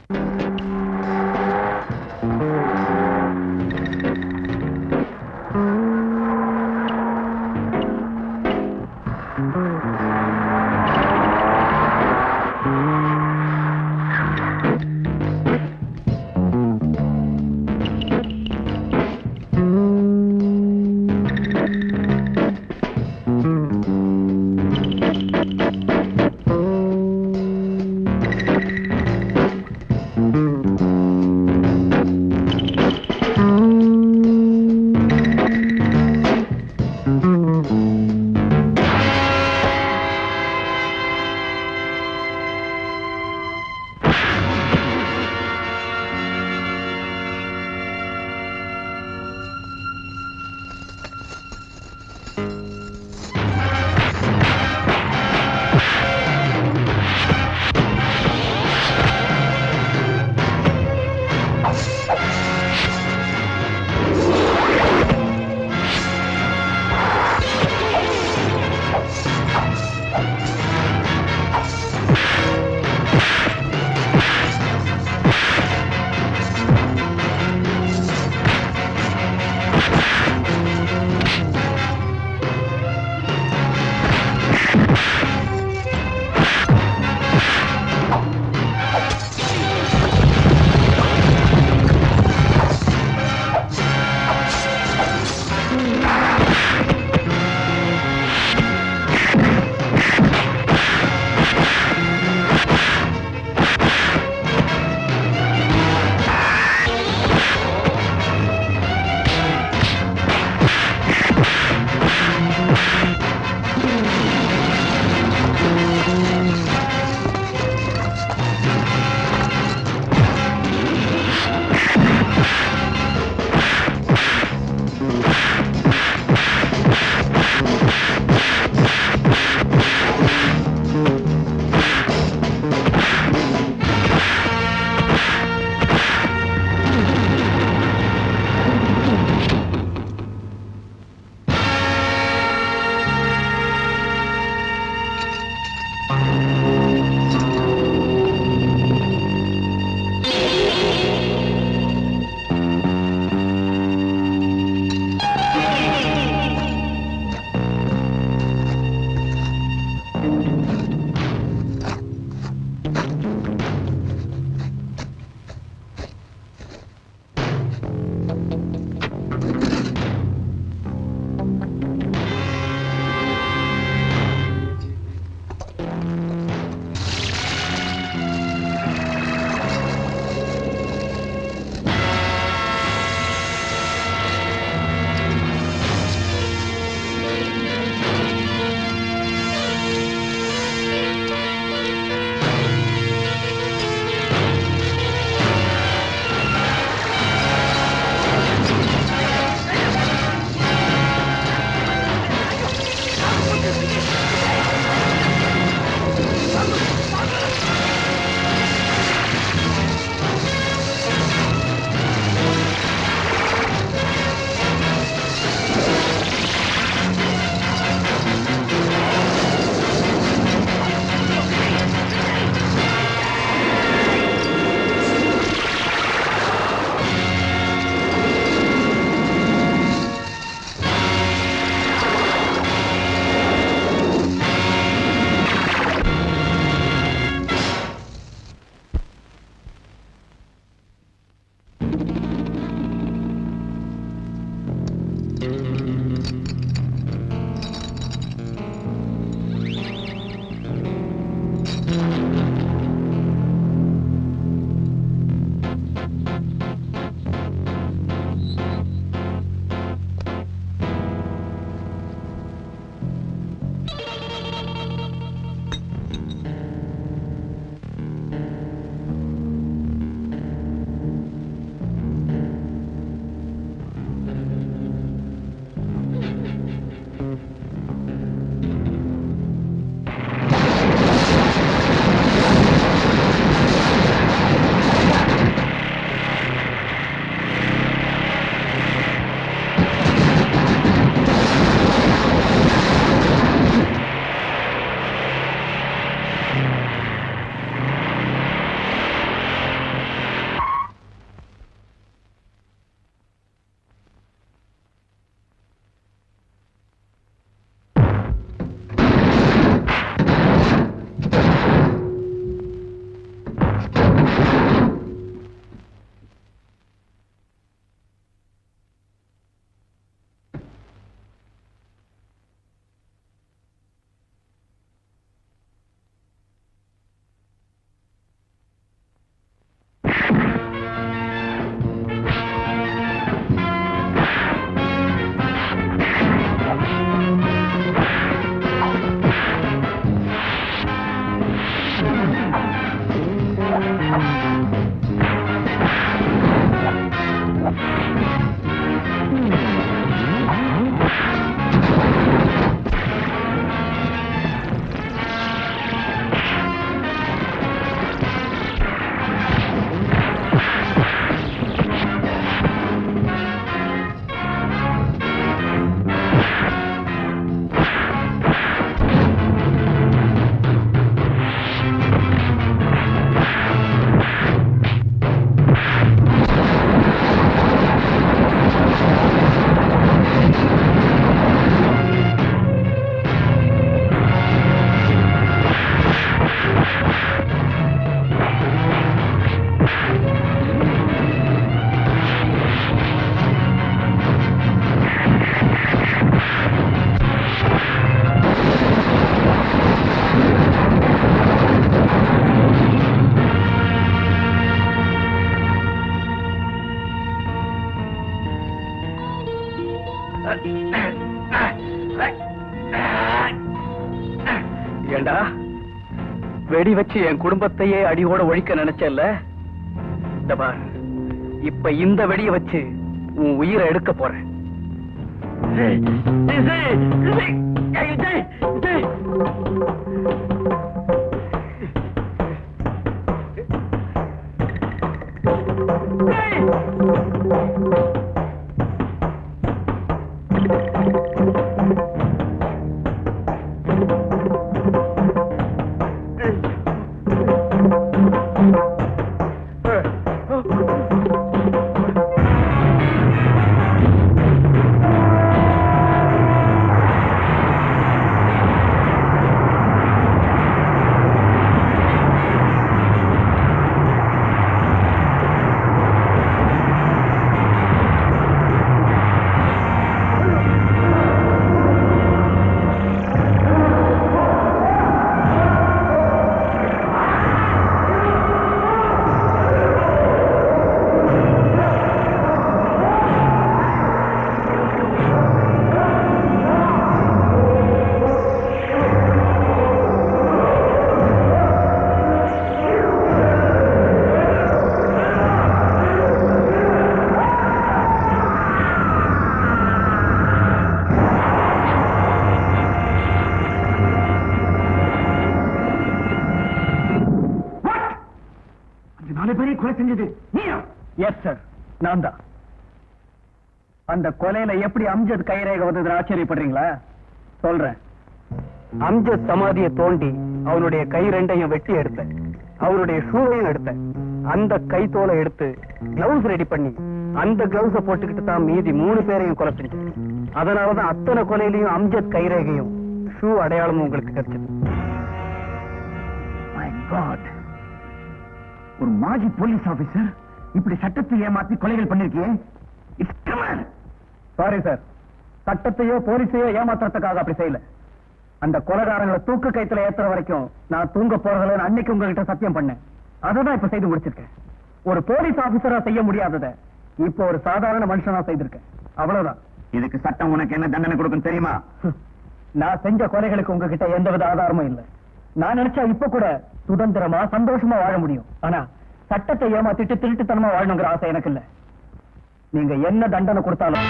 ஏண்டா வெடி வச்சு என் குடும்பத்தையே அடியோட ஒழிக்க நினைச்சல்ல? இப்ப இந்த வெடியை வச்சு உன் உயிரை எடுக்க போறேன். அந்த கொலையில எப்படி அம்ஜத் கைரேகை வந்தது ஆச்சரியப்படுறீங்களா? சொல்றேன். அம்ஜத் சமாதியை தோண்டி அவனுடைய கை ரெண்டையும் வெட்டி எடுத்தேன். அவருடைய ஷூவையும் எடுத்தேன். அந்த கை தோலை எடுத்து கிளவுஸ் ரெடி பண்ணி அந்த கிளவுஸ போட்டுக்கிட்டு தான் மீதி 3 பேரையும் கொலை செஞ்சேன். அதனாலதான் அத்தனை கொலையிலையும் அம்ஜத் கைரேகையும் ஷூ அடையாளமும் உங்களுக்கு கிடைச்சது.
ஒரு மாஜி போலீஸ் ஆபீசர் இப்படி சட்டத்தை ஏமாத்தி கொலைகள் பண்ணிருக்கியே.
சாரி சார், சட்டத்தையோ போலீஸையோ ஏமாத்துறதுக்காக அப்படி செய்யல. அந்த கொலைகாரங்களை தூக்கு கைத்துல ஏத்துற வரைக்கும் நான் தூங்க போறதில்லை அன்னைக்கு உங்ககிட்ட சத்தியம் பண்ணேன். அததான் இப்ப செய்து முடிச்சிருக்கேன். ஒரு போலீஸ் ஆபீசரா செய்ய முடியாததை இப்ப ஒரு சாதாரண மனுஷனா செய்திருக்கேன். அவ்வளவுதான்.
இதுக்கு சட்டம் உனக்கு என்ன தண்டனை கொடுக்கும் தெரியுமா?
நான் செஞ்ச கொலைகளுக்கு உங்ககிட்ட எந்தவித ஆதாரமும் இல்லை. நான் நினைச்சா இப்ப கூட சுதந்திரமா சந்தோஷமா வாழ முடியும். ஆனா சட்டத்தை ஏமாத்திட்டு திருட்டுத்தனமா வாழணுங்கிற ஆசை எனக்கு இல்ல. நீங்க என்ன தண்டனை கொடுத்தாலும்